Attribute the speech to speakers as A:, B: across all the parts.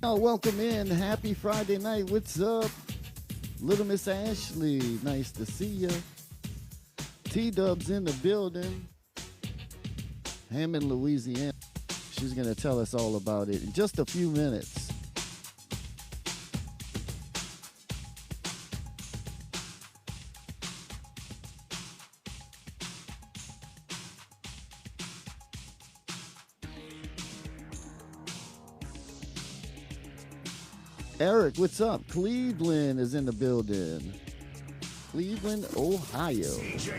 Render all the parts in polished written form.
A: Oh, welcome in. Happy Friday night. What's up? Little Miss Ashley. Nice to see you. T-Dub's in the building. Hammond, Louisiana. She's going to tell us all about it in just a few minutes. Eric, what's up? Cleveland is in the building. Cleveland, Ohio. DJ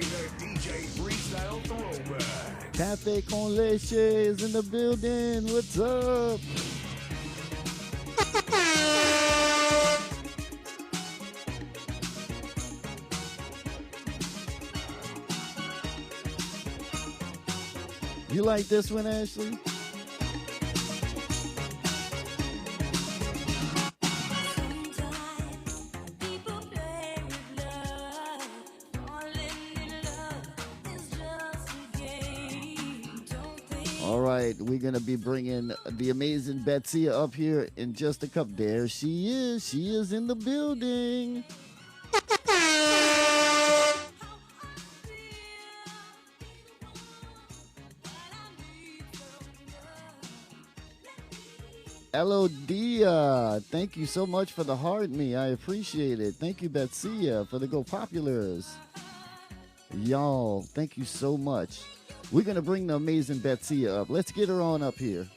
A: Freestyle Throwback. Cafe Con Leche is in the building. What's up? You like this one, Ashley? All right, we're going to be bringing the amazing Betsya up here in just a couple. There she is. She is in the building. Elodia, thank you so much for the heart me. I appreciate it. Thank you, Betsya, for the Go Populars. Y'all, thank you so much. We're going to bring the amazing Betsya up. Let's get her on up here.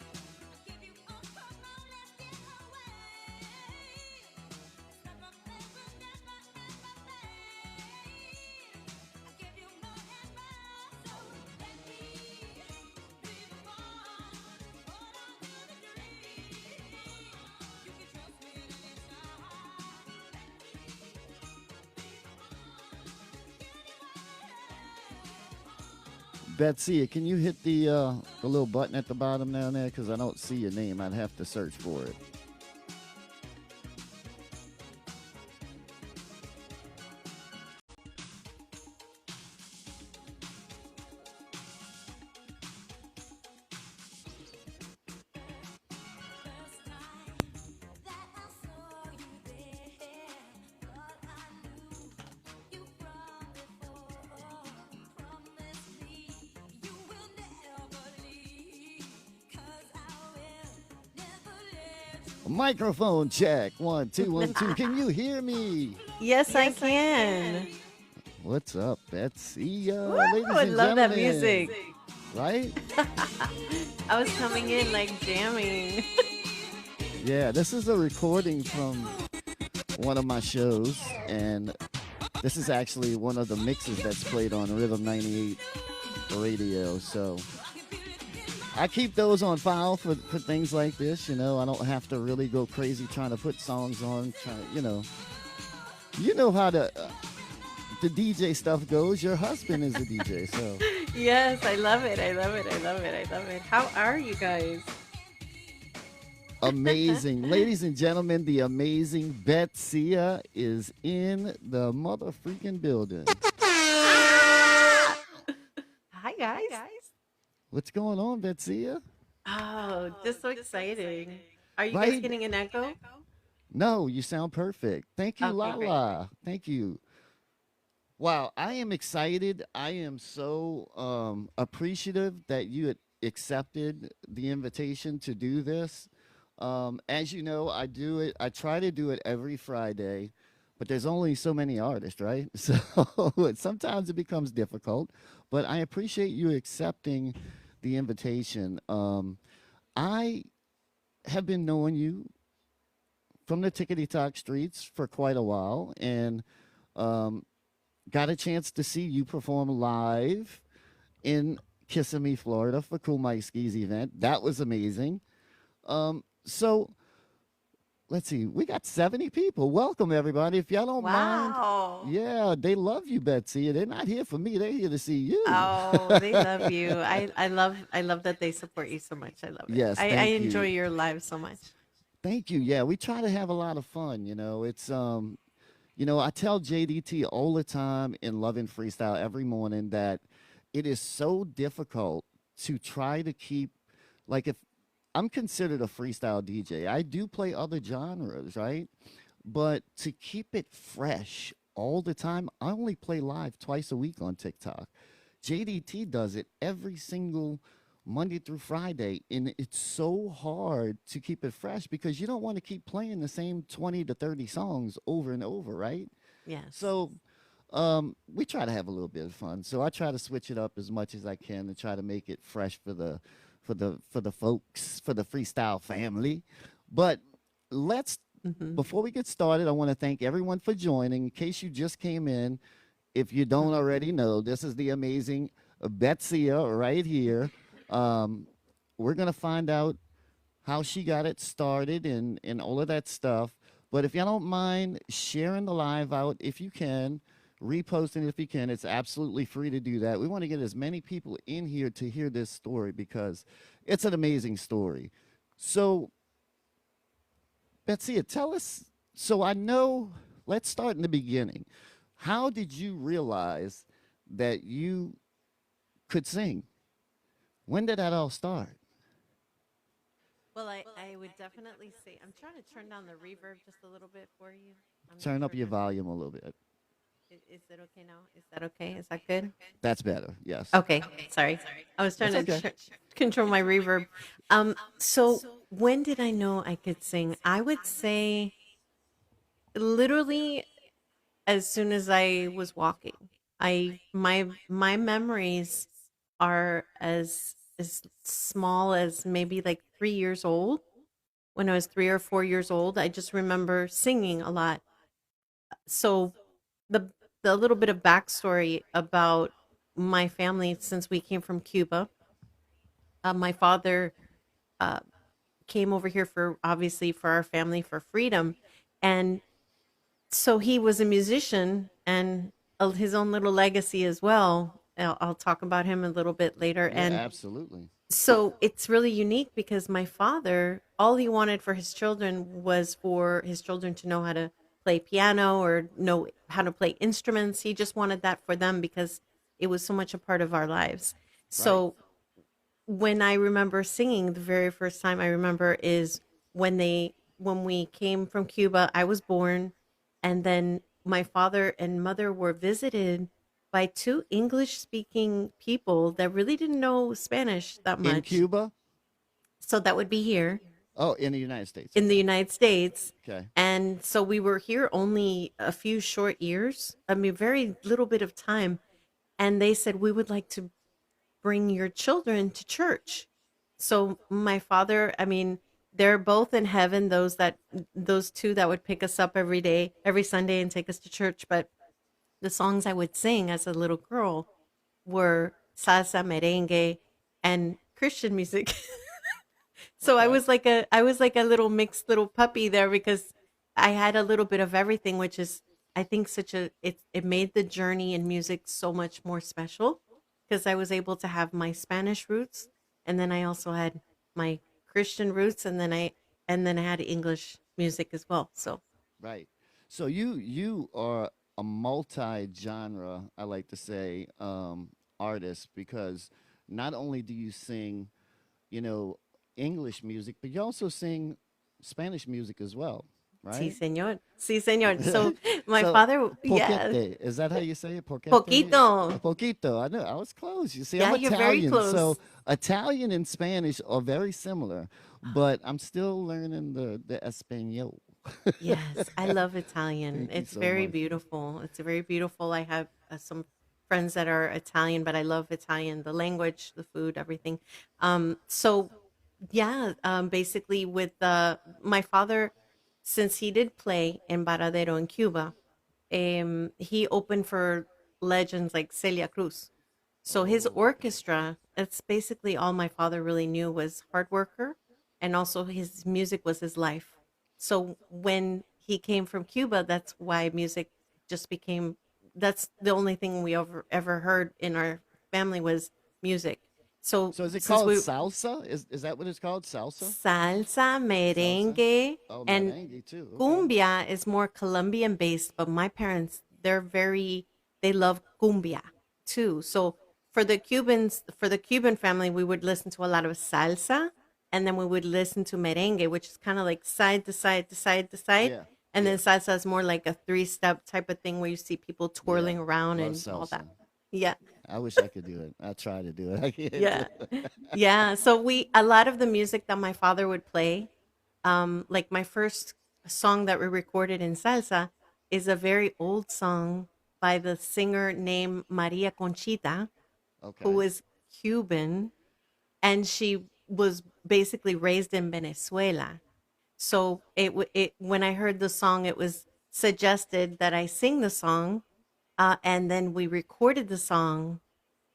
A: Betsya, can you hit the little button at the bottom down there? Because I don't see your name. I'd have to search for it. Microphone check. 1, 2, 1, 2. Can you hear me?
B: Yes, I can.
A: What's up, Betsya?
B: Woo, I love that music.
A: Right?
B: I was coming in like jamming.
A: Yeah, this is a recording from one of my shows, and this is actually one of the mixes that's played on Rhythm 98 radio. So I keep those on file for things like this, you know. I don't have to really go crazy trying to put songs on, you know how the DJ stuff goes. Your husband is a DJ, so.
B: Yes, I love it. I love it. I love it. I love it. How are you guys?
A: Amazing. Ladies and gentlemen, the amazing Betsya is in the mother freaking building.
B: Hi, guys.
A: What's going on, Betsya?
B: Oh, just so exciting. Are you guys getting an echo?
A: No, you sound perfect. Thank you,
B: Okay,
A: Lala.
B: great.
A: Thank you. Wow, I am excited. I am so appreciative that you had accepted the invitation to do this. As you know, I do it. I try to do it every Friday, but there's only so many artists, right? So sometimes it becomes difficult. But I appreciate you accepting the invitation. I have been knowing you from the Tickety Talk streets for quite a while, and got a chance to see you perform live in Kissimmee, Florida for Cool Mike Ski's event. That was amazing. So let's see, we got 70 people. Welcome, everybody. If y'all don't mind. Yeah, they love you, Betsy. They're not here for me. They're here to see you.
B: Oh, they love you. I love that they support you so much. I love it.
A: Yes,
B: I
A: thank
B: enjoy
A: you.
B: your live so much.
A: Thank you. Yeah, we try to have a lot of fun. You know, it's I tell JDT all the time in Love and Freestyle every morning that it is so difficult to try to keep, like, if I'm considered a freestyle DJ. I do play other genres, right? But to keep it fresh all the time, I only play live twice a week on TikTok. JDT does it every single Monday through Friday, and it's so hard to keep it fresh because you don't want to keep playing the same 20 to 30 songs over and over, right?
B: Yes.
A: So we try to have a little bit of fun. So I try to switch it up as much as I can and try to make it fresh for the folks, for the freestyle family. But let's
B: Hmm.
A: before we get started, I want to thank everyone for joining. In case you just came in, if you don't already know, this is the amazing Betsya right here. Um, we're gonna find out how she got it started and all of that stuff. But if you don't mind sharing the live out, if you can, reposting if you can, it's absolutely free to do that. We want to get as many people in here to hear this story because it's an amazing story. So, Betsy, tell us. So I know. Let's start in the beginning. How did you realize that you could sing? When did that all start?
B: Well, I would definitely say I'm trying to turn down the reverb just a little bit for you. I'm not
A: Turn
B: sure
A: up
B: if
A: your
B: it's
A: volume a little bit.
B: is it okay now? Is that okay? Is that good?
A: That's better. Yes.
B: Okay, sorry. I was trying
A: That's
B: to
A: okay.
B: control my reverb. So when did I know I could sing? I would say literally as soon as I was walking. My memories are as small as maybe like 3 years old. When I was 3 or 4 years old, I just remember singing a lot. So the the little bit of backstory about my family since we came from Cuba. My father uh, came over here for obviously for our family for freedom, and so he was a musician and his own little legacy as well. I'll talk about him a little bit later.
A: Yeah,
B: And
A: absolutely.
B: so it's really unique because my father, all he wanted for his children was for his children to know how to play piano or know how to play instruments. He just wanted that for them because it was so much a part of our lives.
A: Right.
B: So when I remember singing, the very first time I remember is when we came from Cuba, I was born, and then my father and mother were visited by two English speaking people that really didn't know Spanish that
A: In
B: much.
A: Cuba?
B: So that would be here
A: Oh, in the United States.
B: in the
A: Okay.
B: United States.
A: Okay.
B: And so we were here only a few short years. I mean, very little bit of time. And they said, we would like to bring your children to church. So my father, I mean, they're both in heaven, those two that would pick us up every day, every Sunday and take us to church. But the songs I would sing as a little girl were salsa, merengue, and Christian music. So
A: Okay.
B: I was like a little mixed little puppy there because I had a little bit of everything, which is I think such a it made the journey in music so much more special because I was able to have my Spanish roots and then I also had my Christian roots and then I had English music as well. So
A: Right. So you are a multi-genre, I like to say, artist because not only do you sing, you know, English music, but you also sing Spanish music as well,
B: sí,
A: right?
B: señor. Sí, señor. So my
A: So
B: father, yeah,
A: porquete, is that how you say it? Porquete? A
B: poquito.
A: poquito. I know. I was close. You see,
B: Yeah,
A: I'm
B: you're very
A: Italian, so
B: close.
A: Italian and Spanish are very similar, but I'm still learning the Espanol.
B: Yes, I love Italian.
A: Thank you
B: It's
A: so
B: very
A: much.
B: beautiful. It's very beautiful. I have some friends that are Italian, but I love Italian, the language, the food, everything. So yeah, basically with my father, since he did play in Baradero in Cuba, he opened for legends like Celia Cruz. So his
A: Oh,
B: orchestra, that's basically all my father really knew was hard worker and also his music was his life. So when he came from Cuba, that's why music just became that's the only thing we ever heard in our family was music. So
A: so is it
B: since
A: called
B: we
A: salsa? Is that what it's called? Salsa?
B: salsa,
A: Salsa?
B: merengue,
A: Oh,
B: and
A: merengue too. Okay.
B: cumbia is more Colombian based, but my parents, they love cumbia too. So for the Cuban family, we would listen to a lot of salsa and then we would listen to merengue, which is kind of like side to side to side to side.
A: Yeah.
B: And then
A: Yeah.
B: salsa is more like a three-step type of thing where you see people
A: Yeah.
B: twirling around
A: Love
B: and all that.
A: salsa.
B: Yeah.
A: I wish I could do it. I try to do it. I can't do
B: Yeah.
A: it.
B: Yeah. So a lot of the music that my father would play, like my first song that we recorded in salsa is a very old song by the singer named Maria Conchita, who
A: Okay.
B: is Cuban, and she was basically raised in Venezuela. So it when I heard the song, it was suggested that I sing the song, and then we recorded the song,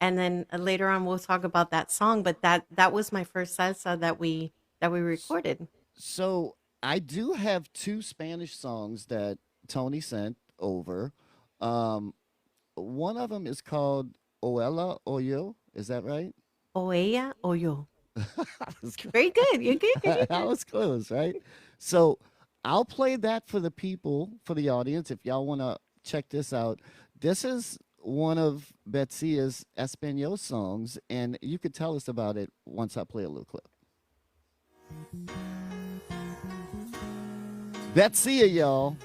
B: and then later on we'll talk about that song. But that was my first salsa that we recorded.
A: So I do have two Spanish songs that Tony sent over. Um, one of them is called Oela Oyo. Is that right?
B: O ella o yo.
A: I was
B: Very good. You're good. You're good.
A: I was close, right? So I'll play that for the people, for the audience, if y'all want to check this out. This is one of Betsya's Espanol songs, and you could tell us about it once I play a little clip. Betsya, y'all.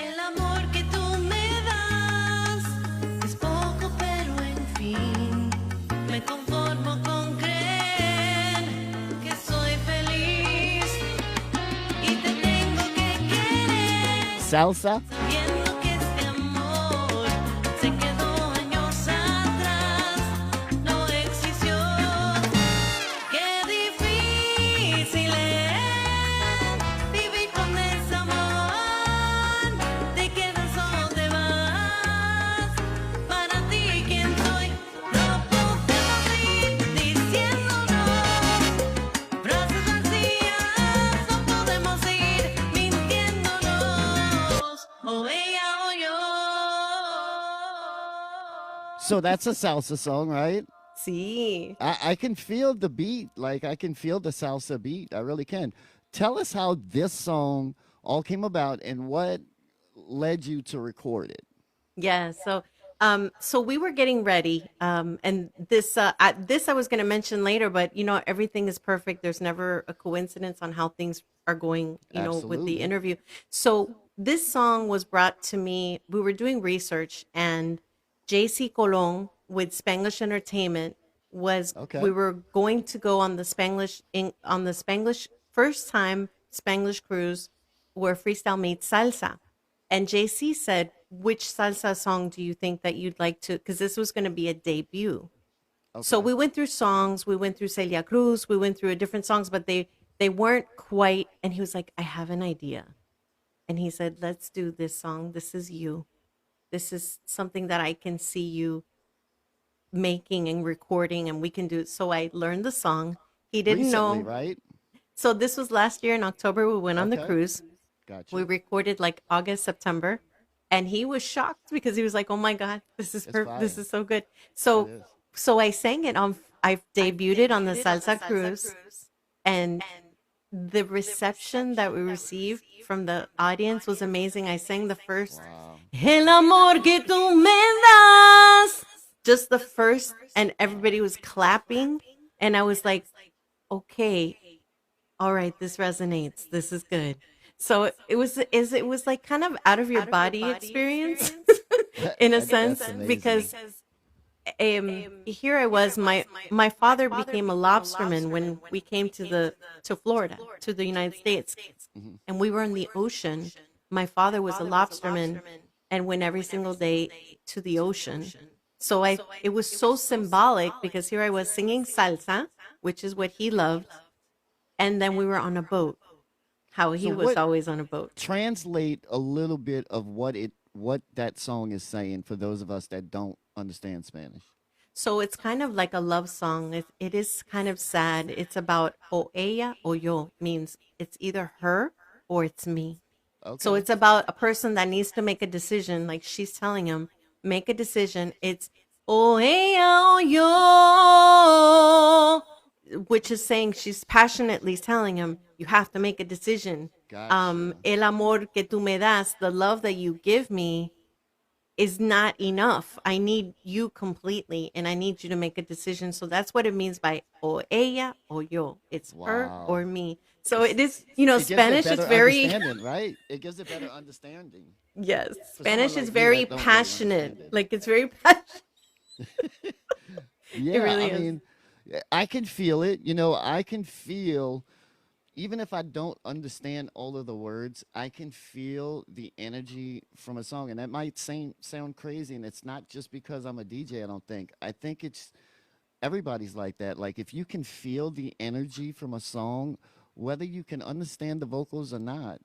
C: El amor que tú me das es poco, pero en fin me conformo con creer que soy feliz y te tengo que querer,
A: Salsa.
C: sabiendo que este amor se quedó años atrás, no existió. Qué difícil es vivir con desamor. Te quedas o te vas. Para ti, ¿quién soy? No podemos ir diciéndonos frases vacías. No podemos ir mintiéndonos. O ella o yo.
A: So that's a salsa song, right?
B: Sí.
A: I can feel the beat. Like, I can feel the salsa beat. I really can. Tell us how this song all came about and what led you to record it.
B: Yeah, so we were getting ready, and this I was going to mention later, but everything is perfect. There's never a coincidence on how things are going, with the
A: Absolutely.
B: interview. So this song was brought to me. We were doing research, and JC Colon with Spanglish Entertainment was we
A: Okay.
B: were going to go on the Spanglish first time Spanglish cruise where freestyle meets salsa. And JC said, which salsa song do you think that you'd like to? Because this was going to be a debut. So
A: Okay.
B: we went through songs. We went through Celia Cruz. We went through different songs, but they weren't quite. And he was like, I have an idea. And he said, let's do this song. This is you. This is something that I can see you making and recording, and we can do it. So I learned the song. He didn't
A: Recently,
B: know.
A: right?
B: So this was last year in October. We went on the
A: Okay.
B: cruise. We
A: Gotcha.
B: recorded like August, September, and he was shocked because he was like, "Oh my god, this is
A: It's
B: this
A: fire.
B: is so good."
A: It
B: So
A: is.
B: so I sang it on. I debuted it on the Salsa Cruise, and the reception that we received from the audience was amazing. I sang the first
A: Wow.
B: "El amor que tú me das," just the first, and everybody was clapping, and I was like, "Okay, all right, this resonates. This is good." So it was like kind of out of your body experience in a sense,
A: That's amazing.
B: because here I was, my father became a lobsterman when we came to Florida, to the United States,
A: Mhm.
B: and we were in the ocean. My father was a lobsterman and went every single day to the ocean. So it was so symbolic because here I was singing salsa, which is what he loved, and then we were on a boat. How
A: So
B: he was
A: what
B: always on a boat.
A: translate a little bit of what that song is saying for those of us that don't understand Spanish.
B: So it's kind of like a love song. It is kind of sad. It's about o ella o yo, means it's either her or it's me. So
A: Okay.
B: it's about a person that needs to make a decision. Like she's telling him, make a decision. It's o ella o yo, which is saying she's passionately telling him, you have to make a decision.
A: Gotcha.
B: El amor que tú me das, the love that you give me, is not enough. I need you completely, and I need you to make a decision. So that's what it means by o ella o yo. It's her
A: Wow.
B: or me. So
A: It's
B: it is, you know,
A: it gives it
B: Spanish is
A: better
B: very,
A: understanding, right? It gives it better understanding
B: yes,
A: for someone
B: Spanish is
A: like me
B: very
A: that don't really
B: passionate.
A: understand it.
B: Like it's very passionate. It
A: Yeah, I
B: really is.
A: mean, I can feel it. You know, I can feel even if I don't understand all of the words, I can feel the energy from a song. And that might sound crazy, and it's not just because I'm a DJ, I don't think. I think it's everybody's like that. Like if you can feel the energy from a song, whether you can understand the vocals or not,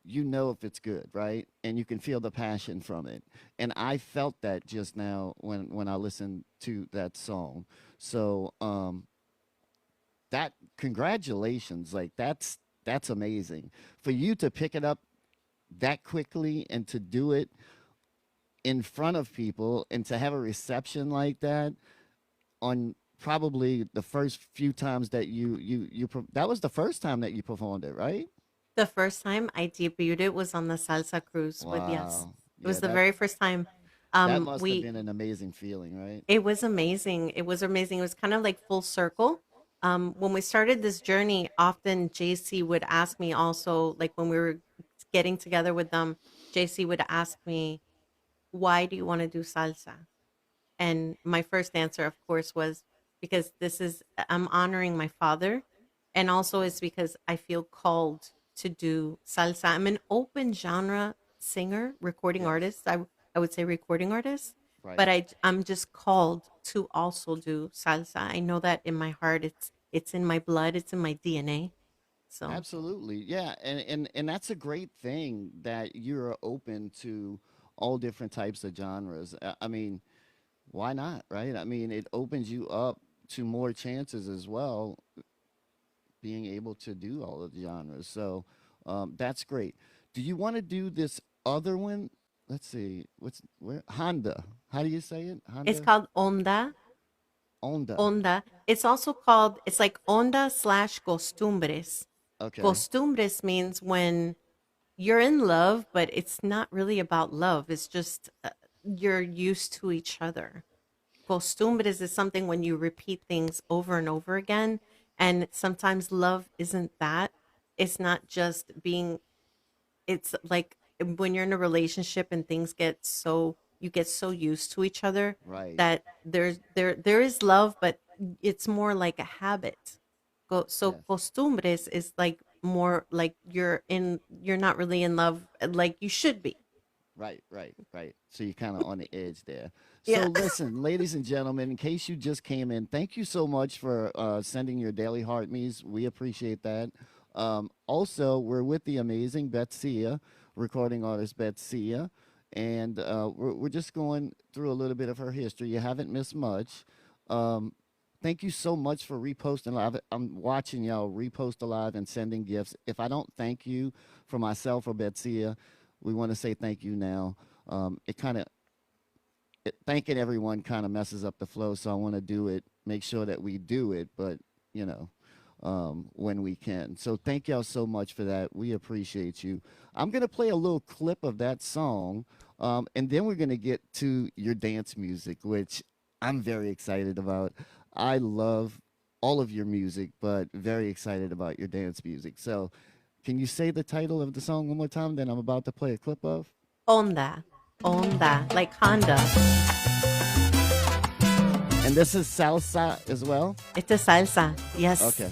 A: you know if it's good, right? And you can feel the passion from it. And I felt that just now when I listened to that song. So that congratulations, like that's amazing. For you to pick it up that quickly and to do it in front of people and to have a reception like that on probably the first few times that that was the first time that you performed it, right?
B: The first time I debuted it was on the salsa cruise with Yes.
A: Wow.
B: It was
A: Yeah,
B: the very first time.
A: that must have
B: We
A: been an amazing feeling, right?
B: It was amazing. It was amazing. It was kind of like full circle. When we started this journey, often JC would ask me also, like when we were getting together with them, JC would ask me, "Why do you want to do salsa?" And my first answer, of course, was because I'm honoring my father. And also it's because I feel called to do salsa. I'm an open genre singer, recording
A: Yes.
B: artist. I would say recording artist, but
A: Right.
B: I'm just called to also do salsa. I know that in my heart, it's in my blood, it's in my DNA. So
A: Absolutely. Yeah. And that's a great thing that you're open to all different types of genres. I mean, why not, right? I mean, it opens you up to more chances as well, being able to do all of the genres. So that's great. Do you want to do this other one? Let's see. What's where? Honda. How do you say it?
B: it's
A: Honda?
B: called onda.
A: Onda.
B: Onda. It's also called, it's like onda slash costumbres.
A: Okay.
B: Costumbres means when you're in love, but it's not really about love. It's just you're used to each other. Costumbres is something when you repeat things over and over again. And sometimes love isn't that. It's not just being, it's like when you're in a relationship and things get so, you get so used to each other
A: Right.
B: that there is love, but it's more like a habit. So
A: Yes.
B: costumbres is like more like you're not really in love like you should be.
A: Right, right, right. So you're kind of on the edge there. So
B: Yeah.
A: listen, ladies and gentlemen, in case you just came in, thank you so much for sending your daily heart me's. We appreciate that. Also, we're with the amazing Betsya, recording artist Betsya, and we're just going through a little bit of her history. You haven't missed much. Um, Thank you so much for reposting live. I'm watching y'all repost alive and sending gifts. If I don't thank you for myself or Betsya, we want to say thank you now. It kind of thanking everyone kind of messes up the flow, so I want to do it. Make sure that we do it, but you know, when we can. So thank y'all so much for that. We appreciate you. I'm gonna play a little clip of that song, and then we're gonna get to your dance music, which I'm very excited about. I love all of your music, but very excited about your dance music. So, can you say the title of the song one more time that I'm about to play a clip of?
B: Onda. Onda. Like Honda.
A: And this is salsa as well?
B: It's a salsa. Yes.
A: Okay.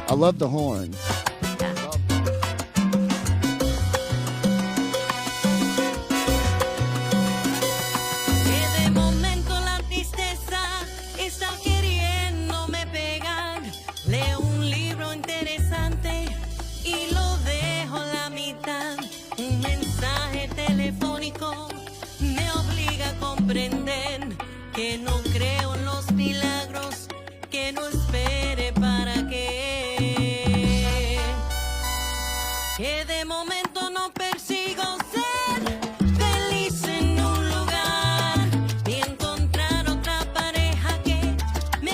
A: I love the horns.
B: Yeah.
C: Que de momento la tristeza está queriendo me pegar. Leo un libro interesante y lo dejo a la mitad. Un mensaje telefónico me obliga a comprender que no creo en los milagros, que no espere para qué. Que de momento no persigo ser feliz en un lugar y encontrar otra pareja que me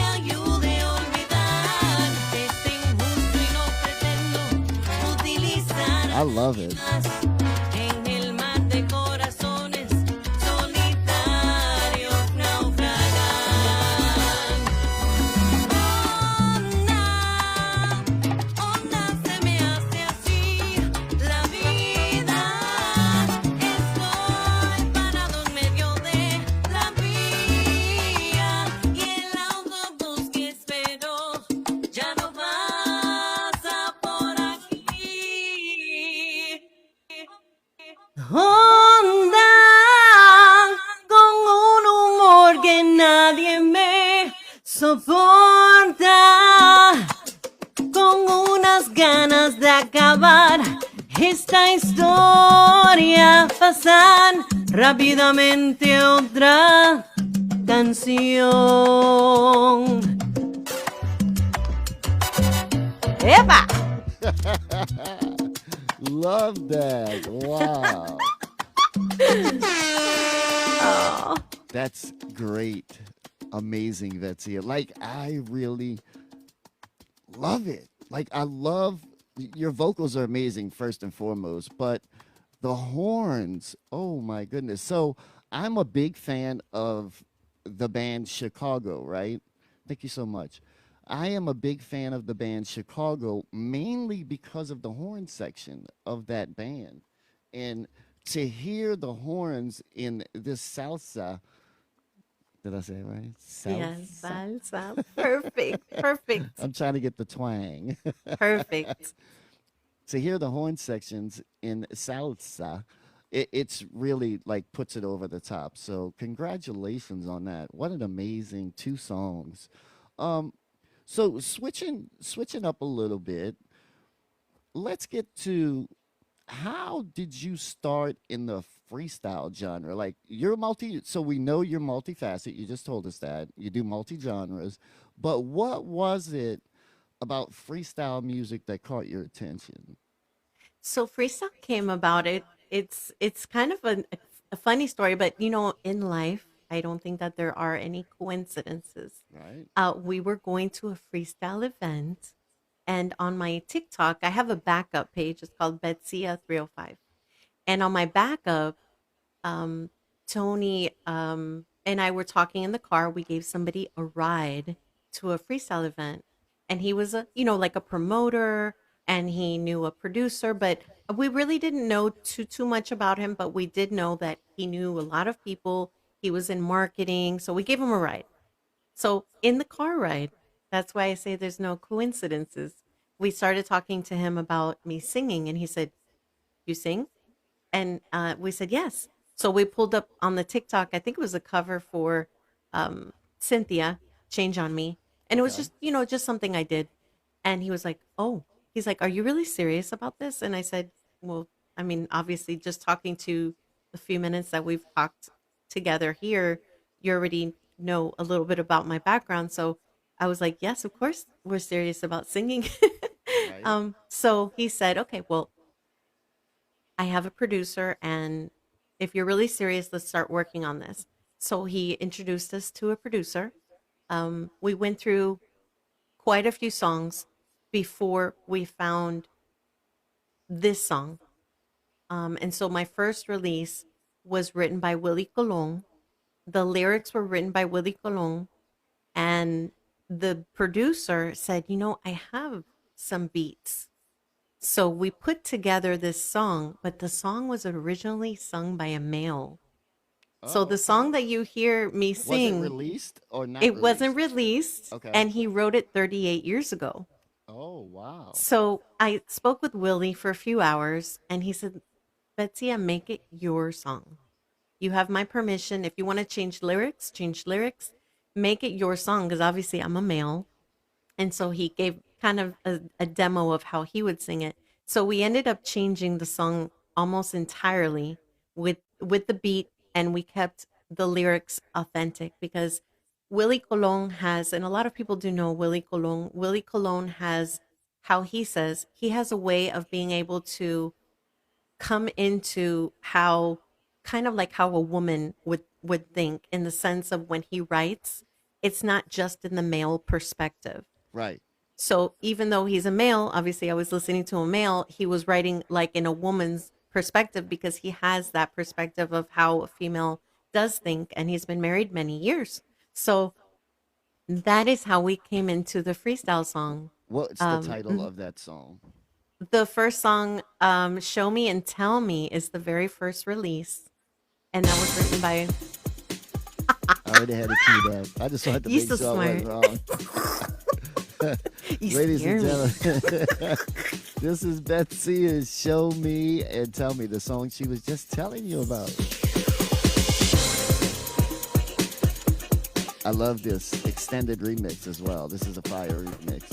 A: I love it.
C: En el mar de corazones solitarios naufragan. Onda, onda se me hace así la vida. Estoy parado en medio de la vía y el autobús que espero ya no pasa por aquí. Onda con un humor que nadie me soporta, con unas ganas de acabar esta historia, pasar rápidamente a otra canción. ¡Epa!
A: Love that. Wow.
B: Oh,
A: That's great. Amazing, Betsy. Like, I really love it. Like, I love your vocals are amazing, first and foremost, but the horns, oh my goodness. So, I'm a big fan of the band Chicago, right? Thank you so much. I am a big fan of the band Chicago mainly because of the horn section of that band. And to hear the horns in this salsa, did I say it right?
B: yes,
A: Salsa.
B: salsa. Perfect. Perfect.
A: I'm trying to get the twang.
B: Perfect.
A: To hear the horn sections in salsa, it's really like puts it over the top. So congratulations on that. What an amazing two songs. Um, so switching up a little bit, let's get to how did you start in the freestyle genre? Like you're multi, so we know you're multifaceted. You just told us that you do multi genres, but what was it about freestyle music that caught your attention?
B: So freestyle came about it. It's kind of a funny story, but in life, I don't think that there are any coincidences.
A: Right?
B: We were going to a freestyle event, and on my TikTok, I have a backup page. It's called Betsya 305, and on my backup, um, Tony and I were talking in the car. We gave somebody a ride to a freestyle event, and he was like a promoter, and he knew a producer, but we really didn't know too much about him. But we did know that he knew a lot of people. He was in marketing, so we gave him a ride. So in the car ride, that's why I say there's no coincidences. We started talking to him about me singing, and he said, "You sing?" And we said yes. So we pulled up on the TikTok. I think it was a cover for Cynthia, "Change on Me," and it was
A: Okay.
B: just something I did. And he was like, "Oh," he's like, "Are you really serious about this?" And I said, "Well, I mean, obviously, just talking to the few minutes that we've talked together here, you already know a little bit about my background." So I was like, "Yes, of course, we're serious about singing."
A: Right?
B: So he said, "Okay, well, I have a producer, and if you're really serious, let's start working on this." So he introduced us to a producer. We went through quite a few songs before we found this song. And so my first release was written by Willie Colon. The lyrics were written by Willie Colon. And the producer said, I have some beats. So we put together this song, but the song was originally sung by a male. So
A: Oh,
B: the
A: okay.
B: song that you hear me
A: Was it
B: sing,
A: released or not
B: it wasn't
A: released?
B: released,
A: Okay.
B: and he wrote it 38 years ago.
A: Oh, wow.
B: So I spoke with Willie for a few hours, and he said, "Betsy, make it your song. You have my permission. If you want to change lyrics, change lyrics. Make it your song." Because obviously I'm a male. And so he gave kind of a demo of how he would sing it. So we ended up changing the song almost entirely with the beat, and we kept the lyrics authentic because Willie Colon has, and a lot of people do know Willie Colon. Willie Colon has how he says he has a way of being able to come into how kind of like how a woman would think in the sense of when he writes, it's not just in the male perspective.
A: Right.
B: So even though he's a male, obviously I was listening to a male, he was writing like in a woman's perspective because he has that perspective of how a female does think, and he's been married many years. So that is how we came into the freestyle song.
A: What's the title
B: Mhm.
A: of that song?
B: The first song, Show Me and Tell Me, is the very first release. And that was written by,
A: I already had it queued up. I just wanted to
B: you
A: make
B: so
A: sure I
B: smart.
A: wasn't wrong.
B: You
A: Ladies and
B: scare me.
A: gentlemen, this is Betsy's Show Me and Tell Me, the song she was just telling you about. I love this extended remix as well. This is a fire remix.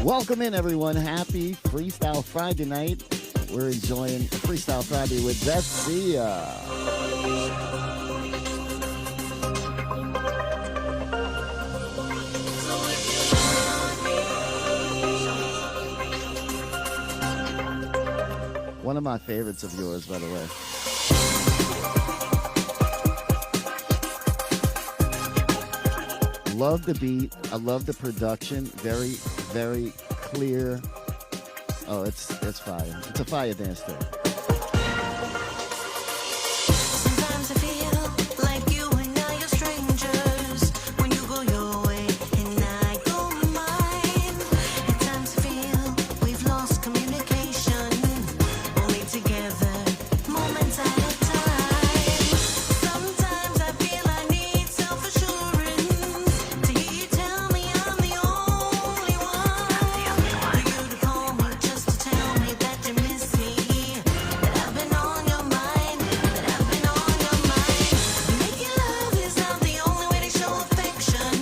A: Welcome in, everyone. Happy Freestyle Friday night. We're enjoying Freestyle Friday with Betsya. One of my favorites of yours, by the way. Love the beat. I love the production. Very, very clear. Oh, it's fire. It's a fire dance track.
C: Sometimes I feel like you and I are strangers. When you go your way and I go mine. At times I feel we've lost communication. Only together, moments at a time. Sometimes I feel I need self-assurance. To hear you tell me I'm the only one. For you to call me just to tell me that you miss me. That I've been on your mind. That I've been on your mind. Making love is not the only way to show affection.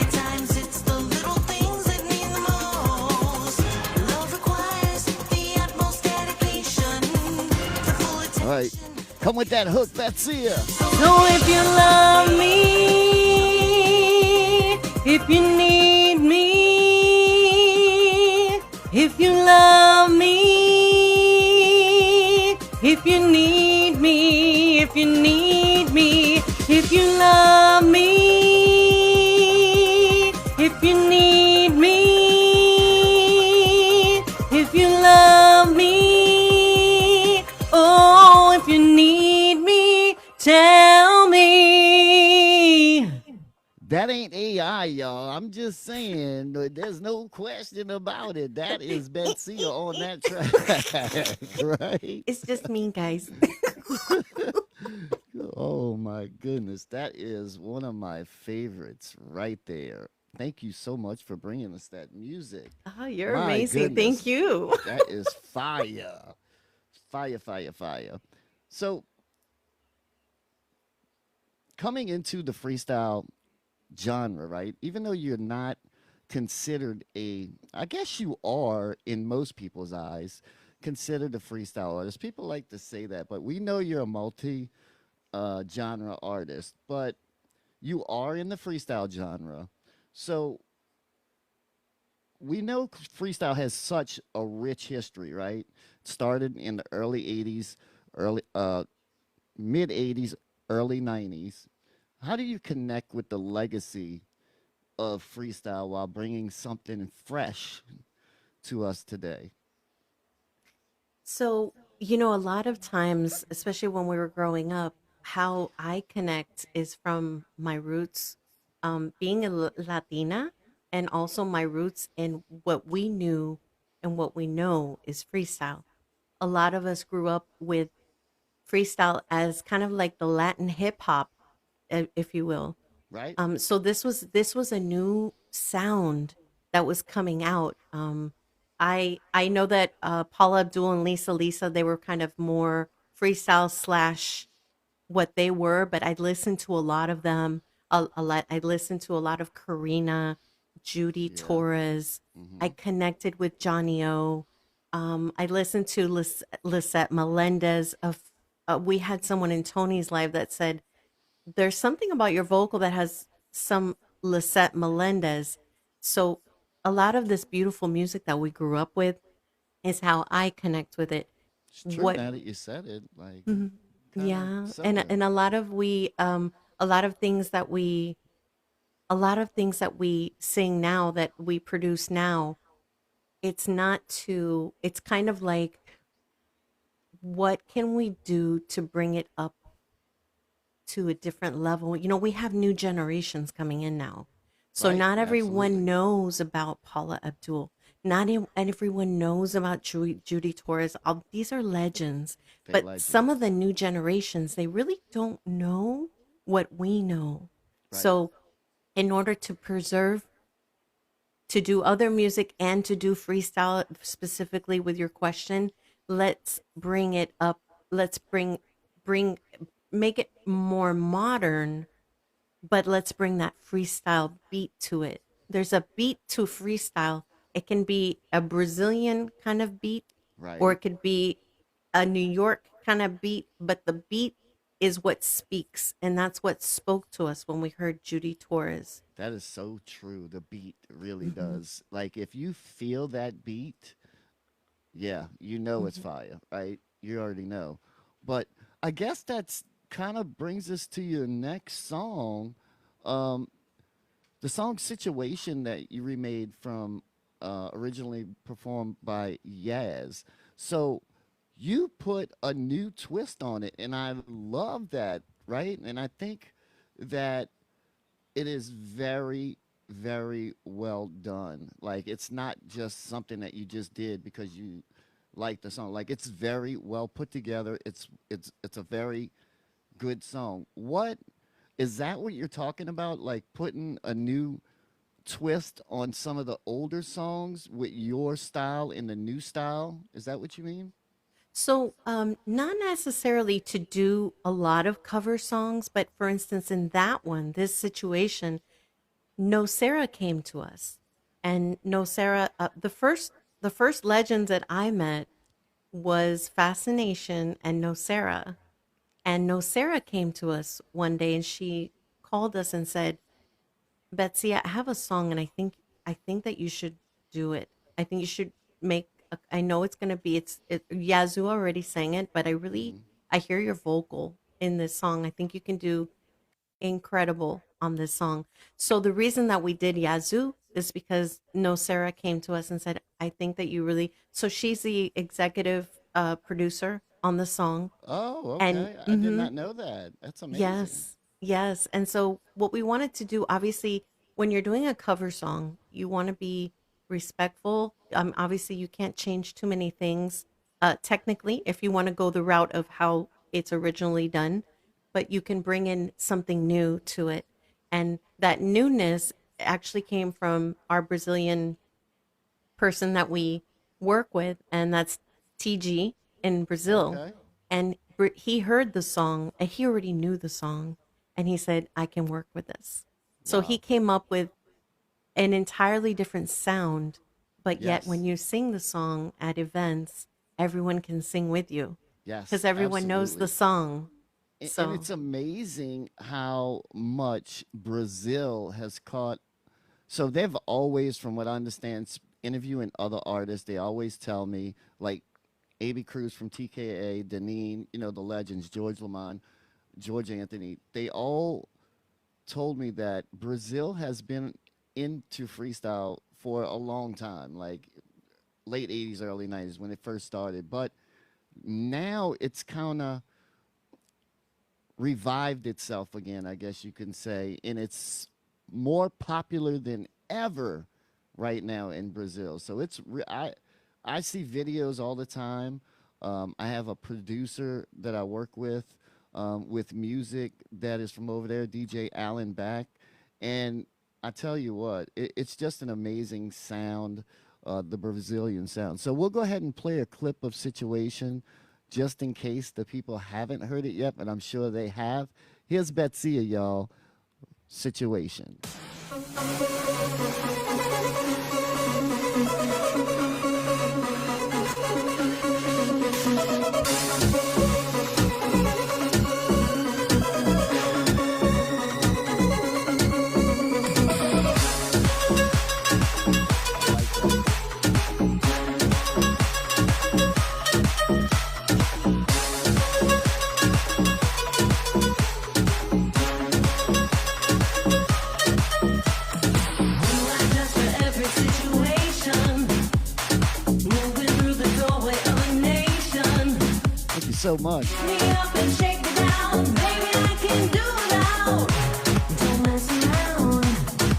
C: At times it's the little things that mean the most. Love requires the utmost dedication. The full attention.
A: All right. Come with that hook, Betsya.
B: So if you love me, if you need me, if you love me, if you need me, if you need me, if you love me, if you need me, if you love me, oh, if you need me, tell me.
A: That ain't AI, y'all. I'm just saying. There's no question about it. That is Betsya on that track, right?
B: It's just me, guys.
A: Oh my goodness, that is one of my favorites right there. Thank you so much for bringing us that music.
B: Oh, you're
A: My
B: amazing.
A: goodness.
B: Thank you.
A: That is fire. Fire, fire, fire. So, coming into the freestyle genre, right? Even though you're not considered I guess you are in most people's eyes, considered a freestyle artist. People like to say that, but we know you're a multi genre artist, but you are in the freestyle genre. So we know freestyle has such a rich history, right? It started in the early 80s, early mid 80s, early 90s. How do you connect with the legacy of freestyle while bringing something fresh to us today?
B: So, a lot of times, especially when we were growing up, how I connect is from my roots, being a Latina, and also my roots in what we knew and what we know is freestyle. A lot of us grew up with freestyle as kind of like the Latin hip hop, if you will.
A: Right?
B: So this was a new sound that was coming out. I know that Paula Abdul and Lisa they were kind of more freestyle slash what they were, but I listened to a lot of them. A lot. I listened to a lot of Karina, Judy
A: Yeah.
B: Torres. I
A: Hmm.
B: connected with Johnny O. I listened to Lisette Melendez. We had someone in Tony's live that said there's something about your vocal that has some Lisette Melendez. So a lot of this beautiful music that we grew up with is how I connect with it.
A: It's true
B: What
A: now that you said it. Like,
B: Mhm.
A: kind of
B: Yeah, and
A: similar.
B: and a lot of things that we a lot of things that we sing now, that we produce now, it's not to, it's kind of like, what can we do to bring it up to a different level? You know, we have new generations coming in now. So
A: Right?
B: not everyone
A: Absolutely.
B: knows about Paula Abdul. Not everyone knows about Judy Torres. These are legends.
A: They
B: But some of
A: legends.
B: the new generations, they really don't know what we know.
A: Right.
B: So in order to preserve, to do other music and to do freestyle specifically with your question, let's bring it up. Let's bring make it more modern, but let's bring that freestyle beat to it. There's a beat to freestyle. It can be a Brazilian kind of beat, or
A: Right.
B: it could be a New York kind of beat, but the beat is what speaks. And that's what spoke to us when we heard Judy Torres.
A: That is so true. The beat really
B: Hmm.
A: does. Like if you feel that beat, yeah, you know it's
B: Hmm.
A: fire, right? You already know. But I guess that's kind of brings us to your next song. Um, the song Situation that you remade from originally performed by Yaz. So you put a new twist on it, and I love that, right? And I think that it is very, very well done. Like it's not just something that you just did because you like the song. Like it's very well put together. It's a very good song. What is that what you're talking about? Like putting a new twist on some of the older songs with your style in the new style? Is that what you mean?
B: So, not necessarily to do a lot of cover songs, but for instance, in that one, this situation, No Sarah came to us, and No Sarah, the first legends that I met was Fascination and No Sarah. And No Sarah came to us one day and she called us and said, Betsy, I have a song and I think that you should do it. I think you should I know it's going to be Yazoo already sang it, but
A: Hmm.
B: I hear your vocal in this song. I think you can do incredible on this song. So the reason that we did Yazoo is because No Sarah came to us and said, I think that you really, so she's the executive producer on the song.
A: Oh,
B: And
A: okay. I did not know that. That's amazing.
B: yes, yes. And so what we wanted to do, obviously, when you're doing a cover song, you want to be respectful. Obviously, you can't change too many things technically if you want to go the route of how it's originally done, but you can bring in something new to it. And that newness actually came from our Brazilian person that we work with, and that's TG in Brazil.
A: Okay.
B: And he heard the song, and he already knew the song, and he said, I can work with this. So he
A: Wow.
B: came up with an entirely different sound, but yet when
A: Yes.
B: you sing the song at events, everyone can sing with you because
A: Yes,
B: everyone knows the
A: absolutely.
B: song.
A: And
B: So,
A: it's amazing how much Brazil has caught. So they've always, from what I understand, interviewing other artists, they always tell me, like AB Cruz from TKA, Deneen, the legends, George Lamont, George Anthony, they all told me that Brazil has been into freestyle for a long time, like late 80s, early 90s when it first started. But now it's kind of revived itself again, I guess you can say, and it's more popular than ever right now in Brazil. So I see videos all the time. I have a producer that I work with music that is from over there, DJ Allen Back, and I tell you what, it's just an amazing sound, the Brazilian sound. So we'll go ahead and play a clip of Situation just in case the people haven't heard it yet, but I'm sure they have. Here's Betsya, y'all. Situation. I like that. so much.
C: Me up and shake it down, baby, I can do without. Don't mess around,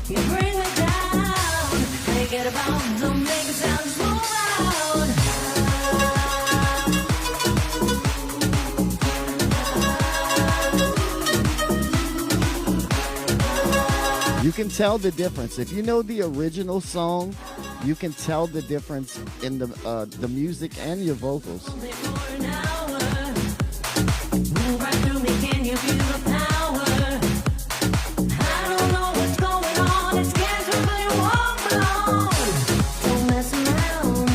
C: you bring me down. Forget about, don't make it sound smooth out.
A: You can tell the difference. If you know the original song, you can tell the difference in the music and your vocals.
C: Only for an hour. Move right through me, can you feel the power? I don't know what's going on, it's cancer, but it won't belong. Don't mess around,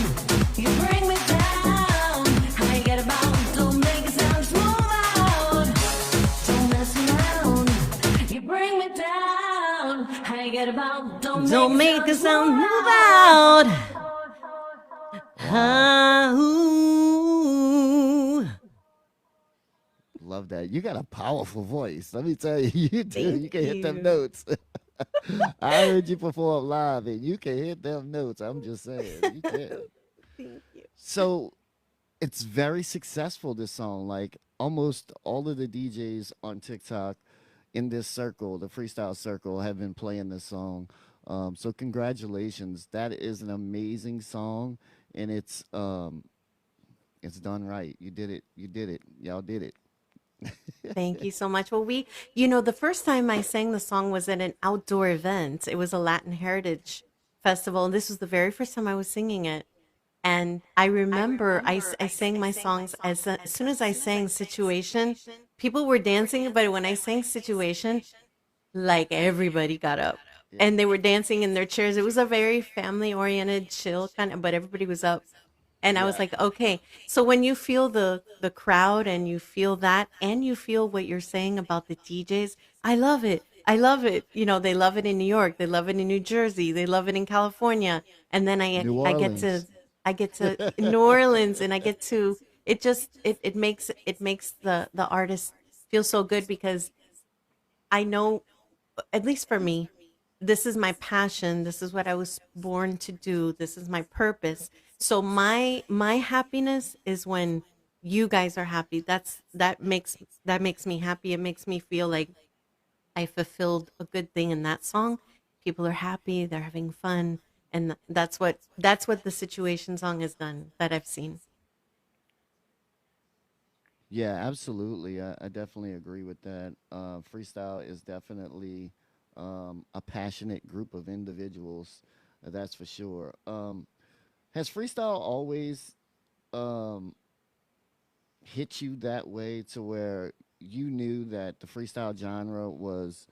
C: you bring me down. I get about, don't make it sound smooth out. Don't mess around, you bring me down. I get about, don't make it sound smooth out. Ah, ooh.
A: Love that. You got a powerful voice. Let me tell you, you do.
B: Thank
A: You can hit them
B: you.
A: notes. I heard you perform live, and you can hit them notes. I'm just saying, you can.
B: Thank you.
A: So it's very successful. This song, like almost all of the DJs on TikTok in this circle, the freestyle circle, have been playing this song. So congratulations. That is an amazing song, and it's done right. You did it. You did it. Y'all did it.
B: Thank you so much. Well, the first time I sang the song was at an outdoor event. It was a Latin Heritage Festival, and this was the very first time I was singing it. And I remember I sang my songs as soon as I sang Situation, people were dancing, but when I sang Situation, like everybody got up
A: Yeah.
B: and they were dancing in their chairs. It was a very family oriented, chill kind of, but everybody was up. And I was
A: Yeah.
B: like, okay. So when you feel the crowd and you feel that and you feel what you're saying about the DJs, I love it. I love it. They love it in New York, they love it in New Jersey, they love it in California. And then
A: New
B: I get to
A: Orleans.
B: I get to New Orleans and I get to it makes the artist feel so good because I know, at least for me, this is my passion. This is what I was born to do. This is my purpose. So my happiness is when you guys are happy. That makes me happy. It makes me feel like I fulfilled a good thing in that song. People are happy, they're having fun, and that's what the Situation song has done that I've seen.
A: Yeah, absolutely. I definitely agree with that. Freestyle is definitely a passionate group of individuals. That's for sure. Has freestyle always um, hit you that way to where you knew that the freestyle genre was,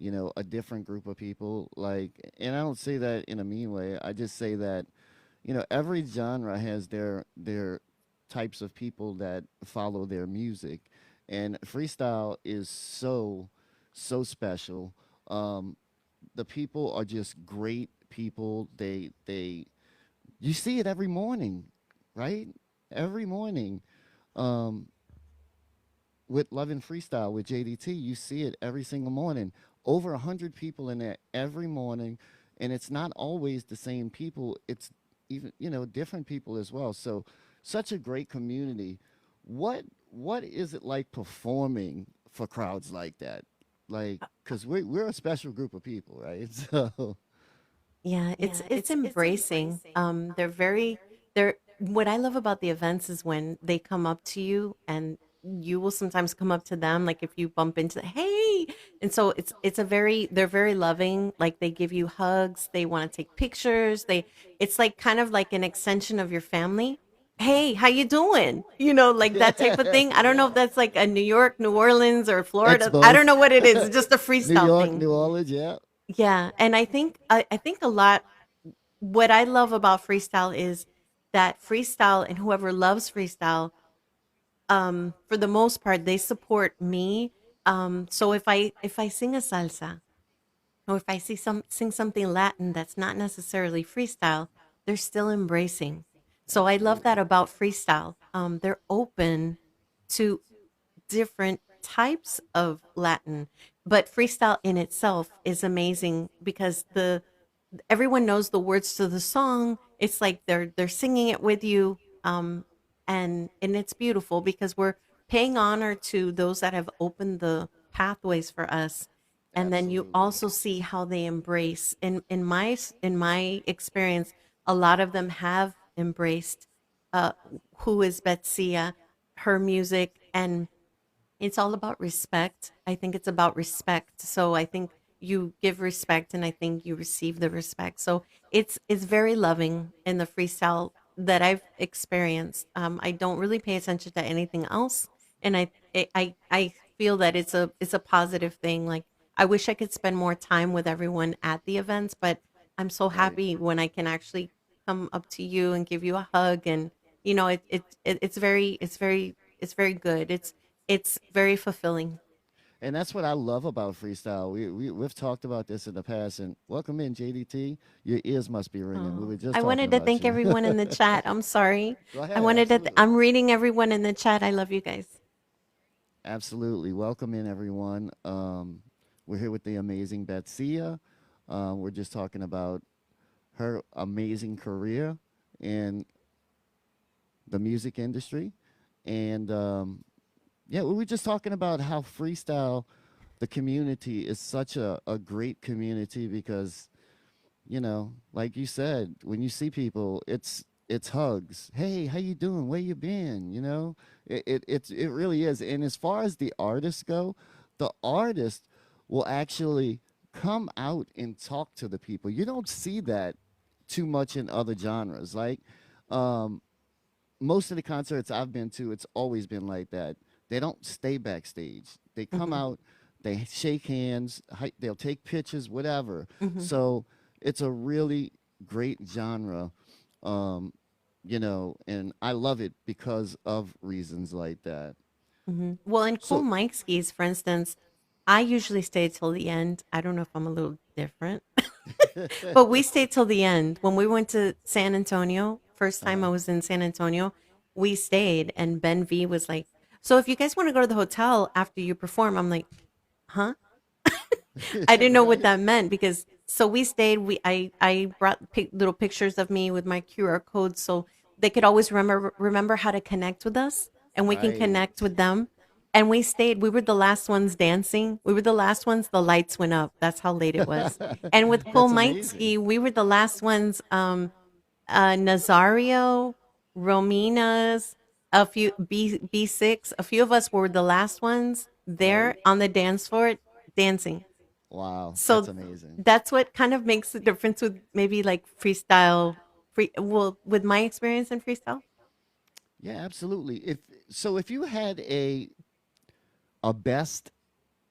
A: a different group of people? Like, and I don't say that in a mean way. I just say that, every genre has their types of people that follow their music, and freestyle is so special. Um, the people are just great people. They you see it every morning, right? Every morning. Um, with Love and Freestyle with JDT, you see it every single morning. Over 100 people in there every morning, and it's not always the same people. It's even different people as well. So such a great community. What is it like performing for crowds like that? Like, because we're a special group of people, right? So
B: Yeah, it's embracing. They're what I love about the events is when they come up to you and you will sometimes come up to them, like if you bump into, hey. And so they're very loving, like they give you hugs, they want to take pictures. It's like kind of like an extension of your family. Hey, how you doing? Like that type of thing. I don't know if that's like a New York, New Orleans, or
A: it's
B: Florida. I don't
A: both.
B: know what it is. It's just a
A: New
B: freestyle
A: York,
B: thing.
A: New Orleans, yeah.
B: Yeah, and I think a lot, what I love about freestyle is that freestyle and whoever loves freestyle, for the most part, they support me. So if I sing a salsa or if I sing something Latin that's not necessarily freestyle, they're still embracing. So I love that
A: Absolutely.
B: about freestyle. They're open to different types of Latin, but freestyle in itself is amazing because the everyone knows the words to the song. It's like they're singing it with you. and it's beautiful because we're paying honor to those that have opened the pathways for us, and then you
A: Absolutely.
B: also see how they embrace. In my experience, a lot of them have embraced uh, who is Betsia, her music, and it's all about respect. I think it's about respect. So I think you give respect and I think you receive the respect. So it's very loving in the freestyle that I've experienced. I don't really pay attention to anything else, and I feel that it's a positive thing. Like I wish I could spend more time with everyone at the events, but I'm so
A: Right.
B: happy when I can actually come up to you and give you a hug, and it's very good. It's very fulfilling.
A: And that's what I love about freestyle. We've talked about this in the past. And welcome in, JDT. Your ears must be ringing. We
B: Oh,
A: were just
B: I
A: talking
B: wanted to
A: about
B: thank
A: you.
B: everyone in the chat. I'm sorry.
A: Go
B: I
A: ahead.
B: wanted to.
A: Absolutely.
B: I'm reading everyone in the chat. I love you guys.
A: Absolutely. Welcome in, everyone. We're here with the amazing Betsya. We're just talking about her amazing career in the music industry. And yeah, we were just talking about how freestyle, the community is such a great community because, like you said, when you see people, it's hugs. Hey, how you doing? Where you been? It really is. And as far as the artists go, the artist will actually come out and talk to the people. You don't see that too much in other genres. Like um, most of the concerts I've been to, it's always been like that. They don't stay backstage. They come
B: Hmm.
A: out, they shake hands, they'll take pictures, whatever.
B: Hmm.
A: So it's a really great genre, and I love it because of reasons like that.
B: Well, in Cool
A: So,
B: Mike skis, for instance, I usually stay till the end. I don't know if I'm a little different, but we stayed till the end. When we went to San Antonio, first time I
A: uh-huh.
B: was in San Antonio, we stayed, and Ben V was like, "So if you guys want to go to the hotel after you perform," I'm like, "Huh?" I didn't know what
A: Right?
B: that meant because so we stayed. I brought little pictures of me with my QR code so they could always remember how to connect with us and we can
A: Right.
B: connect with them. And we stayed. We were the last ones dancing. We were the last ones. The lights went up. That's how late it was. And with Cool
A: That's amazing.
B: Mitski, we were the last ones. Nazario, Romina's, a few B6. A few of us were the last ones
A: Right?
B: there on the dance floor dancing.
A: Wow, that's
B: So
A: amazing.
B: that's what kind of makes the difference with maybe like with my experience in freestyle.
A: Yeah, absolutely. If you had a best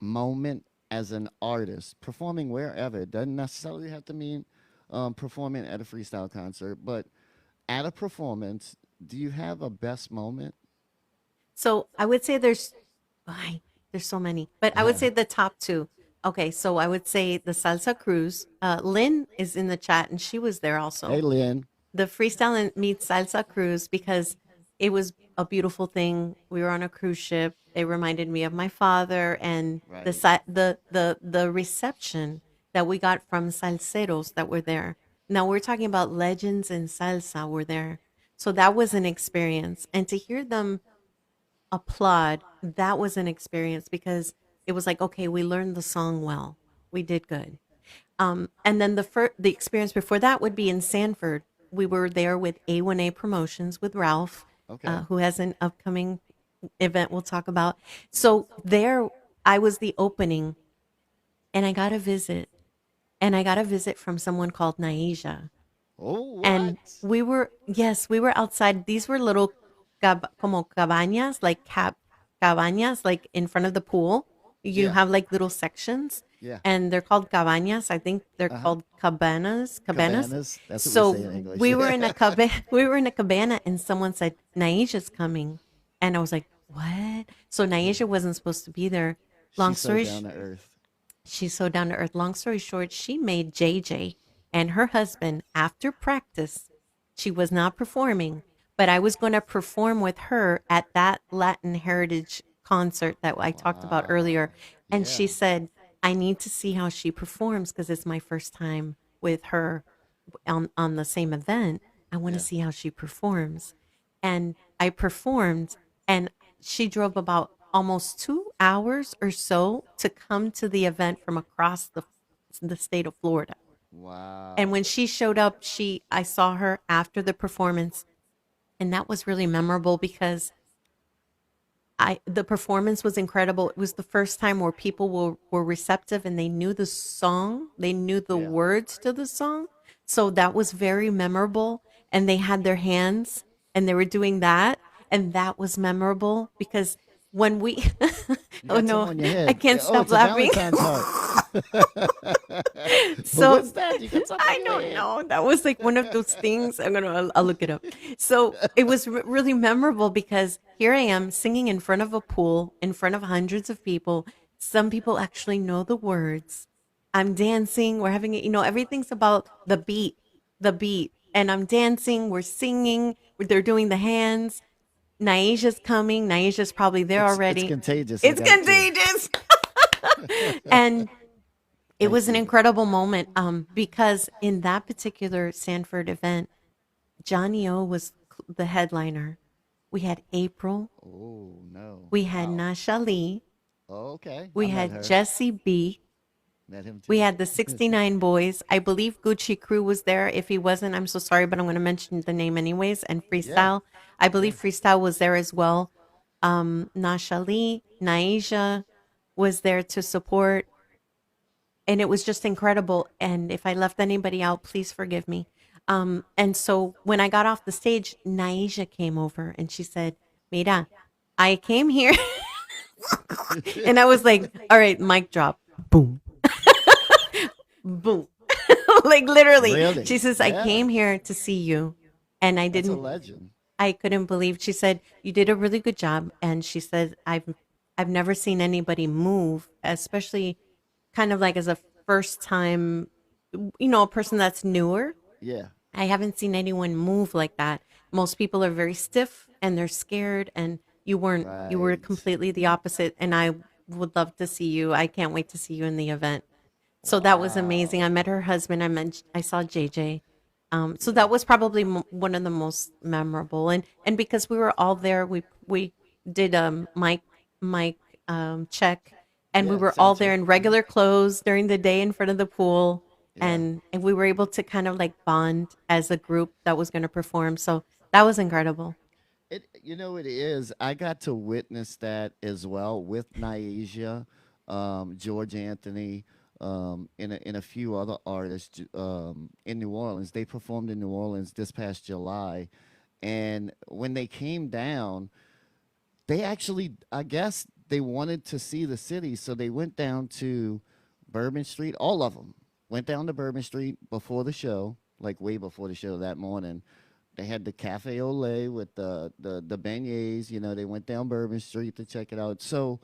A: moment as an artist performing wherever, it doesn't necessarily have to mean performing at a freestyle concert, but at a performance, do you have a best moment?
B: So I would say there's so many, but I would say the top two. Okay, so I would say the salsa cruise. Lynn is in the chat and she was there
A: Hey,
B: also.
A: Lynn.
B: The freestyle and meets salsa cruise because it was a beautiful thing. We were on a cruise ship. It reminded me of my father and
A: Right.
B: the reception that we got from salseros that were there. Now we're talking about legends in salsa were there. So that was an experience. And to hear them applaud, that was an experience because it was like, okay, we learned the song well. We did good. And then the experience before that would be in Sanford. We were there with A1A Promotions with Ralph,
A: Okay.
B: who has an upcoming event we'll talk about. So there, I was the opening, and I got a visit from someone called Naija.
A: Oh,
B: And
A: what?
B: we were outside. These were little como cabañas, like cabañas, like in front of the pool. You
A: Yeah.
B: have like little sections
A: Yeah.
B: and they're called cabañas. I think they're
A: Uh huh.
B: called cabanas.
A: Cabanas. That's what we say
B: So
A: in English.
B: we were in a we were in a cabana and someone said, Naisha's coming. And I was like, what? So Naisha wasn't supposed to be there. Long
A: She's so
B: story
A: down to earth.
B: She's so down to earth. Long story short, she made JJ and her husband after practice. She was not performing, but I was going to perform with her at that Latin Heritage concert that I talked about earlier.
A: Wow.
B: And she
A: Yeah.
B: said, I need to see how she performs because it's my first time with her on the same event. I want to
A: Yeah.
B: see how she performs. And I performed, and she drove about almost 2 hours or so to come to the event from across the state of Florida. And
A: Wow.
B: when she showed up, I saw her after the performance, and that was really memorable because I the performance was incredible. It was the first time where people were receptive and they knew the song, they knew the
A: Yeah.
B: words to the song. So that was very memorable. And they had their hands and they were doing that. And that was memorable because when we
A: You
B: oh
A: got
B: no,
A: something on your
B: I
A: head.
B: can't
A: Oh,
B: stop
A: it's a
B: laughing.
A: Valentine's heart. But
B: So
A: what's that? You got something
B: I
A: on your
B: don't
A: head.
B: know. That was like one of those things. I'll look it up. So it was really memorable because here I am singing in front of a pool, in front of hundreds of people. Some people actually know the words. I'm dancing. We're having, everything's about the beat. And I'm dancing. We're singing. They're doing the hands. Naija's coming. Naija's probably there
A: It's
B: already.
A: contagious. I
B: It's
A: got to.
B: contagious. And it
A: Thank
B: was an
A: you.
B: incredible moment because in that particular Sanford event, Johnny O was the headliner. We had April,
A: Oh no!
B: we had
A: Wow.
B: Nasha Lee,
A: Oh, okay, I
B: we
A: met
B: had
A: her.
B: Jesse B,
A: Met him
B: we
A: too.
B: had the 69 Boys. I believe Gucci Crew was there. If he wasn't, I'm so sorry, but I'm going to mention the name anyways. And
A: Yeah.
B: Freestyle, I
A: Yeah.
B: believe Freestyle was there as well. Nasha Lee, Naisha was there to support. And it was just incredible. And if I left anybody out, please forgive me. And so when I got off the stage, Naisha came over and she said, Mira, I came here. And I was like, all right, mic drop. Boom, boom. Like literally, she
A: Really?
B: says, I
A: Yeah.
B: came here to see you. And
A: That's a legend.
B: I couldn't believe, she said, you did a really good job. And she said, I've never seen anybody move, especially kind of like as a first time, a person that's newer.
A: Yeah.
B: I haven't seen anyone move like that. Most people are very stiff and they're scared, and you weren't. You were
A: Right.
B: completely the opposite. And I would love to see you. I can't wait to see you in the event. So that was amazing. I
A: Wow.
B: met her husband. I saw JJ. So
A: Yeah.
B: that was probably one of the most memorable. And because we were all there, we did a mic check, and we
A: Yeah.
B: were all
A: Sound
B: there
A: check.
B: in regular clothes during the day in front of the pool,
A: Yeah.
B: and we were able to kind of like bond as a group that was going to perform. So that was incredible.
A: It is. I got to witness that as well with Niasia, George Anthony, and a few other artists in New Orleans. They performed in New Orleans this past July, and when they came down, they actually, I guess, they wanted to see the city, so they went down to Bourbon Street. All of them went down to Bourbon Street before the show, like way before the show that morning. They had the cafe au lait with the beignets. They went down Bourbon Street to check it out. So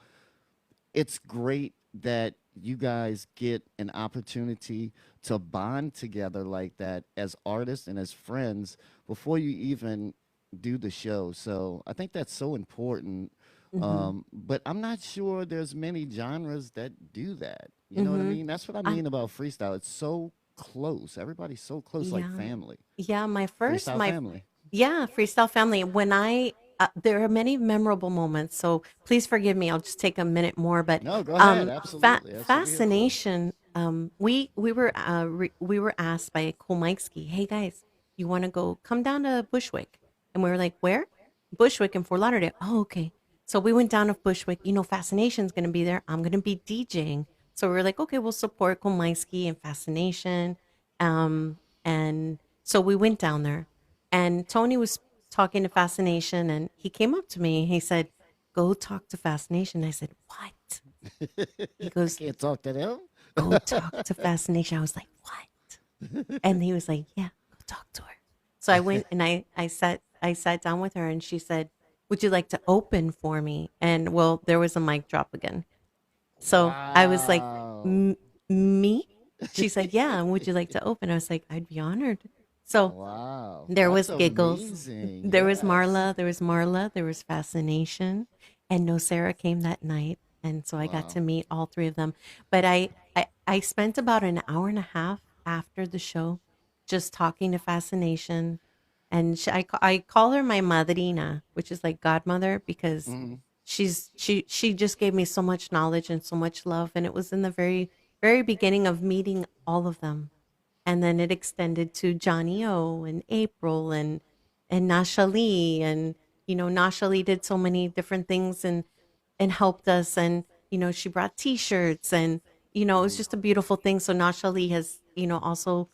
A: it's great that you guys get an opportunity to bond together like that as artists and as friends before you even do the show. So I think that's so important.
B: Hmm.
A: But I'm not sure there's many genres that do that. You know what I
B: Hmm.
A: mean? That's what I
B: I,
A: mean about freestyle. It's so close. Everybody's so close, like
B: yeah,
A: family.
B: yeah.
A: Freestyle family.
B: Yeah, Freestyle Family. There are many memorable moments, so please forgive me. I'll just take a minute more, but
A: No, go ahead. Absolutely. That's what we're here for.
B: fascination. We were asked by Kolmaitsky, "Hey guys, you want to go come down to Bushwick?" And we were like, "Where?" Bushwick in Fort Lauderdale. Oh, okay. So we went down to Bushwick. Fascination's going to be there. I'm going to be DJing. So we were like, okay, we'll support Kolmaitsky and Fascination. And so we went down there, and Tony was talking to Fascination, and he came up to me. He said, "Go talk to Fascination." I said, "What?" He
A: I
B: goes,
A: can't talk to them.
B: "Go talk to Fascination." I was like, "What?" And he was like, "Yeah, go talk to her." So I went and I sat down with her, and she said, "Would you like to open for me?" And well, there was a mic drop again. So I was like,
A: Wow.
B: Me?" She said, "Yeah. And would you like to open?" I was like, "I'd be honored." So
A: Wow.
B: there
A: That's
B: was giggles.
A: amazing.
B: There was
A: Yes.
B: Marla. There was Marla. There was Fascination, and No Sarah came that night, and so I got
A: Wow.
B: to meet all three of them. But I spent about an hour and a half after the show just talking to Fascination and I call her my madrina, which is like godmother, because
A: Hmm.
B: she just gave me so much knowledge and so much love, and it was in the very beginning of meeting all of them, and then it extended to Johnny O and April and Nasha Lee, and Nasha Lee did so many different things and helped us, and she brought T-shirts, and it was
A: Hmm.
B: just a beautiful thing. So Nasha Lee has also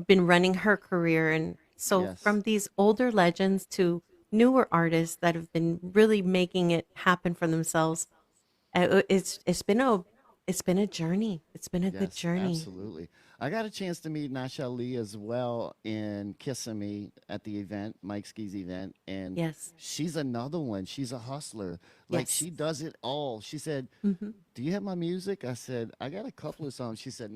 B: been running her career, and so
A: Yes.
B: from these older legends to newer artists that have been really making it happen for themselves, it's been a journey. It's been a good
A: Yes,
B: journey.
A: absolutely. I got a chance to meet Nasha Lee as well in Kissimmee at the event, Mike Ski's event, and
B: Yes.
A: she's another one. She's a hustler. Like
B: Yes.
A: she does it all. She said,
B: Hmm.
A: "Do you have my music?" I said, "I got a couple of songs." She said,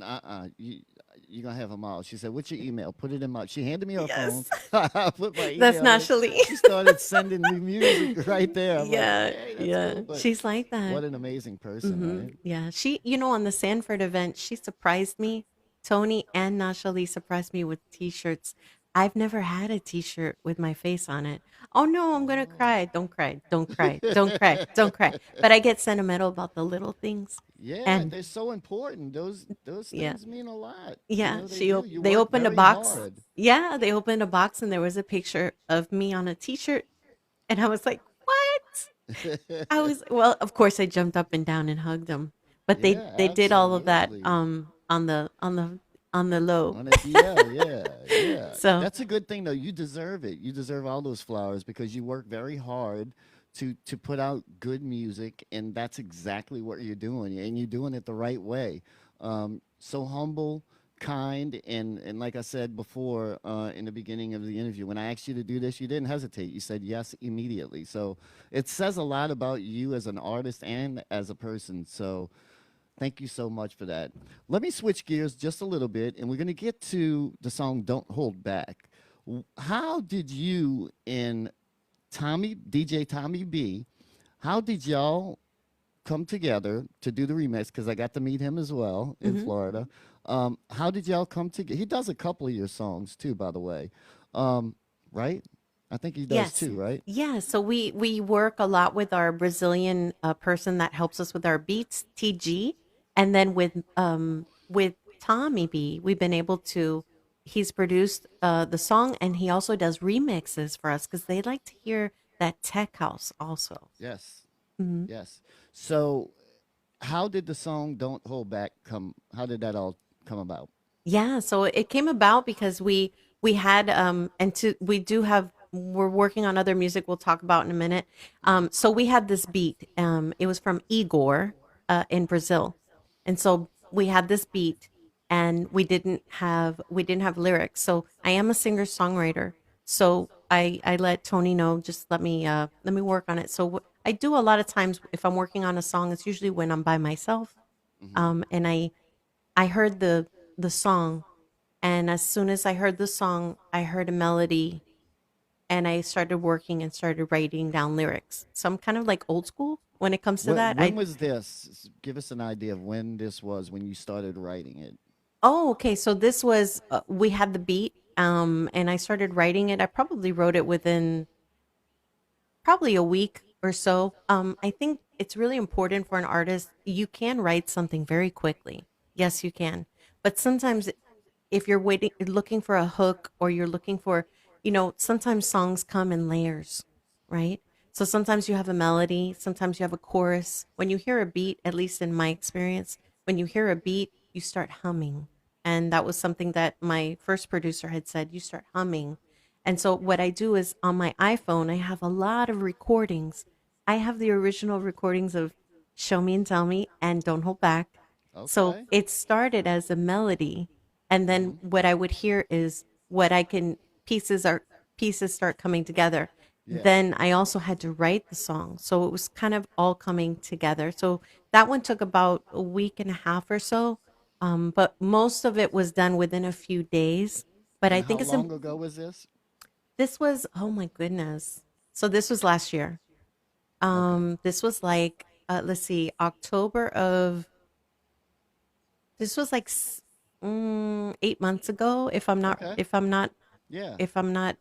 A: you're gonna have them all." She said, "What's your email? Put it in my." She handed me her phone.
B: Yes.
A: I put my
B: That's
A: email in.
B: Nasha Lee.
A: She started sending me music right there. I'm like,
B: Yeah,
A: "Hey, that's
B: yeah.
A: cool." But
B: She's like that.
A: what an amazing person,
B: Hmm.
A: right?
B: Yeah. She, on the Sanford event, she surprised me. Tony and Nasha Lee surprised me with t-shirts. I've never had a t-shirt with my face on it. Oh no, I'm gonna
A: Oh.
B: cry. Don't cry. Don't cry. Don't cry. Don't cry. But I get sentimental about the little things.
A: Yeah,
B: And
A: they're so important. Those
B: yeah.
A: things mean a lot. You
B: Yeah.
A: know, they do. You
B: They
A: work
B: opened a
A: very
B: box.
A: hard.
B: Yeah, they opened a box and there was a picture of me on a t-shirt. And I was like, what? Well, of course I jumped up and down and hugged them. But
A: Yeah,
B: they did all of that
A: absolutely.
B: on the low.
A: On a DL, yeah, yeah.
B: So,
A: That's a good thing though. You deserve it. You deserve all those flowers because you work very hard to put out good music, and that's exactly what you're doing, and you're doing it the right way. So humble, kind, and like I said before in the beginning of the interview, when I asked you to do this, you didn't hesitate. You said yes immediately. So it says a lot about you as an artist and as a person. So thank you so much for that. Let me switch gears just a little bit, and we're going to get to the song Don't Hold Back. How did you and DJ Tommy B, how did y'all come together to do the remix? Because I got to meet him as well in
B: mhm.
A: Florida. How did y'all come together? He does a couple of your songs too, by the way. Right? I think he does
B: Yes.
A: too, right?
B: Yeah, so we work a lot with our Brazilian person that helps us with our beats, TG, and then with Tommy B, we've been able to he's produced the song, and he also does remixes for us because they like to hear that tech house also.
A: Yes.
B: Mhm.
A: Yes. So how did the song "Don't Hold Back" come? How did that all come about?
B: Yeah, so it came about because we had and to we do have we're working on other music we'll talk about in a minute. So we had this beat. It was from Igor in Brazil. And so we had this beat and we didn't have lyrics. So I am a singer-songwriter. So I let Tony know, just let me work on it. So I do a lot of times if I'm working on a song, it's usually when I'm by myself.
A: Hmm.
B: And I heard the song, and as soon as I heard the song, I heard a melody, and I started working and started writing down lyrics. So I'm kind of like old school when it comes to that.
A: When was this? Give us an idea of when this was when you started writing it.
B: Oh, okay. So this was we had the beat, and I started writing it. I probably wrote it within probably a week or so. I think it's really important for an artist. You can write something very quickly. Yes, you can. But sometimes if you're waiting looking for a hook, or you're looking for, sometimes songs come in layers, right? So sometimes you have a melody, sometimes you have a chorus. When you hear a beat, at least in my experience, when you hear a beat, you start humming. And that was something that my first producer had said, you start humming. And so what I do is on my iPhone, I have a lot of recordings. I have the original recordings of Show Me and Tell Me and Don't Hold Back. So
A: Okay.
B: it started as a melody, and then
A: Hmm.
B: what I would hear is what I can pieces start coming together.
A: Yeah.
B: Then I also had to write the song. So it was kind of all coming together. So that one took about a week and a half or so. But most of it was done within a few days. But I
A: And how
B: think
A: long ago was this?
B: this was, oh my goodness. So this was last year.
A: Okay.
B: This was like, let's see, October of, this was like 8 months ago,
A: Okay. Yeah.
B: if I'm not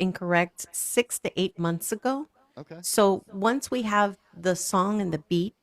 B: incorrect 6 to 8 months ago.
A: Okay.
B: So once we have the song and the beat,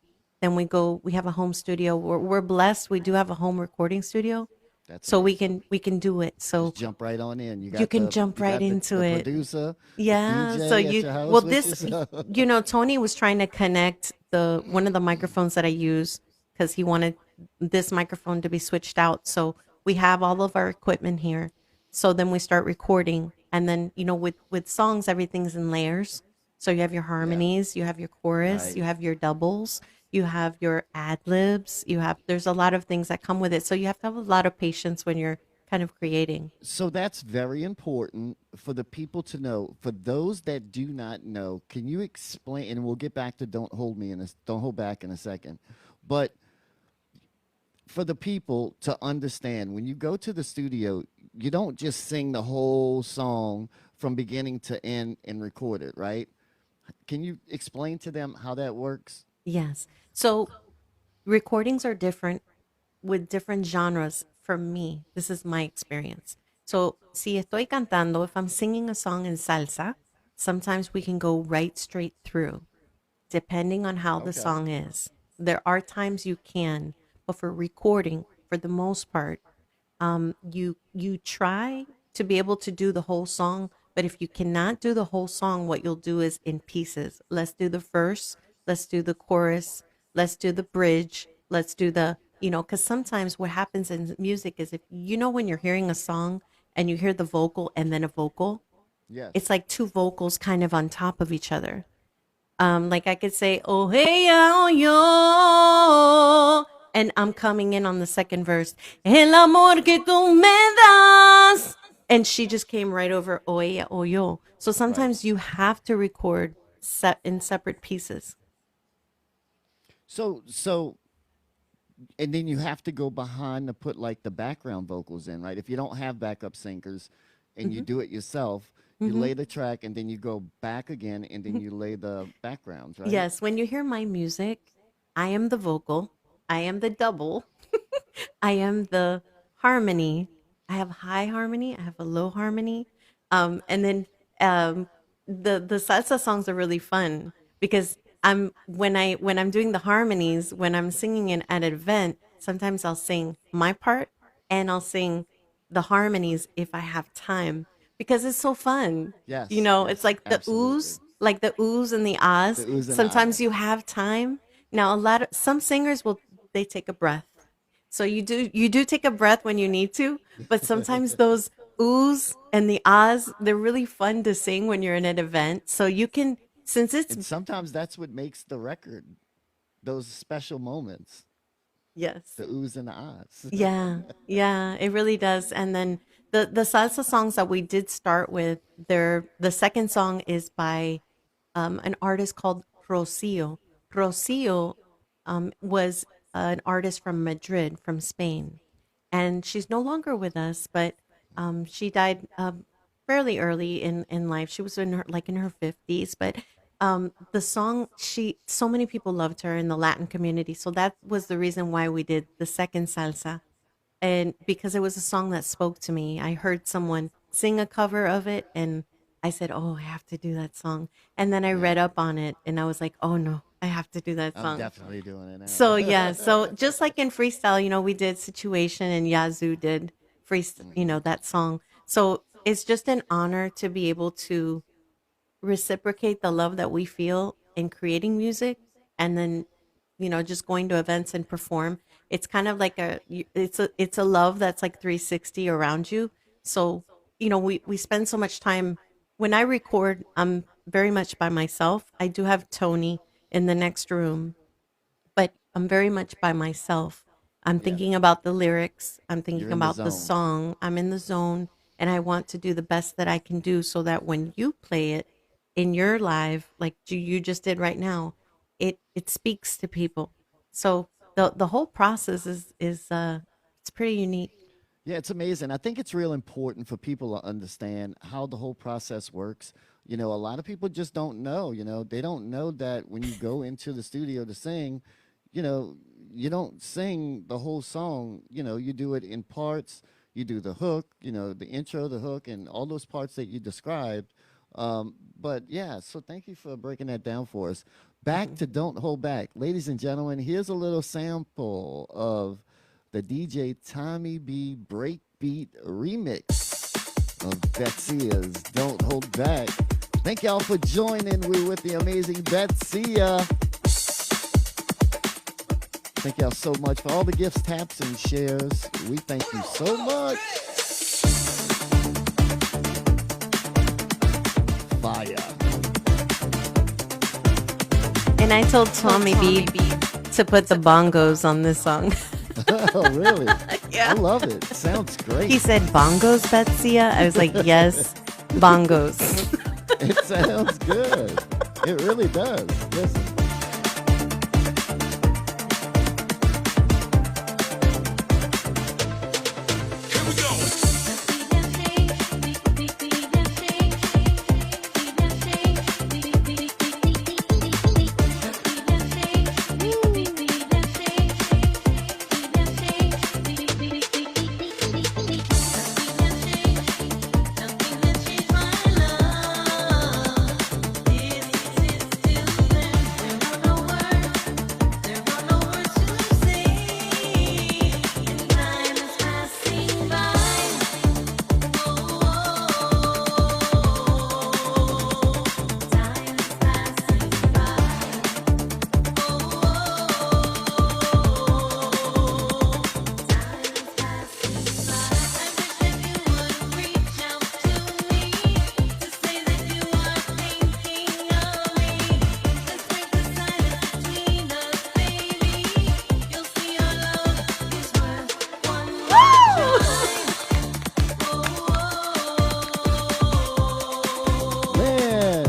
B: then we have a home studio. We're blessed. We do have a home recording studio.
A: That's
B: So we
A: amazing.
B: can do it.
A: Just
B: So
A: jump right on in.
B: you can jump
A: You
B: right
A: got
B: into
A: the
B: it.
A: producer, the
B: Yeah. So
A: DJ at
B: you
A: your
B: well
A: house with you.
B: this Tony was trying to connect the one of the microphones that I use because he wanted this microphone to be switched out. So we have all of our equipment here. So then we start recording, and then with songs everything's in layers. So you have your
A: Yeah.
B: harmonies, you have your chorus,
A: Right.
B: you have your doubles, you have your ad libs, there's a lot of things that come with it. So you have to have a lot of patience when you're kind of creating.
A: So that's very important for the people to know. For those that do not know, can you explain? And we'll get back to don't hold back in a second. But for the people to understand, when you go to the studio, you don't just sing the whole song from beginning to end and record it, right? Can you explain to them how that works?
B: Yes. So recordings are different with different genres for me. This is my experience. So, si estoy cantando, if I'm singing a song in salsa, sometimes we can go right straight through, depending on how the
A: Okay.
B: song is. There are times you can, but for recording, for the most part, you try to be able to do the whole song, but if you cannot do the whole song, what you'll do is in pieces. Let's do the verse, let's do the chorus, let's do the bridge, let's do because sometimes what happens in music is, if when you're hearing a song and you hear the vocal and then a vocal, it's
A: Yes.
B: like two vocals kind of on top of each other. Like I could say, oh hey oh yo, and I'm coming in on the second verse, el amor que tú me das, and she just came right over oh ella oh yo. So
A: Right.
B: sometimes you have to record set in separate pieces.
A: So and then you have to go behind to put like the background vocals in, right? If you don't have backup singers and you
B: Hmm.
A: do it yourself, you
B: Hmm.
A: lay the track and then you go back again and then you lay the backgrounds, right?
B: Yes, when you hear my music, I am the vocal, I am the double, I am the harmony. I have high harmony, I have a low harmony. And then um the salsa songs are really fun because I'm when I'm doing the harmonies, when I'm singing at an event, sometimes I'll sing my part and I'll sing the harmonies if I have time because it's so fun.
A: Yes,
B: It's
A: yes,
B: like the
A: absolutely.
B: oohs, like the oohs and the ahs.
A: The oohs and
B: Sometimes you
A: ahs.
B: have time. Now a lot of some singers will they take a breath, so you do take a breath when you need to, but sometimes those oohs and the ahs, they're really fun to sing when you're in an event. So you can, since it's
A: And sometimes that's what makes the record, those special moments,
B: yes.
A: the oohs and the ahs.
B: Yeah. Yeah, it really does. And then the salsa songs that we did start with, the second song is by an artist called Rocio. Rocio was an artist from Madrid, from Spain, and she's no longer with us. But she died fairly early in life. She was in her 50s, but the song she so many people loved her in the Latin community, so that was the reason why we did the second salsa, and because it was a song that spoke to me. I heard someone sing a cover of it, and I said, "Oh, I have to do that song." And then I
A: Yeah,
B: read up on it, and I was like, "Oh no, I have to do that
A: I'm
B: song."
A: definitely doing it
B: So yeah,
A: now.
B: so just like in freestyle, we did Situation and Yazoo did
A: Hmm.
B: that song. So it's just an honor to be able to reciprocate the love that we feel in creating music, and then just going to events and perform. It's kind of like it's a love that's like 360 around you. So we spend so much time. When I record, I'm very much by myself. I do have Tony in the next room, but I'm very much by myself. I'm
A: Yeah,
B: thinking about the lyrics, I'm
A: you're
B: thinking
A: in the
B: about the
A: zone.
B: song, I'm in the zone, and I want to do the best that I can do so that when you play it in your live, like you just did right now, it speaks to people. So the whole process is it's pretty unique.
A: Yeah, it's amazing. I think it's real important for people to understand how the whole process works. A lot of people just don't know, they don't know that when you go into the studio to sing, you know, you don't sing the whole song, you do it in parts. You do the hook, the intro, the hook, and all those parts that you described. But yeah, so thank you for breaking that down for us. Back
B: Mhm.
A: to Don't Hold Back. Ladies and gentlemen, here's a little sample of the DJ Tommy B Breakbeat remix of Betsya's Don't Hold Back. Thank y'all for joining. We're with the amazing Betsya. Thank y'all so much for all the gifts, taps, and shares. We thank you so much. Fire.
B: And I told Tommy B to put the bongos on this song.
A: Oh, really? I
B: Yeah.
A: love it. Sounds great.
B: He said, "Bongos, Betsya?" I was like, "Yes, bongos."
A: It sounds good. It really does. Listen. Man.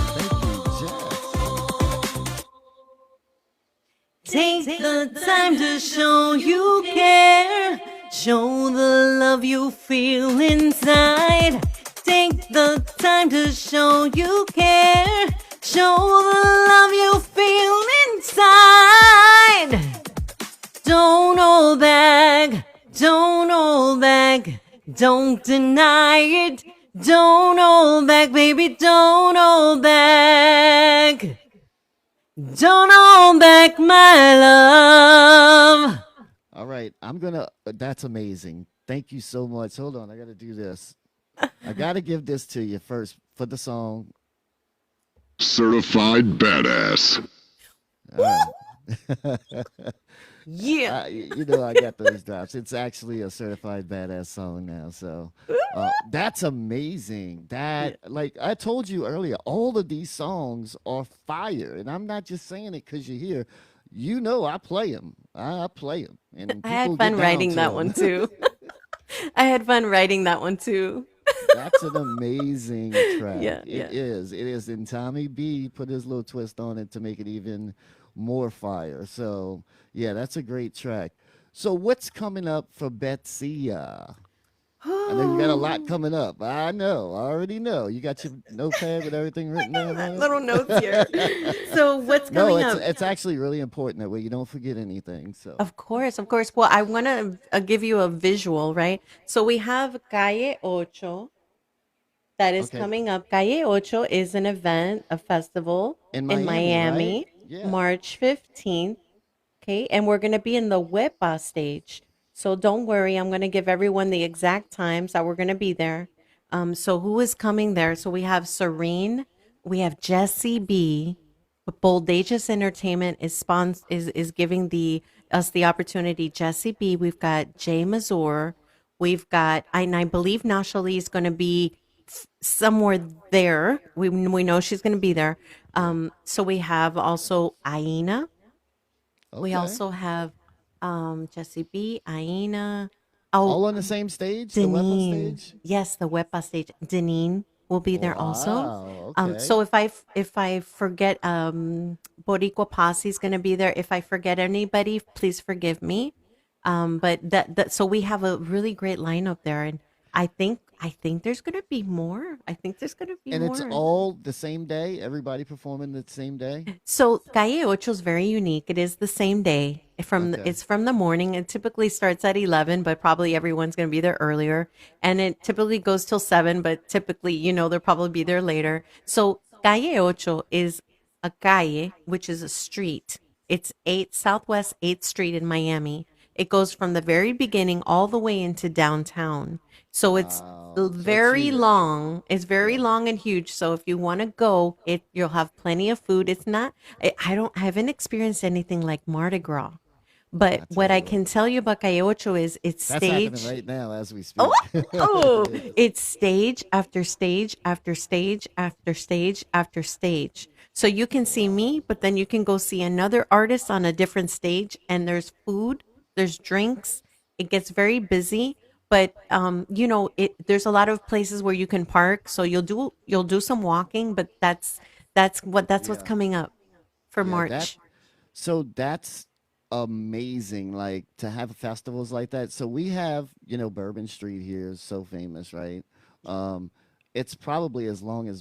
A: Thank you, Jess.
B: Take the time to show you care. Show the love you feel inside. Take the time to show you care. Show the love you feel inside. Don't hold back. Don't hold back. Don't deny it. Don't hold back, baby. Don't hold back. Don't hold back, my love.
A: All right. That's amazing. Thank you so much. Hold on. I got to do this. I got to give this to you first for the song.
D: Certified badass.
B: Yeah.
A: You know, I got those drops. It's actually a certified badass song now. So that's amazing. Like I told you earlier, all of these songs are fire. And I'm not just saying it because you're here. You know, I play them. I play them. And
B: I had
A: people
B: fun
A: get down
B: writing
A: to
B: that
A: 'em.
B: one too. I had fun writing that one too.
A: That's an amazing track.
B: Yeah,
A: It
B: yeah.
A: is. It is. And Tommy B put his little twist on it to make it even more fire. So, yeah, that's a great track. So, what's coming up for Betsya? I know you got a lot coming up. I know. I already know. You got your notepad with everything written down on it?
B: Little notes here. So what's
A: No,
B: coming
A: it's
B: up?
A: it's actually really important that way you don't forget anything. So,
B: Of course, of course. Well, I want to give you a visual, right? So we have Calle Ocho that is
A: okay.
B: coming up. Calle Ocho is an event, a festival
A: In
B: in
A: Miami, right?
B: Miami,
A: Yeah.
B: March 15th. Okay, and we're going to be in the Wepa stage. So don't worry, I'm going to give everyone the exact times that we're going to be there. So who is coming there? So we have Serene, we have Jesse B. Boldageous Entertainment is giving the us the opportunity. Jesse B. We've got Jay Mazur. We've got and I believe Nashali is going to be somewhere there. We know she's going to be there. So we have also Aina. We
A: Okay.
B: also have Jesse B, Aina. Oh,
A: All on the same stage, the weapon
B: Deneen.
A: stage?
B: Yes, the Wepa stage. Deneen will be there also.
A: Wow. Okay.
B: So if I forget Boricua Posse is gonna be there. If I forget anybody, please forgive me. But that so we have a really great lineup there, and I think I think there's gonna be more. I think there's gonna be
A: And it's
B: more.
A: all the same day. Everybody performing the same day.
B: So Calle Ocho is very unique. It is the same day.
A: Okay.
B: It's from the morning. It typically starts at 11, but probably everyone's going to be there earlier. And it typically goes till 7, but typically, they'll probably be there later. So Calle Ocho is a calle, which is a street. It's 8 Southwest 8th Street in Miami. It goes from the very beginning all the way into downtown. So it's
A: Wow. So it's
B: very
A: huge.
B: long. It's very
A: Yeah.
B: long and huge. So if you want to go, you'll have plenty of food. It's not. I haven't experienced anything like Mardi Gras, but
A: I tell
B: what I
A: you what.
B: can tell you about Calle Ocho is it's
A: That's happening
B: stage.
A: right now as we
B: Oh,
A: speak.
B: oh,
A: It is.
B: it's stage after stage after stage after stage after stage. So you can see me, but then you can go see another artist on a different stage, and there's food, there's drinks. It gets very busy, but there's a lot of places where you can park. So you'll do some walking, but that's what's
A: Yeah.
B: coming up for
A: Yeah. That
B: March.
A: So that's amazing, like to have festivals like that. So we have, Bourbon Street here is so famous, right? Um, it's probably as long as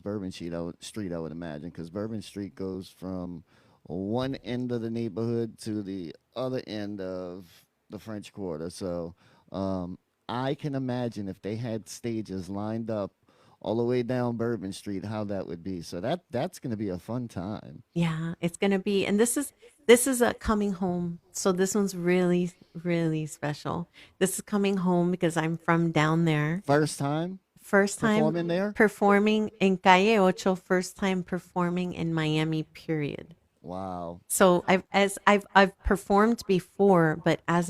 A: Street, I would imagine, because Bourbon Street goes from one end of the neighborhood to the other end of the French Quarter. So um, I can imagine if they had stages lined up all the way down Bourbon Street, how that would be. So that's going to be a fun time.
B: Yeah, it's gonna be, and this is a coming home. So this one's really, really special. This is coming home because I'm from down there.
A: First time
B: First time
A: performing there?
B: performing in Calle Ocho, first time performing in Miami, period.
A: Wow.
B: So I've performed before, but as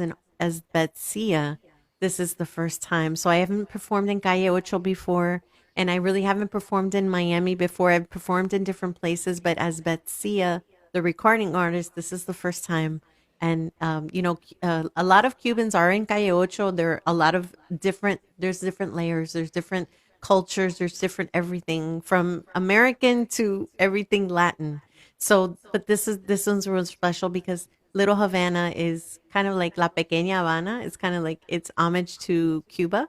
B: Betsia, this is the first time. So I haven't performed in Calle Ocho before, and I really haven't performed in Miami before. I've performed in different places, but as Betsia, the recording artist, this is the first time. And a lot of Cubans are in Calle Ocho. There are a lot of There's different layers. There's different cultures. There's different everything from American to everything Latin. So, but this one's real special because Little Havana is kind of like La Pequeña Habana. It's kind of like it's homage to Cuba.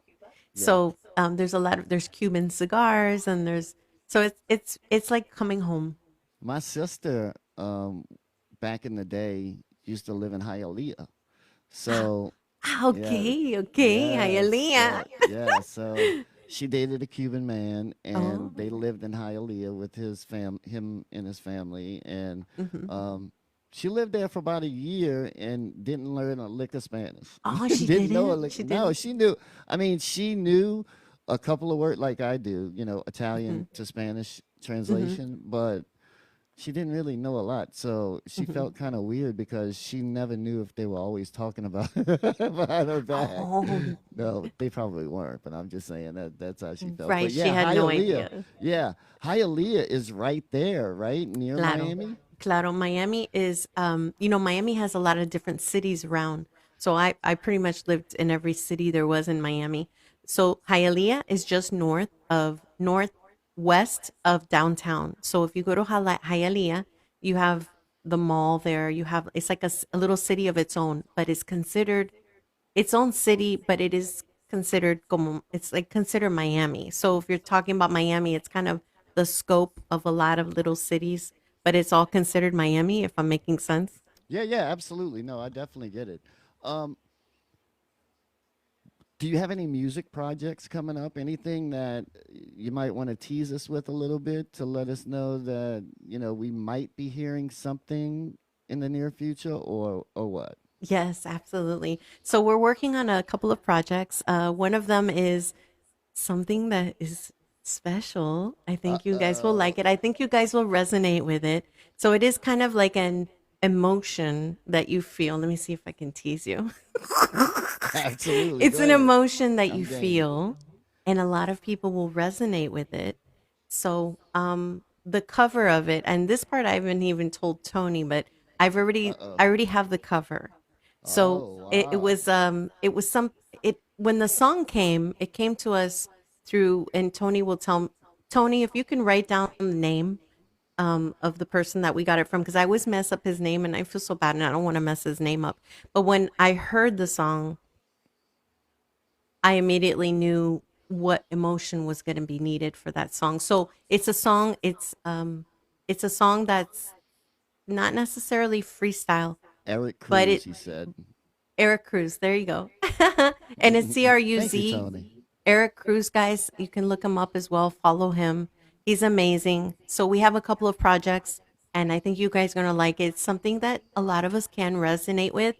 A: Yeah.
B: So there's Cuban cigars and it's like coming home.
A: My sister, back in the day, used to live in Hialeah. So,
B: Ah,
A: yeah,
B: okay, okay, Hialeah.
A: so she dated a Cuban man, and they
B: Oh,
A: lived in Hialeah with him and his family, and
B: mhm.
A: um, she lived there for about a year and didn't learn a lick of Spanish.
B: Oh, she
A: Didn't know a
B: didn't.
A: lick.
B: She
A: No,
B: didn't.
A: she knew. I mean, she knew a couple of words like I do,
B: Hmm.
A: Italian to Spanish
B: Hmm.
A: translation, but she didn't really know a lot. So she
B: Hmm.
A: felt kind of weird because she never knew if they were always talking about behind her back.
B: Oh,
A: No, they probably weren't, but I'm just saying that's how she felt.
B: right.
A: But
B: She
A: yeah,
B: had no idea.
A: Hialeah is right there, right near
B: Claro.
A: Miami.
B: Claro. Miami is, Miami has a lot of different cities around. So I pretty much lived in every city there was in Miami. So Hialeah is just northwest of downtown. So if you go to Hialeah, you have the mall there. It's like a little city of its own, but it's considered its own city, but it is considered como it's like considered Miami. So if you're talking about Miami, it's kind of the scope of a lot of little cities, but it's all considered Miami, if I'm making sense.
A: Yeah, yeah, absolutely. No, I definitely get it. Um, do you have any music projects coming up? Anything that you might want to tease us with a little bit to let us know that, we might be hearing something in the near future or what?
B: Yes, absolutely. So we're working on a couple of projects. One of them is something that is special. I think you guys will
A: Uh-oh.
B: like it. I think you guys will resonate with it. So it is kind of like an emotion that you feel. Let me see if I can tease you.
A: Absolutely.
B: It's
A: Go
B: an
A: ahead.
B: emotion that you
A: I'm game.
B: feel, and a lot of people will resonate with it. So, the cover of it, and this part I haven't even told Tony, but
A: Uh-oh.
B: I already have the cover. So
A: Oh, wow.
B: it was when the song came, it came to us through, and Tony will tell Tony if you can write down the name of the person that we got it from, because I always mess up his name and I feel so bad and I don't want to mess his name up. But when I heard the song, I immediately knew. what emotion was going to be needed for that song. So it's a song. It's a song that's not necessarily freestyle,
A: Eric
B: but
A: Cruz, he said.
B: Eric Cruz. There you go. And it's
A: Thank you,
B: CRUZ.
A: Tony.
B: Eric Cruz, guys, you can look him up as well. Follow him. He's amazing. So we have a couple of projects, and I think you guys are going to like it. It's something that a lot of us can resonate with.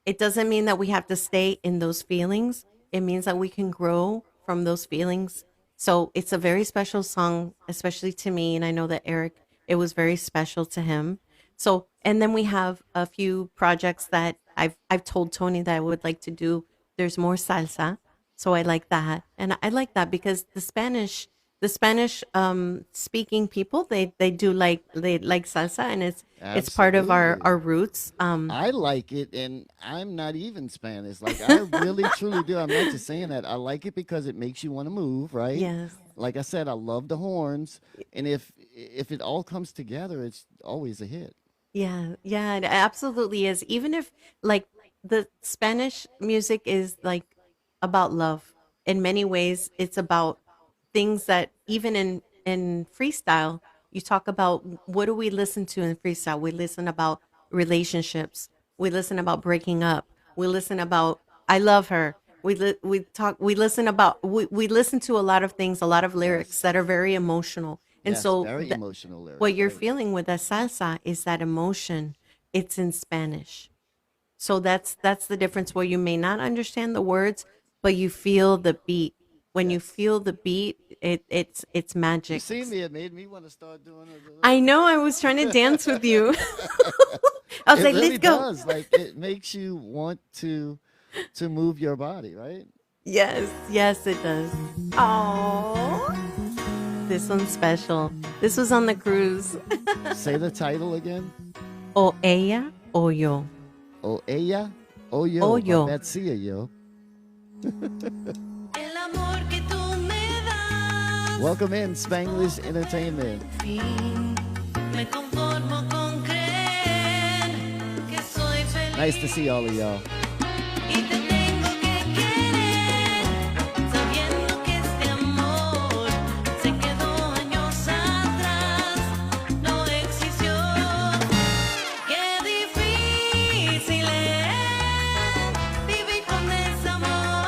B: It doesn't mean that we have to stay in those feelings. It means that we can grow from those feelings. So it's a very special song, especially to me. And I know that Eric, it was very special to him. So, and then we have a few projects that I've told Tony that I would like to do. There's more salsa. So I like that. And I like that because the Spanish speaking people, they do they like salsa, and it's part of
A: Absolutely.
B: our roots.
A: I like it, and I'm not even Spanish. Like, I really, truly do. I'm not just saying that. I like it because it makes you want to move, right?
B: Yes.
A: Like I said, I love the horns, and if it all comes together, it's always a hit.
B: Yeah, yeah, it absolutely is. Even if like the Spanish music is like about love. In many ways, it's about things that even in freestyle, you talk about what do we listen to in freestyle? We listen about relationships. We listen about breaking up. We listen about I love her. We listen about we listen to a lot of things, a lot of lyrics
A: Yes.
B: that are very emotional. And
A: Yes,
B: so
A: very emotional
B: what
A: lyrics,
B: you're
A: very.
B: feeling with that salsa is that emotion. It's in Spanish. So that's the difference where you may not understand the words, but you feel the beat. When you
A: Yes.
B: feel the beat, it's
A: You
B: magic.
A: see me, it made me want to start doing it a
B: I
A: little
B: know I was trying to dance with you. I was
A: It
B: like,
A: really
B: let's go.
A: does. Like, it makes you want to move your body, right?
B: Yes, yes, it does. Oh, this one's special. This was on the cruise.
A: Say the title again.
B: O ella o yo.
A: O ella, o
B: O
A: yo, by
B: yo.
A: Betsya, yo.
C: El amor que tú me das.
A: Welcome in, Spanglish Entertainment.
C: Fin, me conformo con creer que soy feliz.
A: Nice to see all of y'all.
C: Y te tengo que querer, sabiendo que este amor se quedó años atrás, no existió. Qué difícil es vivir con desamor.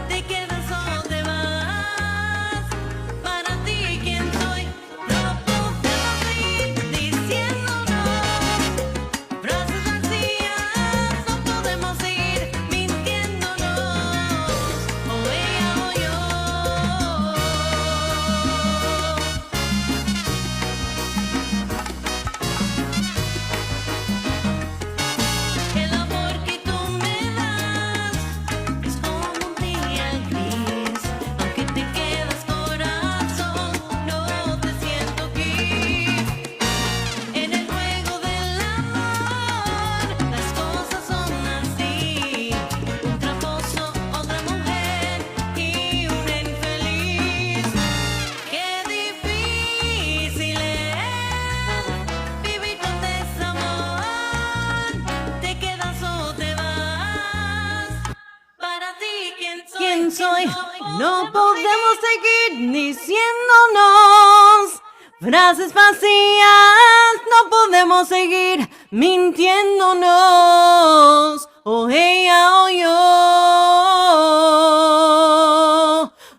C: Te quedas o te vas. Para ti, ¿quién soy? No podemos seguir diciéndonos frases vacías. No podemos seguir mintiéndonos. O ella o yo. El amor que tú me das es como un día gris. Aunque te quedas corazón, no te siento aquí. En el juego del amor, las cosas son así. Un tramposo, otra mujer y un infeliz. Qué difícil es vivir con desamor. Te quedas o te vas. Para ti, ¿quién soy?
B: No podemos seguir diciéndonos frases vacías. No podemos seguir mintiéndonos. O ella o yo.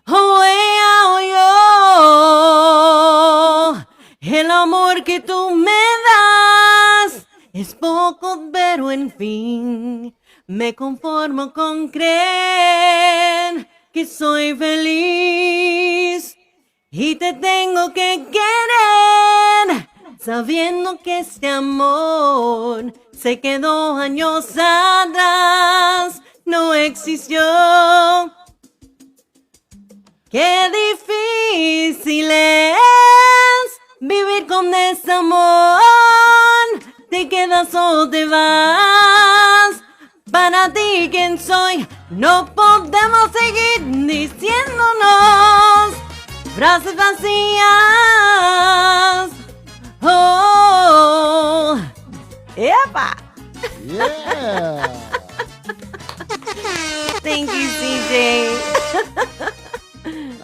B: O ella o yo. El amor que tú me das es poco, pero en fin me conformo con creer que soy feliz. Y te tengo que querer, sabiendo que este amor se quedó años atrás, no existió. Qué difícil es vivir con desamor. Te quedas o te vas. Para ti, ¿quién soy? No podemos seguir diciéndonos frases vacías. Oh, ¡epa!
A: Yeah.
B: Thank you, CJ.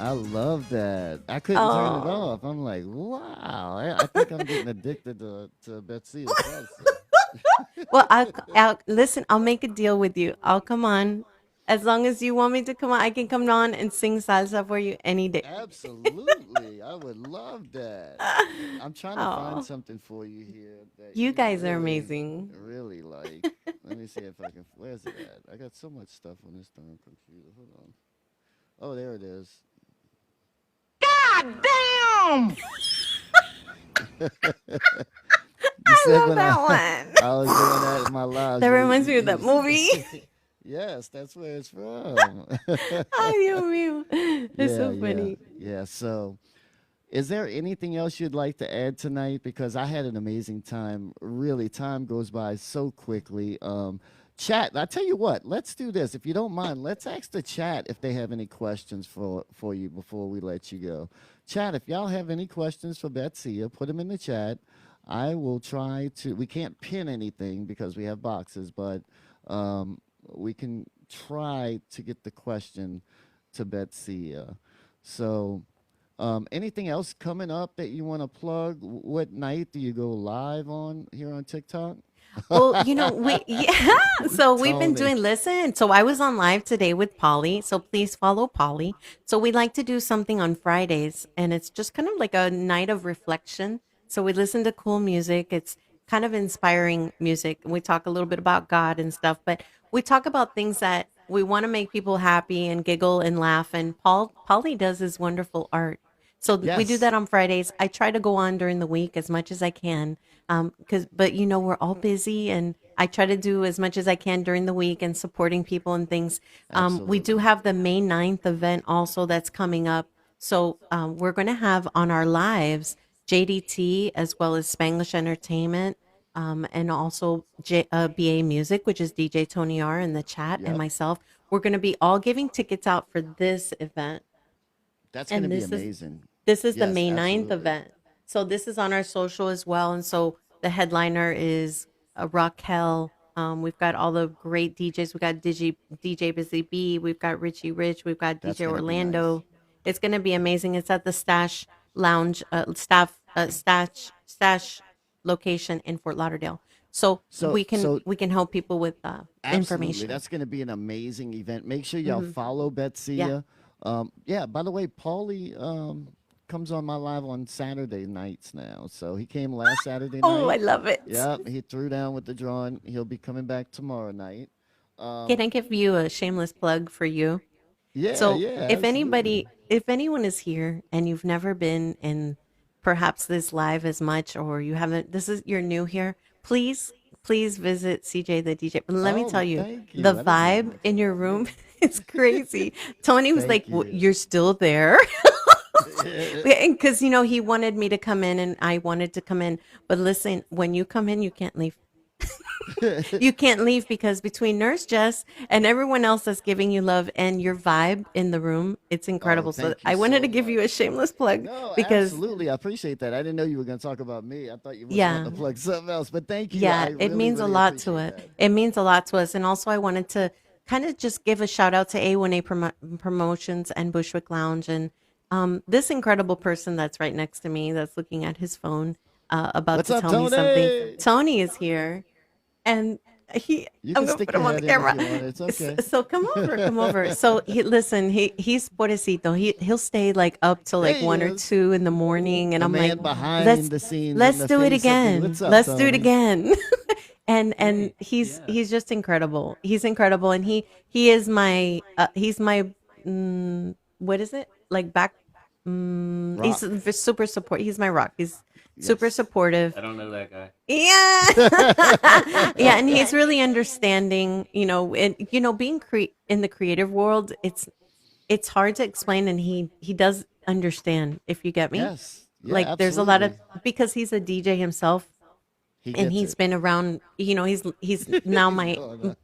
A: I love that. I couldn't turn it
B: Oh.
A: off. I'm like, wow. I think I'm getting addicted to Betsy salsa.
B: Well, I'll listen. I'll make a deal with you. I'll come on. As long as you want me to come on, I can come on and sing salsa for you any day.
A: Absolutely. I would love that. I'm trying to find
B: Oh,
A: something for you here that
B: you
A: you
B: guys are
A: really,
B: amazing.
A: really like. Let me see if I can. Where's it at? I got so much stuff on this darn computer. Hold on. Oh, there it is. You said
B: I love
A: when I
B: that one.
A: I was doing that in my lives.
B: That reminds me of that movie.
A: Yes, that's where it's from.
B: Ay, Dios mío. It's
A: Yeah,
B: so
A: yeah,
B: funny.
A: yeah. So, is there anything else you'd like to add tonight? Because I had an amazing time. Really, time goes by so quickly. Chat. I tell you what. Let's do this. If you don't mind, let's ask the chat if they have any questions for you before we let you go. Chat. If y'all have any questions for Betsy, put them in the chat. I will try to. We can't pin anything because we have boxes, but um, we can try to get the question to Betsy. So. Anything else coming up that you want to plug? What night do you go live on here on TikTok?
B: Well, we yeah. So we've been
A: Tony.
B: doing listen. So I was on live today with Polly. So please follow Polly. So we like to do something on Fridays, and it's just kind of like a night of reflection. So we listen to cool music. It's kind of inspiring music. And we talk a little bit about God and stuff, but we talk about things that we want to make people happy and giggle and laugh. And Polly does his wonderful art. So we do
A: Yes,
B: that on Fridays. I try to go on during the week as much as I can. Because, but we're all busy, and I try to do as much as I can during the week and supporting people and things. We do
A: absolutely.
B: have the May 9th event also that's coming up. So we're going to have on our lives JDT as well as Spanglish Entertainment, and also BA Music, which is DJ Tony R in the chat, and
A: Yep.
B: myself. We're going to be all giving tickets out for this event.
A: That's going to
B: And
A: be
B: this is
A: amazing.
B: this is the
A: Yes,
B: May 9th
A: absolutely.
B: event. So this is on our social as well. And so the headliner is Raquel. We've got all the great DJs. We've got DJ Busy Bee. We've got Richie Rich. We've got
A: That's
B: DJ
A: going to be nice.
B: Orlando. It's going to be amazing. It's at the Stash Lounge, Stash location in Fort Lauderdale. So
A: So, so
B: we can help people with
A: absolutely.
B: information.
A: That's going to be an amazing event. Make sure y'all
B: Hmm.
A: follow
B: Yeah.
A: Betsia. Yeah, by the way, Paulie comes on my live on Saturday nights now. So he came last Saturday
B: Oh, I
A: night.
B: love it.
A: Yep, he threw down with the drawing. He'll be coming back tomorrow night.
B: Can
A: Um,
B: I give you a shameless plug for you?
A: yeah,
B: So,
A: yeah, absolutely.
B: if anyone is here and you've never been in perhaps this live as much, or you haven't, you're new here, please visit CJ the DJ. But let me
A: Oh,
B: tell you,
A: thank
B: the
A: you. I didn't
B: vibe
A: realize
B: in
A: that.
B: your room is crazy. Tony was like,
A: Thank you.
B: You're still there?" Because, he wanted me to come in and I wanted to come in. But listen, when you come in, you can't leave. You can't leave because between Nurse Jess and everyone else that's giving you love and your vibe in the room, it's
A: Oh,
B: incredible. So
A: thank you
B: I wanted to
A: so
B: give you a
A: much.
B: shameless plug
A: No,
B: because,
A: absolutely. I appreciate that. I didn't know you were going to talk about me. I thought you was
B: yeah,
A: wanting to plug something else. But thank you.
B: yeah,
A: I
B: it
A: really,
B: means a
A: really
B: lot to
A: appreciate
B: it.
A: that.
B: It means a lot to us. And also, I wanted to kind of just give a shout out to A1A Promotions and Bushwick Lounge and this incredible person that's right next to me that's looking at his phone about
A: What's
B: to
A: up,
B: tell me something.
A: Tony?
B: Tony is here. And he
A: You
B: I'm
A: can
B: gonna
A: stick
B: put
A: your
B: him on the
A: head in if
B: camera.
A: you want. It's okay.
B: So come over. So he's pobrecito. He'll stay like up till
A: There
B: like
A: he
B: 1 or 2 in the morning, and
A: the
B: I'm like,
A: man behind
B: let's
A: the scenes in
B: let's
A: the
B: do it
A: face of the.
B: again.
A: What's up,
B: Let's do it
A: Tony?
B: again. And
D: Hey, yeah.
B: he's just incredible. He's incredible, and he is my he's my what is it like back? He's
A: Rock.
B: super support. He's my rock. He's super
A: Yes.
B: supportive.
D: I don't know that guy.
B: Yeah. Yeah, and he's really understanding, and being in the creative world, it's hard to explain and he does understand if you get me.
A: Yes. Yeah,
B: Like there's a lot of
A: absolutely.
B: because he's a DJ himself
A: He
B: and
A: gets
B: he's
A: it.
B: been around, he's now
A: He's
B: my
A: going up.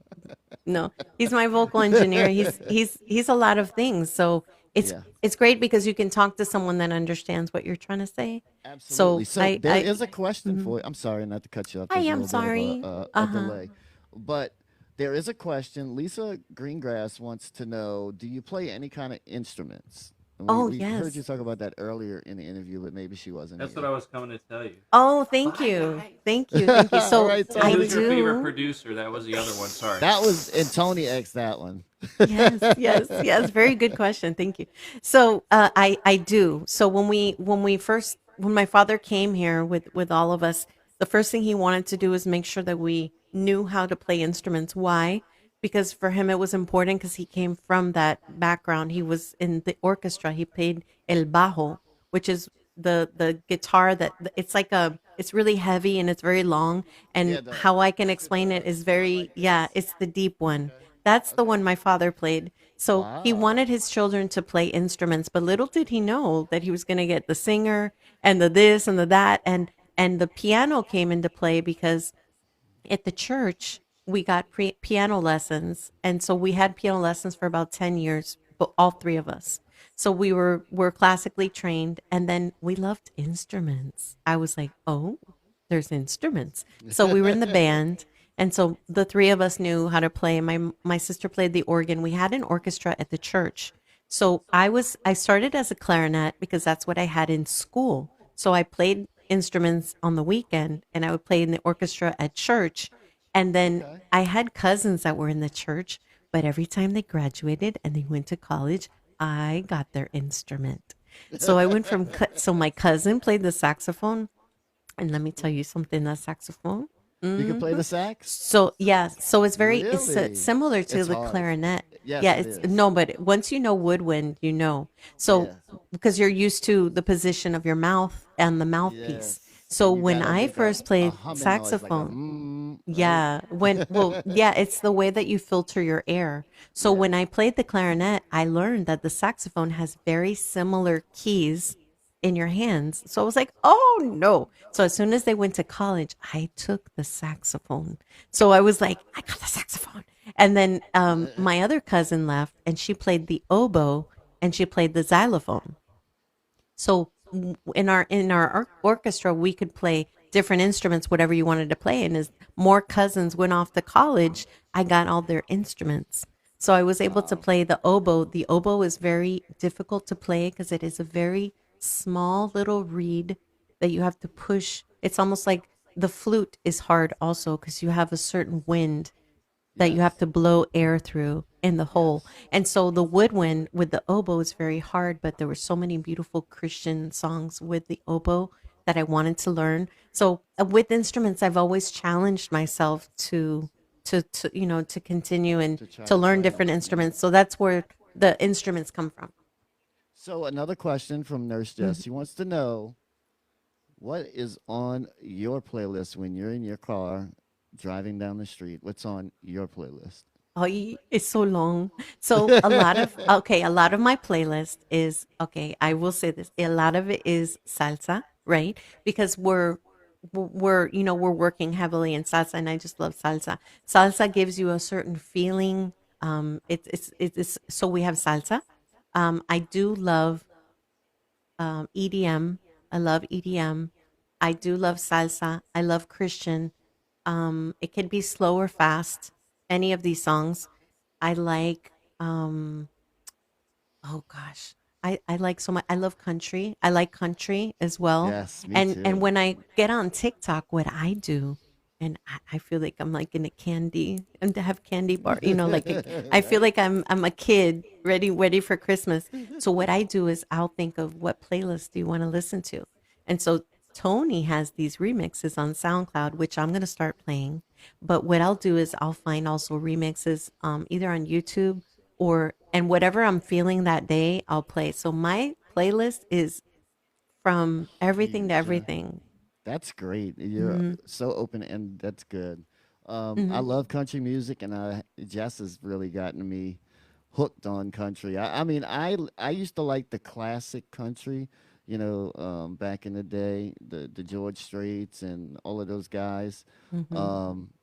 B: no, he's my vocal engineer. He's a lot of things. So it's
A: Yeah.
B: it's great because you can talk to someone that understands what you're trying to say.
A: Absolutely.
B: So
A: So
B: I
A: there
B: I
A: is a question
B: mhm.
A: for you. I'm sorry not to cut you off.
B: I
A: There's a
B: am
A: little bit of
B: sorry.
A: a
B: Uh-huh.
A: delay, but there is a question. Lisa Greengrass wants to know: do you play any kind of instruments? And
B: Oh,
A: we heard you
B: yes.
A: talk about that earlier in the interview, but maybe she wasn't
D: That's what
A: here.
D: I was coming to tell you.
B: Oh, thank you. Thank you. Thank you.
A: All
B: So
A: right,
D: And
B: I
D: who's
A: Tony.
D: your favorite
B: do.
D: producer? That was the other one. Sorry.
A: That was and Tony X that one.
B: Yes, yes, yes. Very good question. Thank you. So I do. So when my father came here with all of us, the first thing he wanted to do was make sure that we knew how to play instruments. Why? Because for him it was important because he came from that background. He was in the orchestra. He played el bajo, which is the guitar that it's like a it's really heavy and it's very long. And
A: Yeah,
B: how I can
A: is it
B: explain it
A: the
B: is
A: one
B: very
A: like
B: yeah,
A: this?
B: it's the deep one.
A: Okay.
B: That's the
A: Okay.
B: one my father played. So he
A: Wow.
B: wanted his children to play instruments, but little did he know that he was going to get the singer and the this and the that and the piano came into play because at the church we got piano lessons, and so we had piano lessons for about 10 years, but all three of us. So we were classically trained, and then we loved instruments. I was like, oh, there's instruments. So we were in the band, and so the three of us knew how to play. My sister played the organ. We had an orchestra at the church. So I started as a clarinet because that's what I had in school. So I played instruments on the weekend and I would play in the orchestra at church. And then
A: Okay.
B: I had cousins that were in the church, but every time they graduated and they went to college, I got their instrument. So I went from so my cousin played the saxophone, and let me tell you something, that saxophone.
A: You can play
B: Mhm.
A: the sax?
B: So yeah, so it's
A: Really?
B: similar to
A: It's
B: the
A: hard.
B: clarinet.
A: Yes,
B: Yeah,
A: it
B: it's
A: is.
B: no, but once you know woodwind, you know. So
A: Yeah.
B: because you're used to the position of your mouth and the mouthpiece.
A: Yes.
B: So
A: And you
B: when
A: gotta
B: I
A: make
B: first
A: a
B: played
A: humming noise like a
B: saxophone,
A: right?
B: yeah, yeah, it's the way that you filter your air. So
A: Yeah.
B: when I played the clarinet, I learned that the saxophone has very similar keys in your hands. So I was like, oh no. So as soon as they went to college, I took the saxophone. So I was like, I got the saxophone. And then my other cousin left and she played the oboe and she played the xylophone. So in our orchestra, we could play different instruments, whatever you wanted to play. And as more cousins went off to college, I got all their instruments. So I was able to
A: Wow.
B: play the oboe. The oboe is very difficult to play because it is a very small little reed that you have to push. It's almost like the flute is hard also because you have a certain wind that you
A: Yes.
B: have to blow air through in the hole.
A: Yes.
B: And so the woodwind with the oboe is very hard, but there were so many beautiful Christian songs with the oboe that I wanted to learn. So with instruments, I've always challenged myself to continue and
A: To try
B: to
A: to
B: learn
A: play them.
B: different
A: Yeah.
B: instruments. So that's where the instruments come from.
A: So another question from Nurse Jess.
B: Mhm.
A: She wants to know what is on your playlist when you're in your car driving down the street. What's on your playlist?
B: Oh, it's so long. So a lot of my playlist is okay. I will say this: a lot of it is salsa, right? Because we're working heavily in salsa, and I just love salsa. Salsa gives you a certain feeling. It's so we have salsa. I do love EDM. I love EDM. I do love salsa. I love Christian. It can be slow or fast. Any of these songs. I like oh gosh. I like so much. I love country. I like country as well.
A: Yes, me
B: And
A: too.
B: when I get on TikTok, what I do, and I feel like I'm like in a candy and to have candy bar, I feel
A: Right?
B: like I'm a kid ready for Christmas. So what I do is I'll think of what playlist do you want to listen to, and so Tony has these remixes on SoundCloud, which I'm gonna start playing. But what I'll do is I'll find also remixes either on YouTube or and whatever I'm feeling that day, I'll play. So my playlist is from everything to
A: Huge.
B: everything.
A: That's great. You're
B: Mhm.
A: so open and that's good. I
B: Mhm.
A: love country music, and Jess has really gotten me hooked on country. I mean, I used to like the classic country, back in the day, the George Straits and all of those guys.
B: Mhm.
A: Um,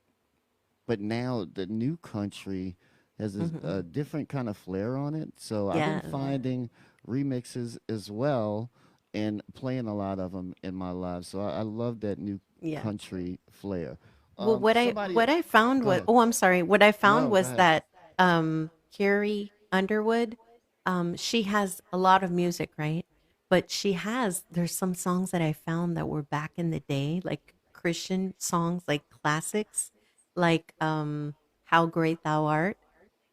A: but now the new country has a
B: Mhm.
A: different kind of flair on it. So I've been
B: Yes.
A: finding remixes as well and playing a lot of them in my life. So I love that new
B: Yeah.
A: country flair.
B: Well, what I
A: Somebody,
B: what I found
A: go
B: was
A: ahead.
B: oh, I'm sorry. What I found
A: No, go
B: was
A: ahead.
B: that Carrie Underwood, she has a lot of music, right? But there's some songs that I found that were back in the day, like Christian songs, like classics, like How Great Thou Art,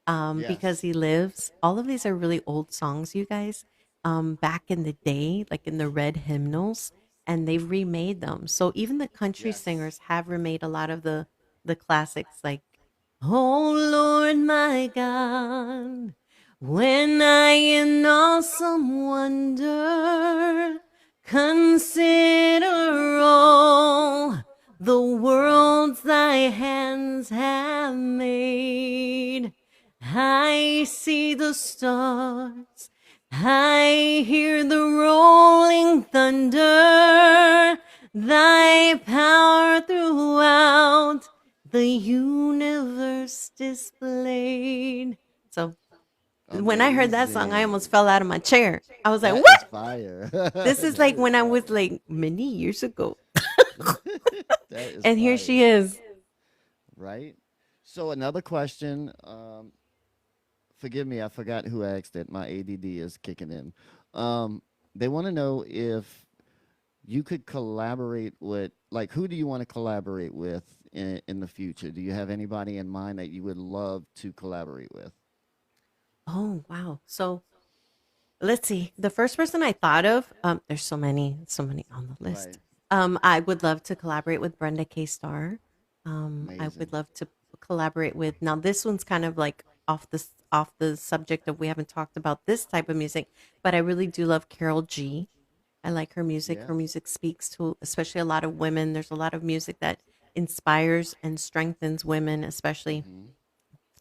B: Because
A: Yes.
B: He Lives. All of these are really old songs, you guys, back in the day, like in the red hymnals, and they've remade them. So even the country
A: Yes.
B: singers have remade a lot of the classics, like "Oh Lord, my God, when I in awesome wonder consider all the worlds thy hands have made. I see the stars, I hear the rolling thunder, thy power throughout the universe displayed." So when I heard that song, I almost
A: Amazing.
B: fell out of my chair. I was like,
A: That
B: "What?"
A: is fire.
B: This is
A: That
B: like
A: is
B: when I was
A: fire.
B: like many years ago.
A: That is
B: And here she
A: fire.
B: is.
A: Right? So another question. Forgive me, I forgot who asked it. My ADD is kicking in. They want to know if you could collaborate with, like, who do you want to collaborate with in the future? Do you have anybody in mind that you would love to collaborate with?
B: Oh, wow. So let's see. The first person I thought of, there's so many on the list.
A: Right.
B: I would love to collaborate with Brenda K. Starr. I would
A: Amazing.
B: love to collaborate with. Now, this one's kind of like off the subject of we haven't talked about this type of music, but I really do love Carol G. I like her music. Her
A: Yes.
B: music speaks to especially a lot of women. There's a lot of music that inspires and strengthens women, especially
A: Mm-hmm.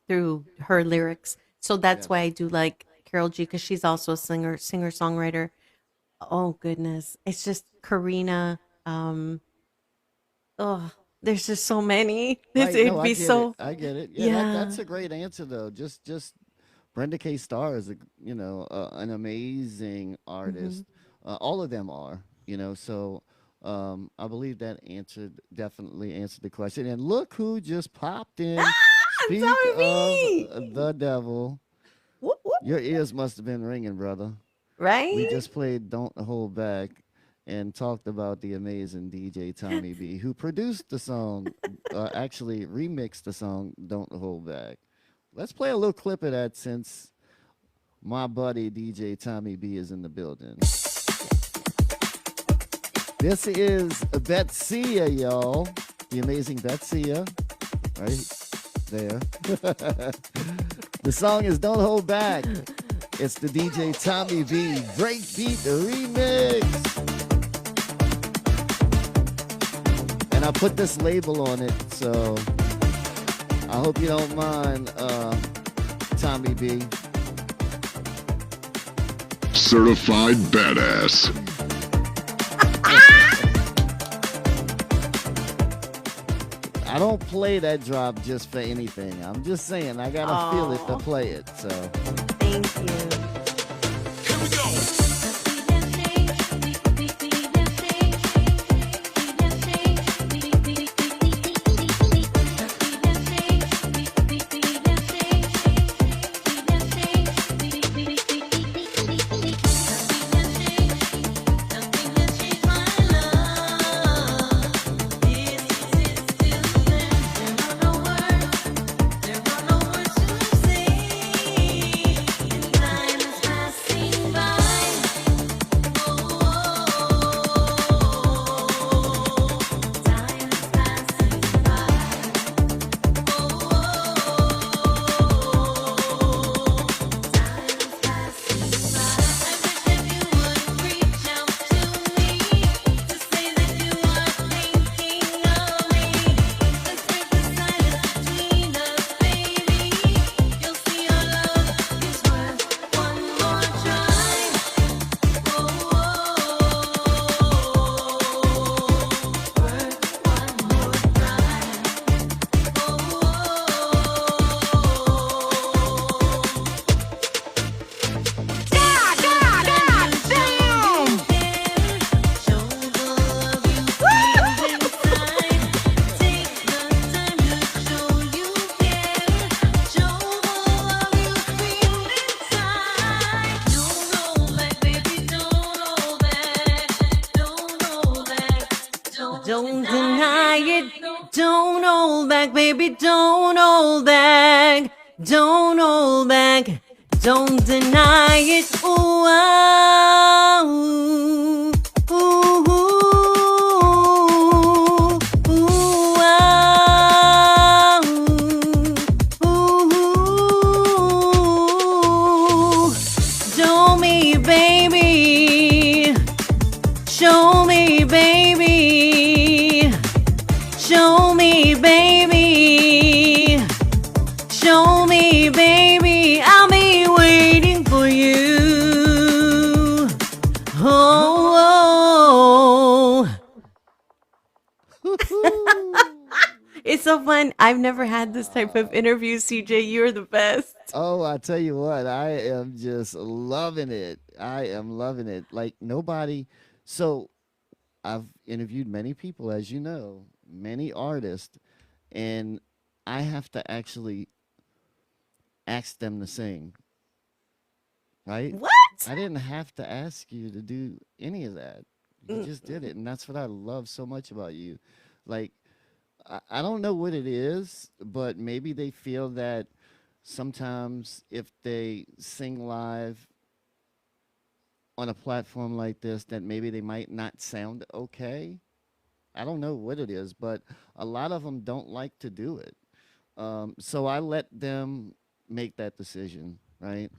B: through her lyrics. So that's why I
A: Yes.
B: do like Carol G because she's also a singer songwriter. Oh goodness, it's just Karina. Oh, there's just so many. This
A: Right. No,
B: it'd
A: I
B: be
A: get it.
B: so
A: I get it. Yeah,
B: yeah.
A: that's a great answer though. Just Brenda K. Starr is an amazing
B: Hmm.
A: artist. All of them are, so I believe that definitely answered the question. And look who just popped in.
B: Ah,
A: Speak
B: sorry
A: of
B: me.
A: the devil.
B: Whoop, whoop.
A: Your ears must have been ringing, brother. We
B: Right?
A: just played Don't Hold Back and talked about the amazing DJ Tommy B, who produced the song, actually remixed the song Don't Hold Back. Let's play a little clip of that since my buddy DJ Tommy B is in the building. This is Betsya, y'all. The amazing Betsya, right there. The song is Don't Hold Back. It's the DJ Tommy B Breakbeat Remix. And I put this label on it, so I hope you don't mind, Tommy B.
E: Certified badass.
A: I don't play that drop just for anything. I'm just saying I gotta feel it to
B: Oh,
A: play it. So
B: thank you. Don't hold back, baby, don't hold back. Don't hold back. Don't deny it. Ooh, ah, ooh, ooh, ooh, ooh, ah, ooh, ooh. Show me, baby. Show me, baby. Show me, baby. Show me, baby. I'll be waiting for you. Oh, it's so fun. I've never had this type of interview, CJ. You're the best.
A: Oh, I tell you what, I am just loving it. I am loving it. Like nobody. So I've interviewed many people, as you know, many artists, and I have to actually ask them to sing, right?
B: What?
A: I didn't have to ask you to do any of that. You just did it, and that's what I love so much about you. Like, I don't know what it is, but maybe they feel that sometimes if they sing live on a platform like this, that maybe they might not sound okay. I don't know what it is, but a lot of them don't like to do it. So I let them make that decision, right?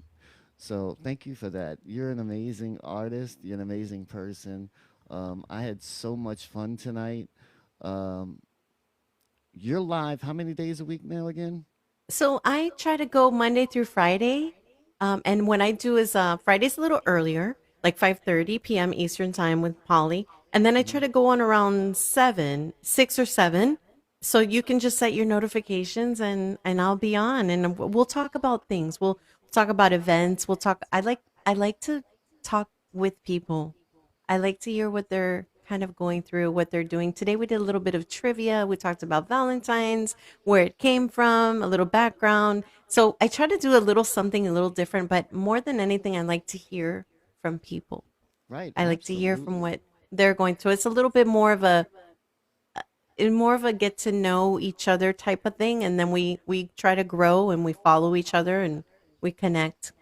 A: So thank you for that. You're an amazing artist. You're an amazing person. I had so much fun tonight. Um, you're live how many days a week now again?
B: So I try to go Monday through Friday. And what I do is Friday's a little earlier, like 5:30 p.m. Eastern time with Polly. And then I try to go on around 6 or 7. So you can just set your notifications and I'll be on and we'll talk about things. We'll talk about events. I like to talk with people. I like to hear what they're kind of going through, what they're doing. Today we did a little bit of trivia. We talked about Valentine's, where it came from, a little background. So I try to do a little something a little different, but more than anything, I like to hear from people.
A: Right,
B: I like to hear from
A: absolutely.
B: what they're going through. It's a little bit more of a get to know each other type of thing, and then we try to grow and we follow each other and we connect.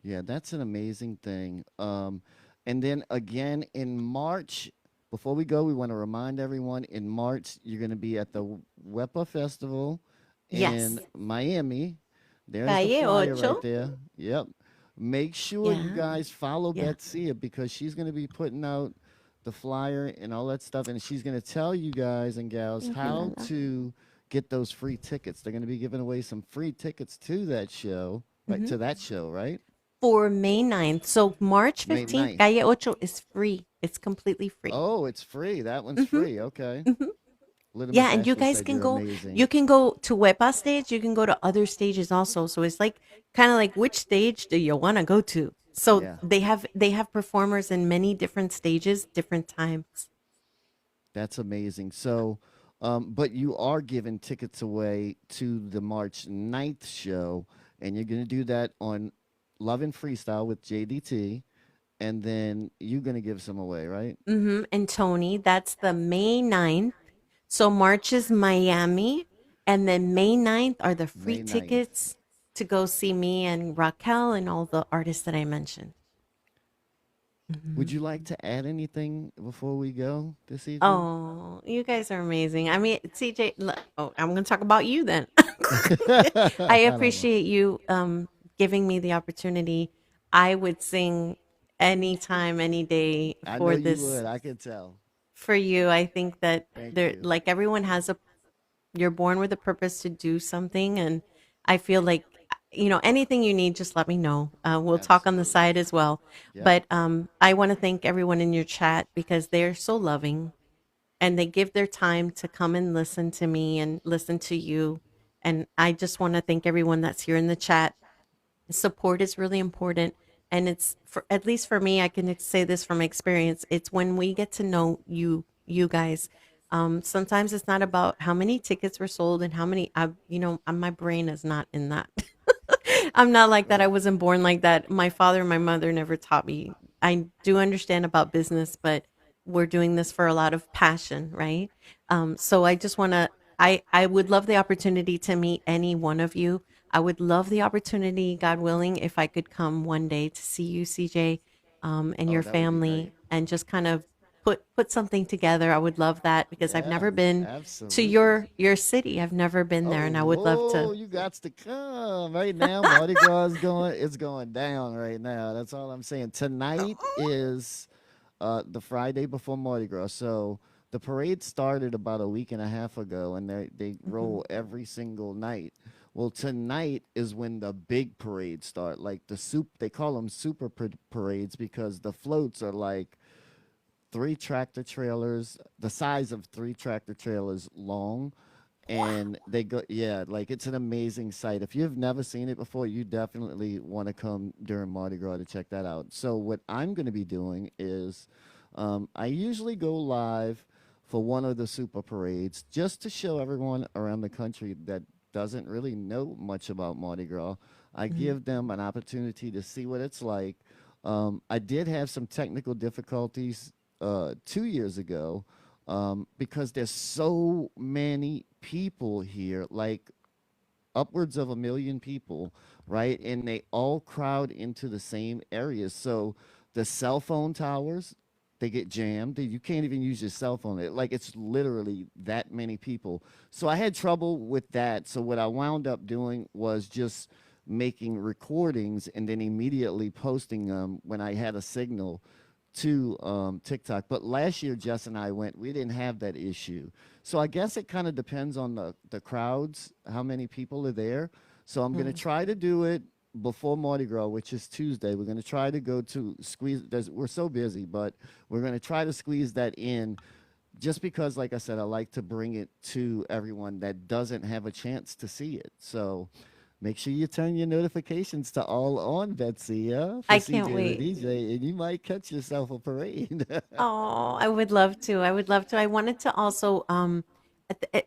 A: Yeah, that's an amazing thing. And then again in March, before we go, we want to remind everyone in March, you're going to be at the WEPA Festival in
B: Yes.
A: Miami. There's the
B: Calle
A: flyer right
B: Ocho.
A: there. Yep. Make sure you
B: Yeah.
A: guys follow
B: Yeah.
A: Betsy because she's going to be putting out the flyer and all that stuff. And she's going to tell you guys and gals
B: Thank you,
A: how
B: Lala.
A: to get those free tickets. They're going to be giving away some free tickets to that show, right?
B: Mhm.
A: To that show, right?
B: For May 9th. So March
A: May
B: 15th,
A: 9th.
B: Calle Ocho is free. It's completely free.
A: Oh, it's free. That one's
B: hmm
A: free. Okay.
B: hmm
A: Little
B: Yeah,
A: Miss
B: and you
A: Ashley
B: guys
A: said
B: can
A: you're
B: go.
A: amazing.
B: You can go to Wepa stage. You can go to other stages also. So it's like kind of like which stage do you want to go to? So
A: Yeah,
B: they have performers in many different stages, different times.
A: that's amazing. So, but you are giving tickets away to the March 9th show, and you're going to do that on Love and Freestyle with JDT, and then you're going to give some away, right?
B: And Tony, that's the May 9th. So March is Miami, and then May 9th are the free
A: May 9th.
B: tickets to go see me and Raquel and all the artists that I mentioned.
A: Would
B: Mhm.
A: you like to add anything before we go this evening?
B: Oh, you guys are amazing. I mean, CJ, oh, I'm going to talk about you then.
A: I
B: I
A: don't know.
B: appreciate you giving me the opportunity. I would sing anytime, any day
A: I know
B: for
A: you
B: this,
A: would. I can tell.
B: for you. I think that
A: Thank
B: there,
A: you.
B: like everyone has a you're born with a purpose to do something, and I feel like anything you need, just let me know. We'll talk on the
A: Absolutely.
B: side as well.
A: Yep.
B: But I want to thank everyone in your chat because they're so loving and they give their time to come and listen to me and listen to you. And I just want to thank everyone that's here in the chat. Support is really important, and it's for, at least for me, I can say this from experience, it's when we get to know you guys. Sometimes it's not about how many tickets were sold and how many my brain is not in that. I'm not like that. I
A: Right.
B: wasn't born like that. My father and my mother never taught me. I do understand about business, but we're doing this for a lot of passion, right? So I just want to, I would love the opportunity to meet any one of you. I would love the opportunity, God willing, if I could come one day to see you, CJ, and
A: Oh,
B: your
A: that would be great.
B: family, and just kind of put something together. I would love that because I've
A: Yeah,
B: never been to
A: absolutely.
B: your city. I've never been there,
A: Oh,
B: and I would love
A: whoa,
B: to.
A: you got to come right now. Mardi Gras is going, it's going down right now. That's all I'm saying. Tonight is the Friday before Mardi Gras. So the parade started about a week and a half ago, and they
B: Mhm.
A: roll every single night. Well, tonight is when the big parades start. Like they call them super parades because the floats are like three tractor trailers, the size of three tractor trailers long, and they go, yeah, like it's an amazing sight. If you've never seen it before, you definitely want to come during Mardi Gras to check that out. So what I'm going to be doing is I usually go live for one of the super parades just to show everyone around the country that doesn't really know much about Mardi Gras. I
B: Mhm.
A: give them an opportunity to see what it's like. I did have some technical difficulties 2 years ago because there's so many people here, like upwards of 1 million people, right? And they all crowd into the same areas. So the cell phone towers, they get jammed. You can't even use your cell phone. Like it's literally that many people. So I had trouble with that. So what I wound up doing was just making recordings and then immediately posting them when I had a signal to TikTok. But last year, Jess and I went, we didn't have that issue. So I guess it kind of depends on the crowds, how many people are there. So I'm going to
B: Mhm.
A: try to do it before Mardi Gras, which is Tuesday. We're going to try to go to squeeze. We're so busy, but we're going to try to squeeze that in just because, like I said, I like to bring it to everyone that doesn't have a chance to see it. So make sure you turn your notifications to all on, Betsy, for
B: I can't
A: CJ the
B: wait.
A: DJ, and you might catch yourself a parade.
B: Oh, I would love to. I would love to. I wanted to also,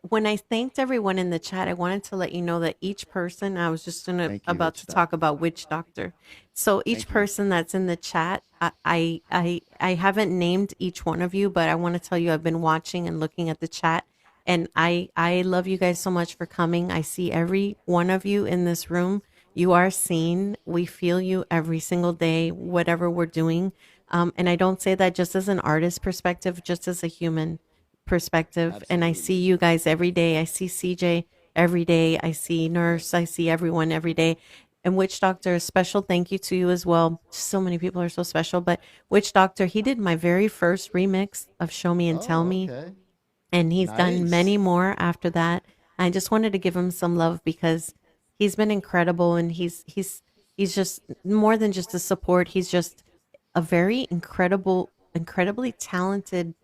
B: when I thanked everyone in the chat, I wanted to let you know that each person, I was just
A: Thank you,
B: about
A: Witch
B: to talk
A: Doctor.
B: about Witch Doctor. So each
A: Thank you.
B: person that's in the chat, I haven't named each one of you, but I want to tell you I've been watching and looking at the chat, and I love you guys so much for coming. I see every one of you in this room. You are seen. We feel you every single day, whatever we're doing. And I don't say that just as an artist perspective, just as a human perspective. And I see
A: Absolutely.
B: you guys every day. I see CJ every day. I see Nurse. I see everyone every day. And Witch Doctor, a special thank you to you as well. So many people are so special. But Witch Doctor, he did my very first remix of Show Me and Tell
A: Oh,
B: Me,
A: okay.
B: and he's done
A: Nice.
B: many more after that. I just wanted to give him some love because he's been incredible, and he's just more than just a support. He's just a very incredibly talented.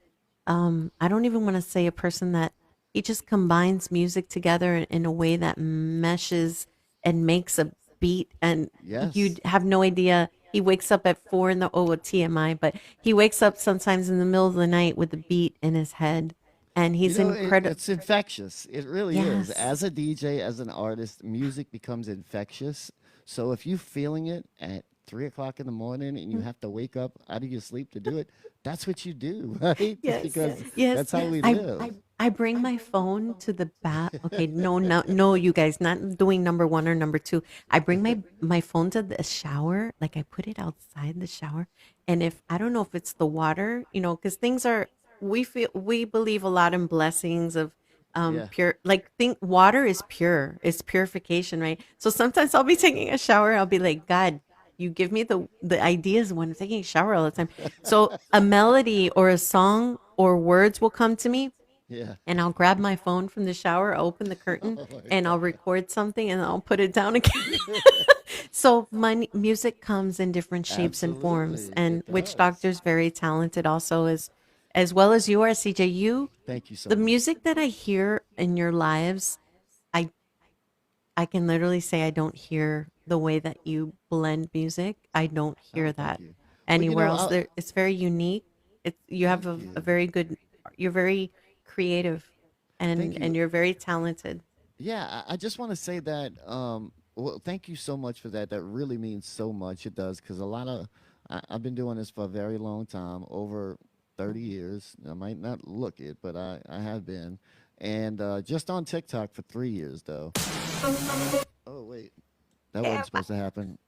B: I don't even want to say a person that he just combines music together in a way that meshes and makes a beat, and
A: Yes.
B: you'd have no idea. He wakes up at 4 in the TMI, but he wakes up sometimes in the middle of the night with a beat in his head, and
A: You
B: he's
A: know,
B: incredible.
A: it's infectious. It really is.
B: Yes.
A: As a DJ, as an artist, music becomes infectious. So if you're feeling it at 3 o'clock in the morning and you have to wake up out of your sleep to do it, that's what you do, right? Just
B: Yes.
A: because
B: Yes.
A: that's how we
B: I
A: live.
B: I bring my phone to the bath. Okay, no, no, no, you guys, not doing number one or number two. I bring my phone to the shower. Like I put it outside the shower, and if I don't know if it's the water, because things are. We believe a lot in blessings of
A: Yeah.
B: pure, like think water is pure. It's purification, right? So sometimes I'll be taking a shower. I'll be like, God, you give me the ideas when I'm taking a shower all the time. So a melody or a song or words will come to me,
A: Yeah.
B: and I'll grab my phone from the shower, I'll open the curtain,
A: Oh my
B: and I'll
A: God.
B: record something, and I'll put it down again. So my music comes in different shapes and forms,
A: Absolutely.
B: and
A: It
B: Witch
A: does.
B: Doctor's very talented also, as well as you are, CJ.
A: Thank you so
B: The
A: much.
B: music that I hear in your lives, I I can literally say I don't hear the way that you blend music. I don't
A: Oh,
B: hear
A: thank
B: that
A: you. Well,
B: anywhere else. There, it's very unique. You have
A: thank
B: a
A: you.
B: very good. You're very creative,
A: Thank
B: and
A: you.
B: you're very talented.
A: Yeah, I just want to say that. Well, thank you so much for that. That really means so much. It does because a lot of I've been doing this for a very long time, over 30 years. I might not look it, but I have been. And just on TikTok for 3 years, though. Oh, wait. That wasn't supposed to happen.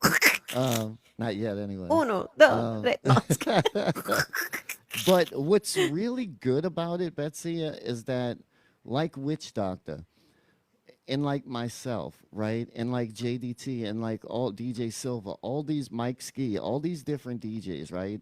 A: Not yet, anyway.
B: Uno, dos,
A: Um,
B: tres. No, it's
A: but what's really good about it, Betsy, is that, like Witch Doctor, and like myself, right? And like JDT and like all DJ Silva, all these Mike Ski, all these different DJs, right?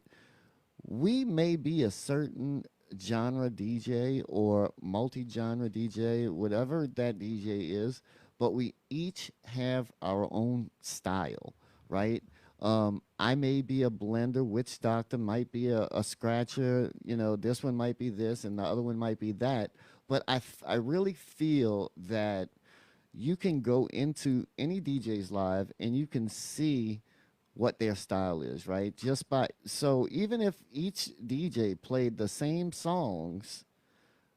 A: We may be a certain genre DJ or multi-genre DJ, whatever that DJ is, but we each have our own style, right? I may be a blender, Witch Doctor might be a scratcher, this one might be this and the other one might be that. But I really feel that you can go into any DJ's live and you can see what their style is, right? So even if each DJ played the same songs,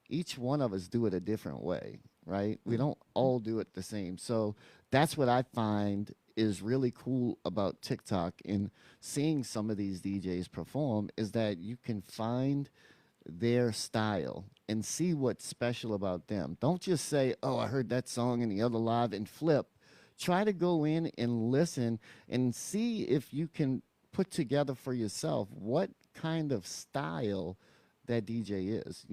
A: each one of us do it a different way, right? We don't all do it the same. So that's what I find is really cool about TikTok and seeing some of these DJs perform, is that you can find their style and see what's special about them. Don't just say, oh, I heard that song in the other live and flip. Try to go in and listen and see if you can put together for yourself what kind of style that DJ is.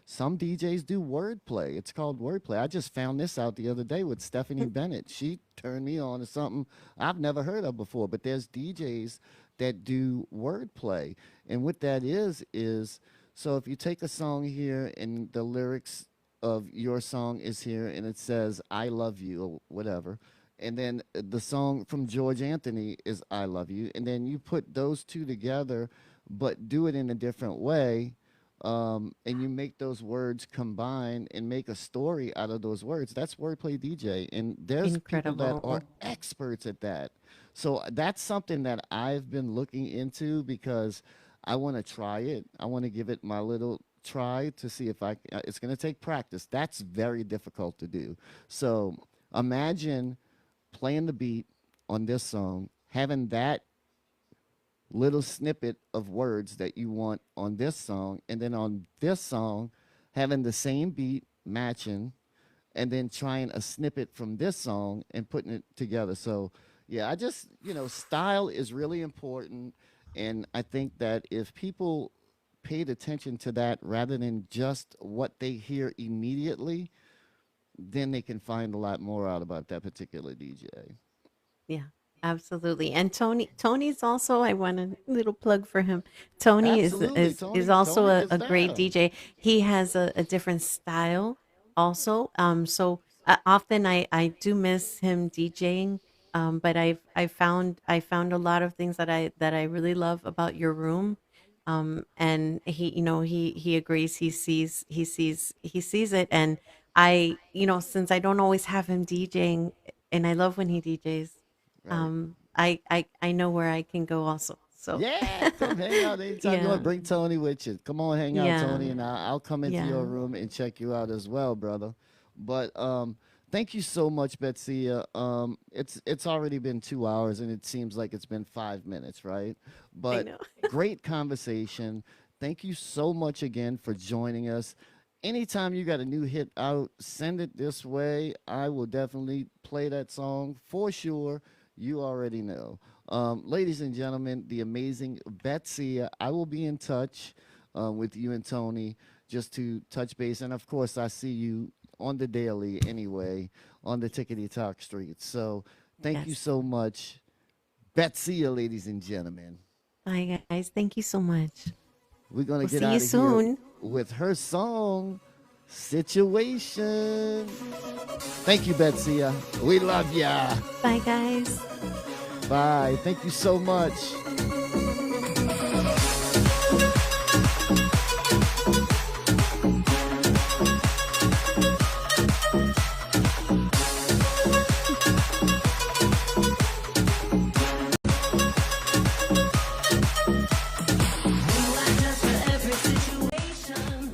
A: Some DJs do wordplay. It's called wordplay. I just found this out the other day with Stephanie Bennett. She turned me on to something I've never heard of before. But there's DJs that do wordplay. And what that is so if you take a song here and the lyrics of your song is here and it says, I love you or whatever, and then the song from George Anthony is I love you, and then you put those two together but do it in a different way, and you make those words combine and make a story out of those words. That's wordplay DJ, and there's people that are experts at that. So that's something that I've been looking into because I want to try it. I want to give it my little try to see if it's going to take practice. That's very difficult to do. So imagine playing the beat on this song, having that little snippet of words that you want on this song, and then on this song, having the same beat matching, and then trying a snippet from this song and putting it together. So, yeah, I just, style is really important. And I think that if people paid attention to that rather than just what they hear immediately, then they can find a lot more out about that particular DJ.
B: Yeah, absolutely. And Tony's also, I want a little plug for him. Tony
A: Absolutely.
B: is also
A: Tony is
B: a great
A: there.
B: DJ. He has a different style also. So often I do miss him DJing. But I found a lot of things that I really love about your room. And he agrees, he sees it. And since I don't always have him DJing, and I love when he DJs,
A: Right.
B: I know where I can go also. So
A: Yeah, come hang out anytime you
B: yeah,
A: want. Bring Tony with you. Come on, hang out,
B: yeah,
A: Tony, and I'll come into
B: yeah.
A: your room and check you out as well, brother. But thank you so much, Betsy. It's already been 2 hours, and it seems like it's been 5 minutes, right?
B: I
A: But
B: know.
A: great conversation. Thank you so much again for joining us. Anytime you got a new hit out, send it this way. I will definitely play that song for sure. You already know. Ladies and gentlemen, the amazing Betsy, I will be in touch with you and Tony just to touch base. And of course, I see you on the daily anyway, on the Tickety Talk Street. So thank you
B: Yes.
A: so much, Betsy, ladies and gentlemen.
B: Bye guys. Thank you so much.
A: We're going
B: We'll
A: to get
B: see
A: out
B: you
A: of here
B: soon.
A: with her song, Situation. Thank you, Betsy. We love ya.
B: Bye guys.
A: Bye. Thank you so much.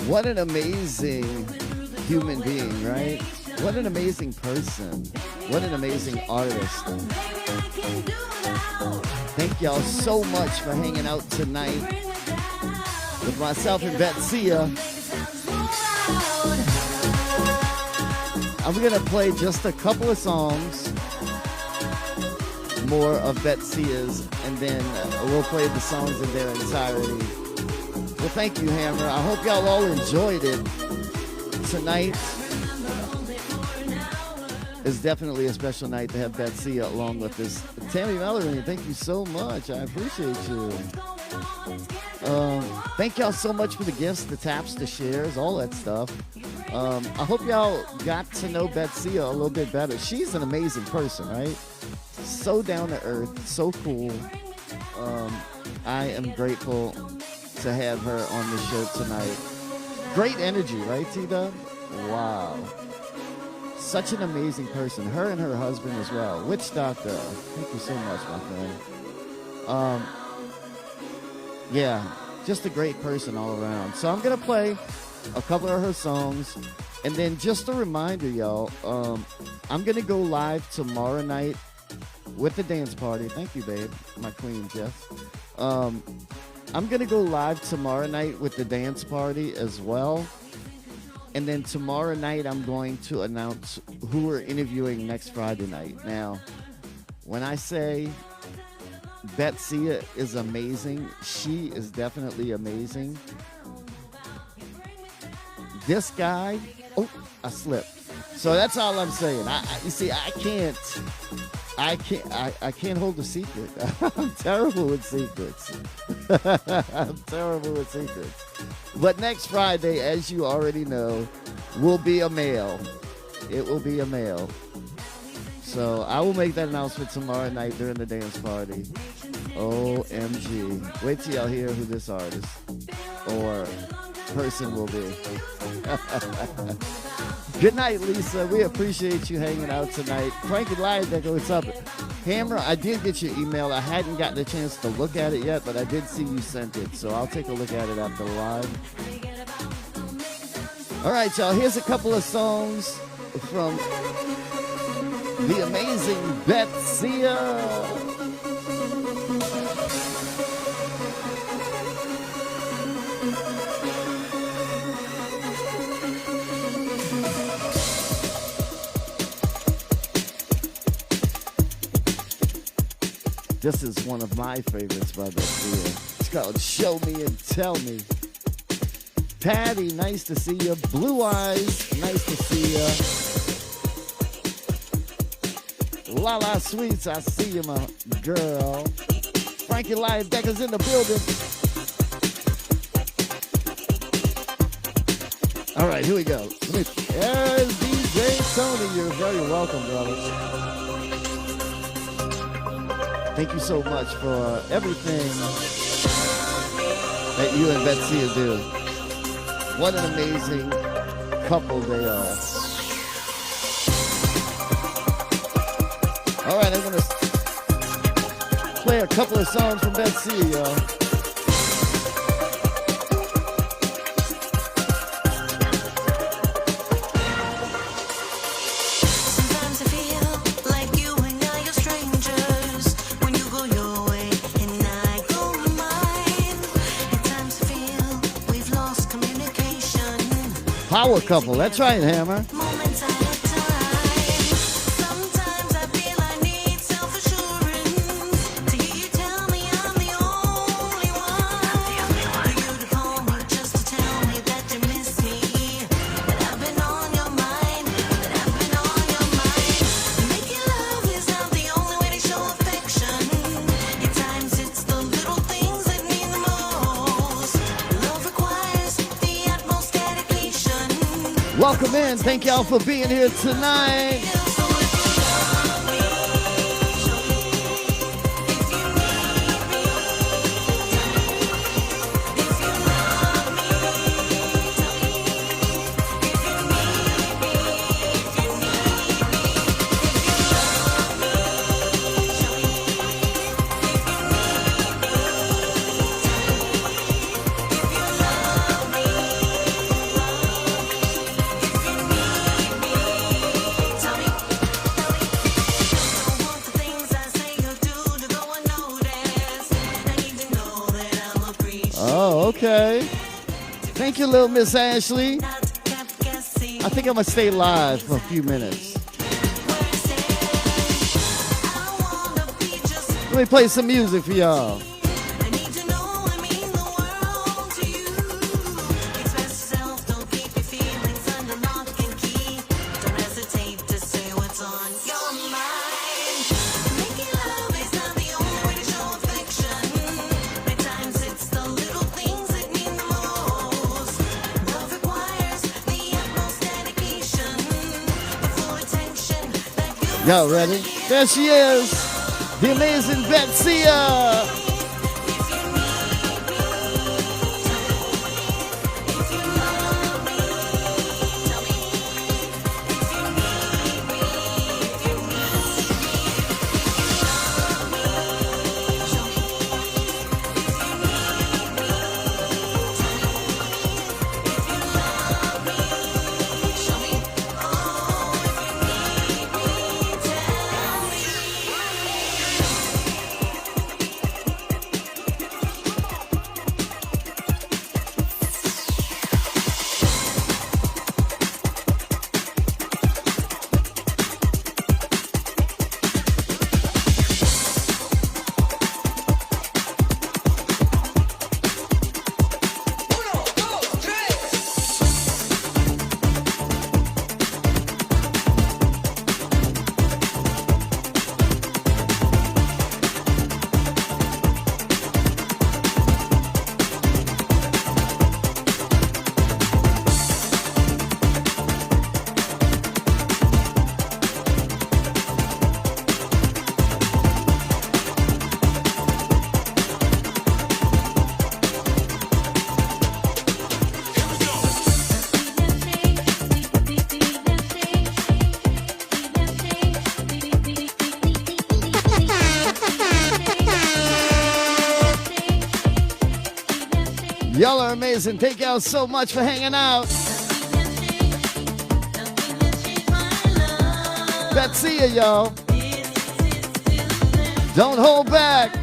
A: What an amazing human being, right? What an amazing person. What an amazing artist. Thank y'all so much for hanging out tonight. with myself and Betsya. I'm going to play just a couple of songs more of Betsya's, and then we'll play the songs in their entirety. Well, thank you, Hammer. I hope y'all all enjoyed it. Tonight is definitely a special night to have Betsya along with us. Tammy Mallory, thank you so much. I appreciate you. Thank y'all so much for the gifts, the taps, the shares, all that stuff. I hope y'all got to know Betsya a little bit better. She's an amazing person, right? So down to earth, so cool. I am grateful to have her on the show tonight. Great energy, right, T-Dub? Wow. Such an amazing person. Her and her husband as well. Witch Doctor. Thank you so much, my friend. Yeah, just a great person all around. So I'm going to play a couple of her songs. And then just a reminder, y'all, I'm going to go live tomorrow night with the dance party. Thank you, babe. My queen, Jeff. I'm going to go live tomorrow night with the dance party as well. And then tomorrow night, I'm going to announce who we're interviewing next Friday night. Now, when I say Betsya is amazing, she is definitely amazing. This guy, oh, I slipped. So that's all I'm saying. You see, I can't hold a secret. I'm terrible with secrets. I'm terrible with secrets. But next Friday, as you already know, will be a male. It will be a male. So I will make that announcement tomorrow night during the dance party. OMG. Wait till y'all hear who this artist or person will be. Good night, Lisa. We appreciate you hanging out tonight. Frankie Linedecker, what's up? Hammer, I did get your email. I hadn't gotten a chance to look at it yet, but I did see you sent it, so I'll take a look at it after live. All right, y'all, here's a couple of songs from the amazing Betsya. This is one of my favorites by Betsya. It's called Show Me and Tell Me. Patty, nice to see you. Blue Eyes, nice to see you. Lala Sweets, I see you, my girl. Frankie Liondecker's in the building. All right, here we go. There's DJ Tony. You're very welcome, brother. Thank you so much for everything that you and Betsya do. What an amazing couple they are. All right, I'm going to play a couple of songs from Betsya, y'all. Power couple, that's right, Hammer. Welcome in. Thank y'all for being here tonight.
C: Tell me
A: Oh, okay. Thank you, little Miss Ashley. I think I'm gonna stay live for a few minutes. Let me play some music for y'all. Y'all ready? There she is, the amazing Betsya. Y'all are amazing. Thank y'all so much for hanging out. Betsya, y'all. Don't hold back.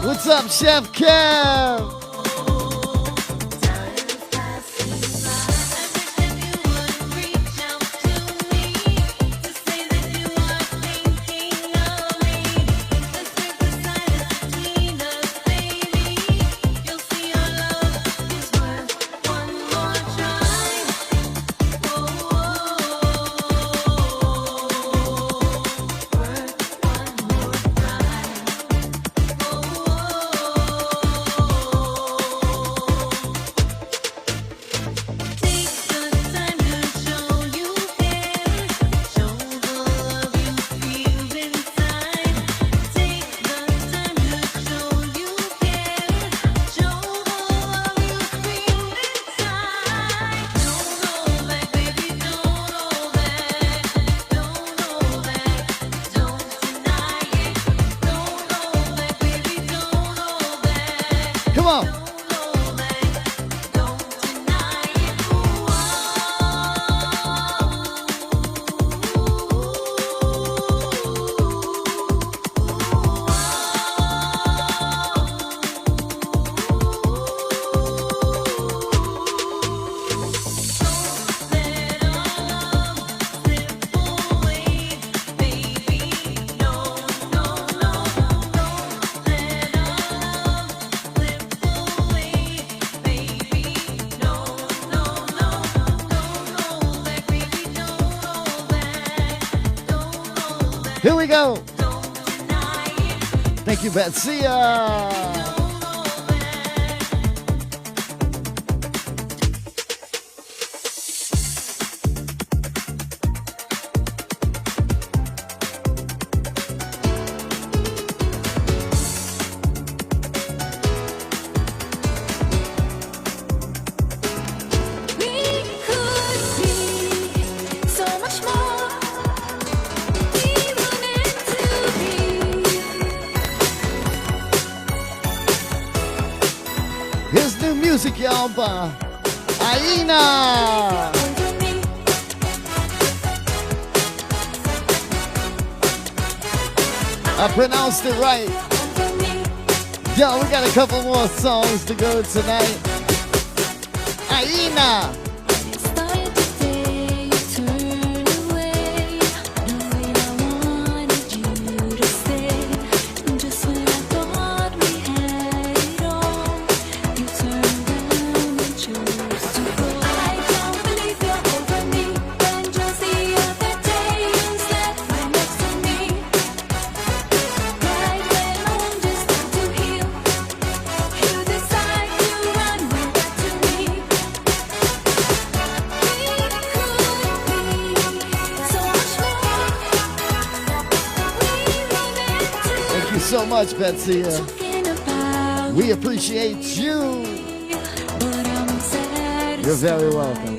A: What's up, Chef Kev? Come on. Here we go. Thank you, Betsya. music, y'all, by Aina. I pronounced it right. Yo, we got a couple more songs to go tonight. Aina. So much, Betsya. We appreciate you. You're very welcome.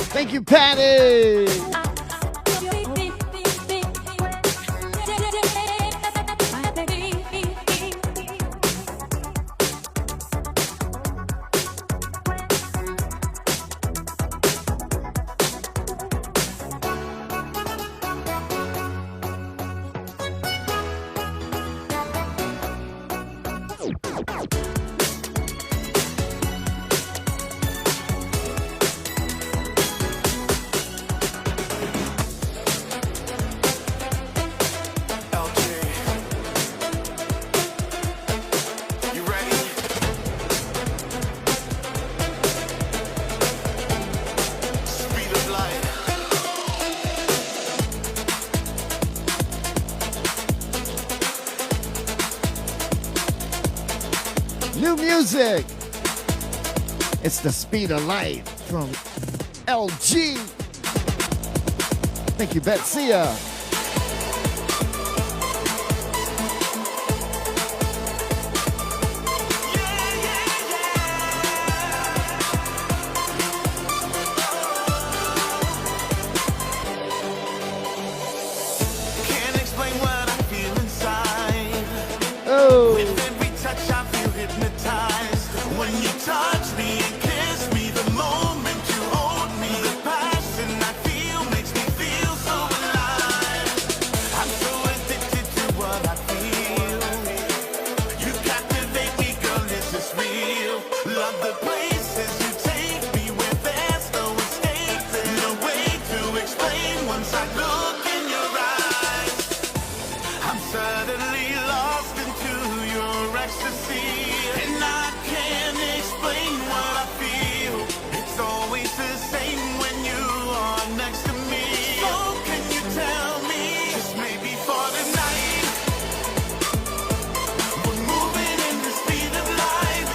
A: Thank you, Patty. New music. It's the speed of light from LG. Thank you, Betsya.
F: Can't explain what I feel inside.
A: Oh.
F: With every touch I feel hypnotized. When you touch me and kiss me, the moment you hold me, the passion I feel makes me feel so alive. I'm so addicted to what I feel. You captivate me, girl, this is real. Love the places you take me where there's no escape. There's no way to explain once I look in your eyes. I'm suddenly lost into your ecstasy, and I can't explain what I feel. It's always the same when you are next to me. So can you tell me, just maybe for the night, we're moving in the speed of light.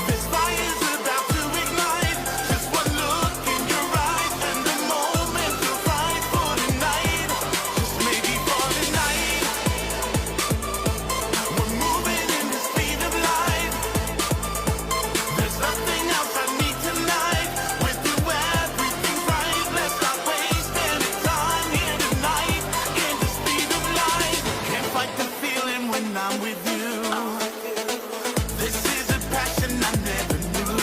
F: This fire's about to ignite. Just one look in your eyes, and the moment you'll fight for the night. Just maybe for the night, we're moving in the speed of light. There's nothing else I need tonight. With you everything's right. Let's not waste any time here tonight. In the speed of light, can't fight the feeling when I'm with you. This is a passion I never knew.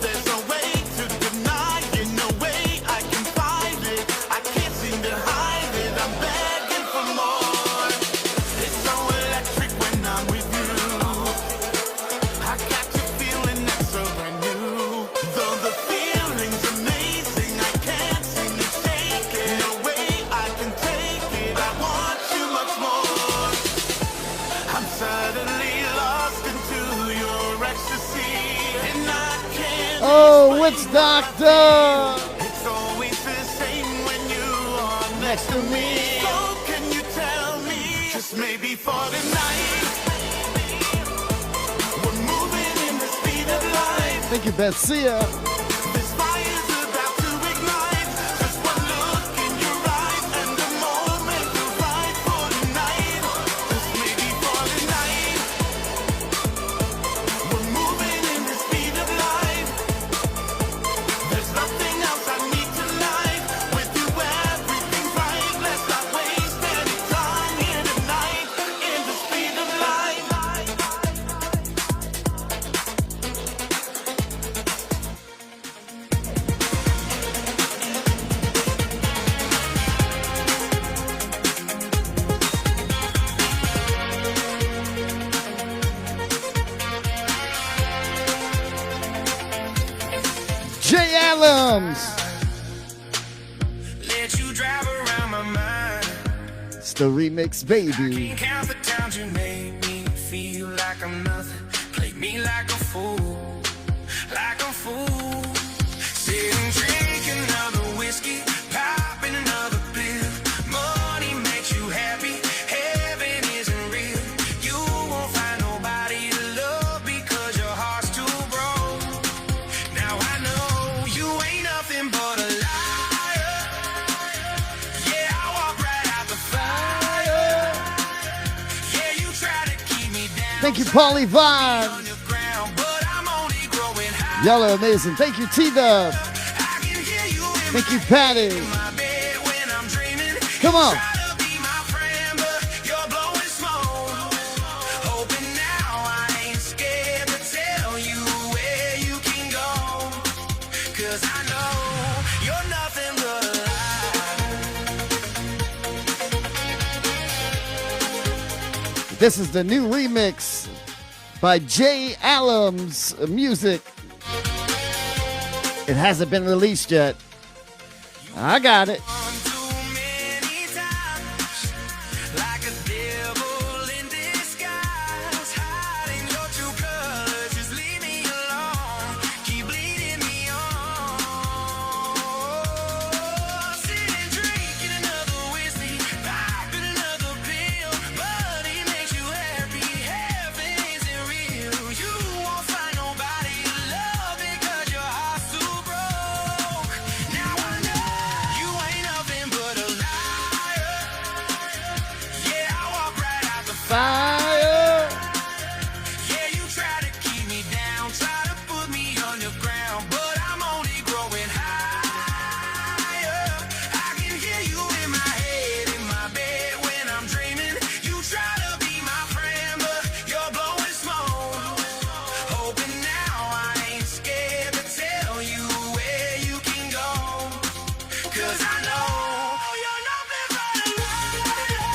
F: There's no way to deny it, no way I can fight it. I can't seem to hide it, I'm begging for more. It's so electric when I'm with you. I got you feeling that's so brand new. Though the feeling's amazing, I can't seem to shake it. No way I can take it, I want you much more. I'm suddenly lost into your ecstasy, and I can't
A: Oh, Witch Doctor.
F: It's always the same when you are
A: next to me.
F: So can you tell me, just maybe for tonight, we're moving in the speed of light.
A: Thank you, Betsya.
F: This fire's about to ignite. Just one look in your eyes and the moment is right for tonight. Just maybe for tonight, we're moving in the speed of light. There's nothing else I need tonight. With you everything's right. Let's not waste any time here tonight. In the speed of light.
A: J. Allums.
F: Let you drive around my mind.
A: It's the remix, baby.
F: Can't count the times you made me feel like I'm nothing. Play me like a fool, like a fool. Sitting, drinking another whiskey, popping another pill. Money makes you happy, heaven isn't real. You won't find nobody to love because your heart's too broke. Now I know you ain't nothing but a liar. Yeah, I walk right out the fire. Yeah, you try to keep me down.
A: Thank you, Paulie Vaughn.
F: On your ground, but I'm only growing high.
A: Y'all are amazing. Thank you, T-Dub.
F: I can hear you in
A: Thank you, Patty.
F: my bed when I'm dreaming.
A: Come on.
F: Try to be my friend, but you're blowing smoke. Hoping now I ain't scared to tell you where you can go. 'Cause I know you're nothing but a lie.
A: This is the new remix by J. Allums Music. It hasn't been released yet. I got it.
F: On too many times, like a devil in disguise, hiding your true colors. Just leave me alone. Keep bleeding me on. Sitting, drinking another whiskey, popping another pill. But it makes you happy. Heaven isn't real. You won't find nobody to love because your heart's too broke. Now I know you ain't nothing but a liar. Yeah, I walk right out the
A: Fire.
F: Yeah, you try to keep me down, try to put me underground, but I'm only growing higher. I can hear you in my head, in my bed when I'm dreaming. You try to be my friend, but you're blowing smoke. Hoping now I ain't scared to tell you where you can go. 'Cause I know you're nothing but a liar.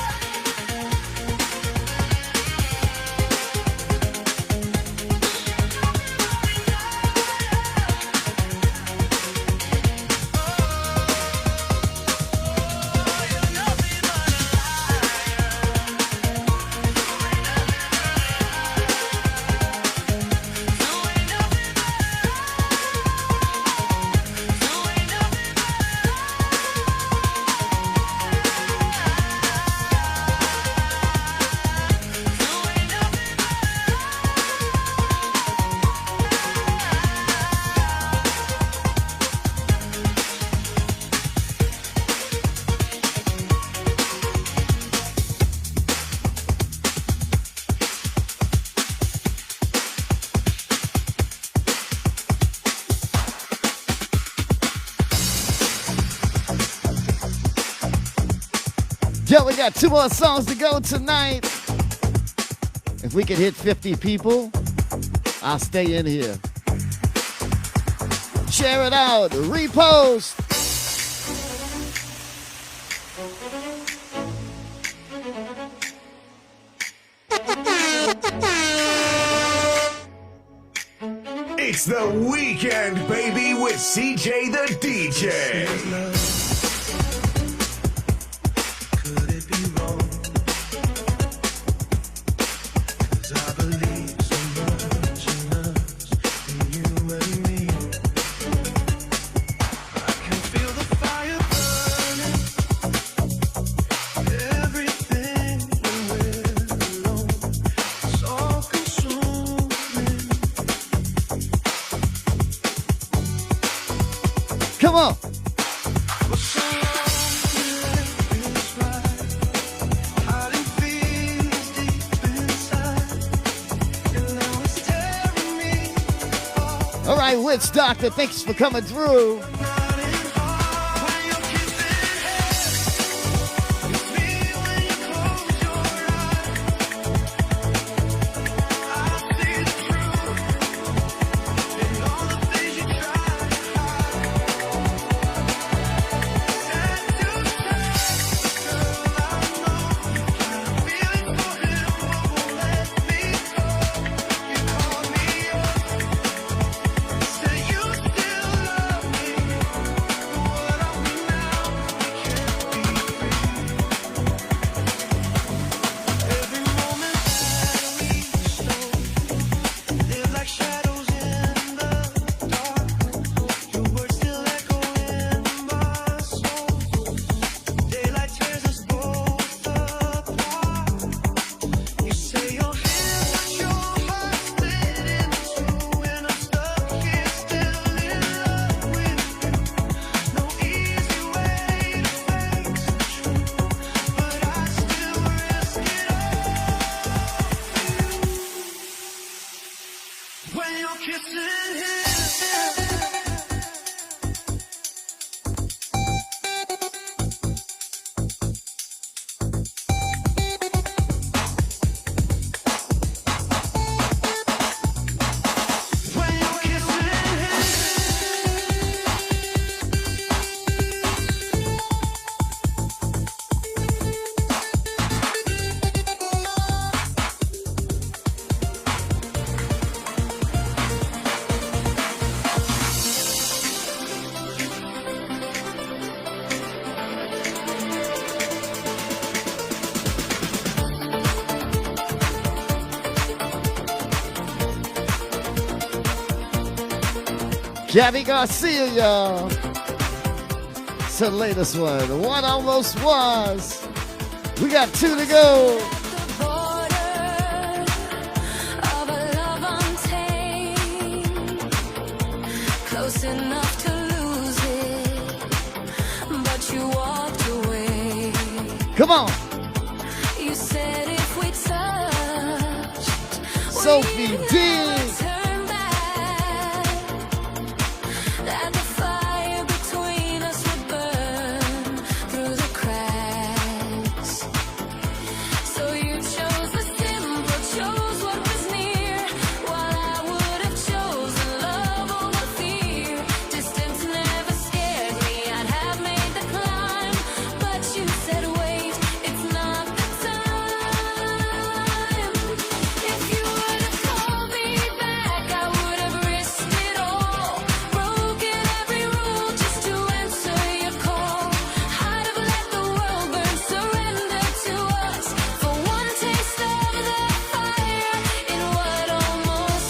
A: Yo, we got 2 more songs to go tonight. If we could hit 50 people, I'll stay in here. Share it out, repost.
G: It's the weekend, baby, with CJ the DJ.
F: Could it be wrong? 'Cause I believe so much in us, in you and me. I can feel the fire burning.
A: right, Witch Doctor, thanks for coming through. Gabby Garcia, y'all. It's the latest one. One almost was. We got 2 to go.
C: Close enough to lose it, but you walked away.
A: Come on.
C: You said if we touched,
A: Sophie
C: we'd
A: D.
C: never turn back. That the fire between us would burn through the cracks. So you chose the simple, chose what was near, while I would have chosen love over fear. Distance never scared me, I'd have made the climb, but you said wait, it's not the time. If you would have called me back, I would have risked it all, broken every rule just to answer your call. I'd have let the world burn, surrender to us for one taste of that fire in what almost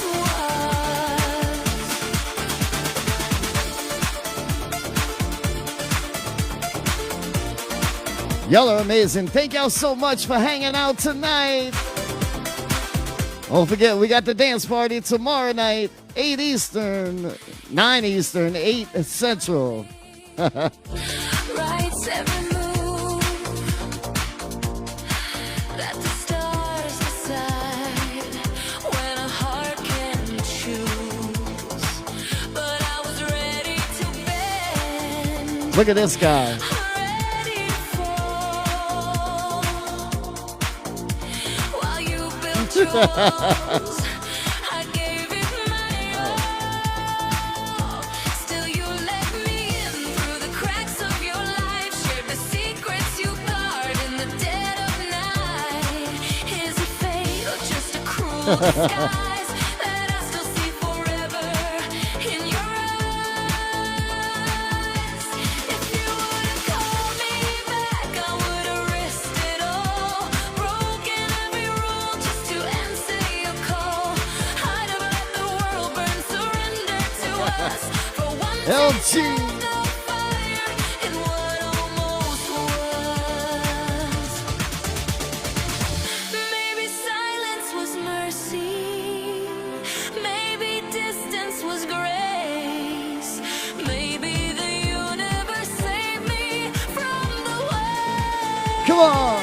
C: was.
A: Y'all are amazing. Thank y'all so much for hanging out tonight. Don't forget, we got the dance party tomorrow night, 8 Eastern, 9 Eastern, 8 Central.
C: Writes every move that the stars decide when a heart can choose. But I was ready to bend,
A: Look at this guy.
C: ready to fall, while you built your walls. I gave it my all. Still you let me in through the cracks of your life, shared the secrets you guard in the dead of night. Is it fate or just a cruel disguise that I still see forever in your eyes? If you would have called me back, I would have risked it all, broken every rule just to answer your call. I'd have let the world burn, surrender to us for one
A: LG.
C: taste of the fire in what almost was. Maybe silence was mercy, maybe distance was grace, maybe the universe saved me from the way.
A: Come on.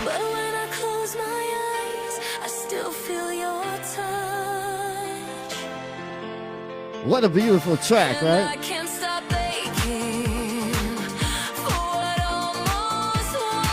C: But when I close my eyes, I still feel your touch.
A: What a beautiful track,
C: And I
A: right?
C: can't stop aching for what almost was.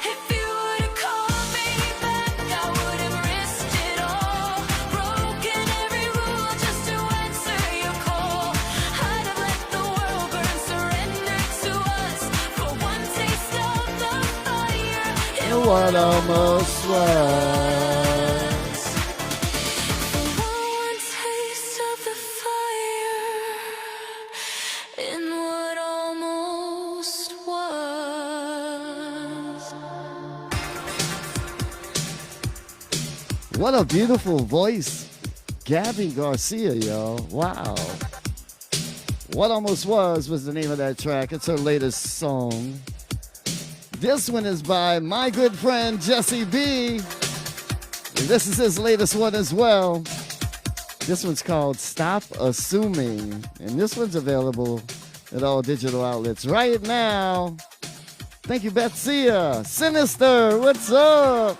C: If you would've called me back, I would've risked it all. Broken every rule just to answer your call. I'd have let the world burn, surrender to us for one taste of the fire.
A: What almost was.
C: For one taste of the fire in what almost was.
A: What a beautiful voice. Gabby Garcia, y'all. Wow. What Almost Was the name of that track. It's her latest song. This one is by my good friend Jesse B. And this is his latest one as well. This one's called Stop Assuming. And this one's available at all digital outlets right now. Thank you, Betsya. Sinister, what's up?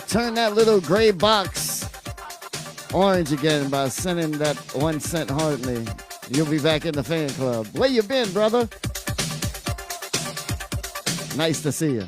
A: Turn that little gray box orange again by sending that 1 cent heart me. You'll be back in the fan club. Where you been, brother? Nice to see you.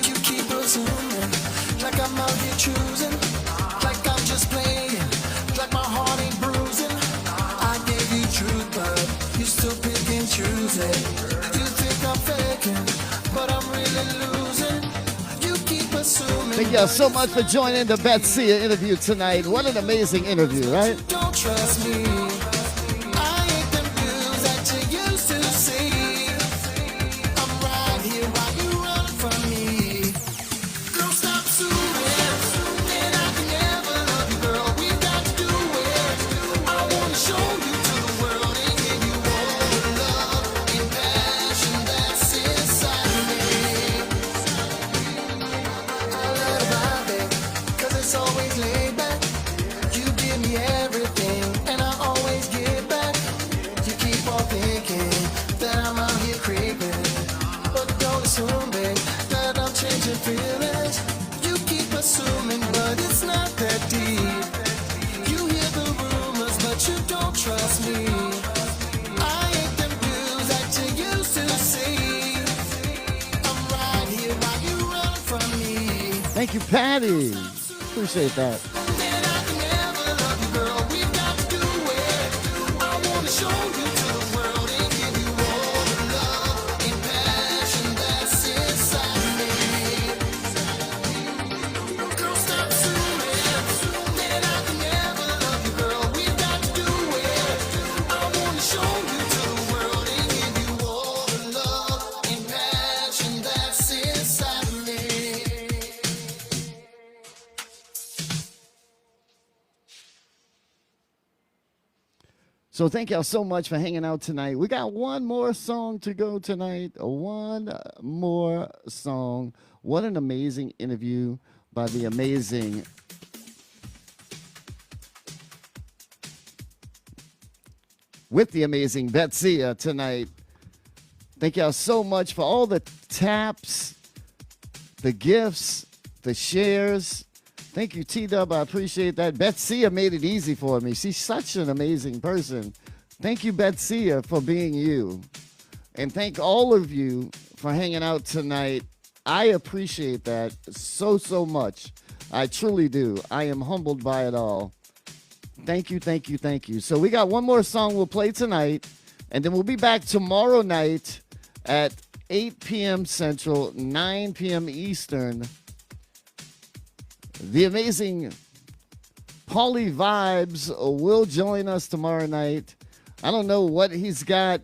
F: You keep assuming, like I'm out here choosing, like I'm just playing, like my heart ain't bruising. I gave you truth, but you still pick and choose it. You think I'm faking, but I'm really losing. You keep assuming.
A: Thank y'all so much for joining the Betsya interview tonight. What an amazing interview, right?
F: Don't trust me. I ain't them dudes that you used to see. I'm right here while you run from me. Girl, stop assuming that I can never love you, girl. We got to do it. I wanna show you to the world and give you all the love and passion that's inside of me. I let about it, 'cause it's always laid back. You give me everything, and I always give back. You keep on thinking that I'm out here creeping, but don't assume, babe, that I'm changing feelings. You keep assuming, but it's not that deep. You hear the rumors, but you don't trust me. I ain't them dudes that you used to see. I'm right here while you run from me.
A: Thank you, Patty. Appreciate that.
F: That I can never love you, girl. We've got to do it. I wanna show you to the world and give you all the love and passion that's inside of me. Girl, stop assuming that I can never love you, girl. We've got to do it. I wanna show you to the world and give you all the love and passion that's inside of me.
A: So thank y'all so much for hanging out tonight. We got one more song to go tonight. One more song. What an amazing interview by the amazing with the amazing Betsya tonight. Thank y'all so much for all the taps, the gifts, the shares. Thank you, T-Dub. I appreciate that. Betsya made it easy for me. She's such an amazing person. Thank you, Betsya, for being you. And thank all of you for hanging out tonight. I appreciate that so, so much. I truly do. I am humbled by it all. Thank you, thank you, thank you. So we got one more song we'll play tonight, and then we'll be back tomorrow night at 8 p.m. Central, 9 p.m. Eastern. The amazing Paulie Vibes will join us tomorrow night. I don't know what he's got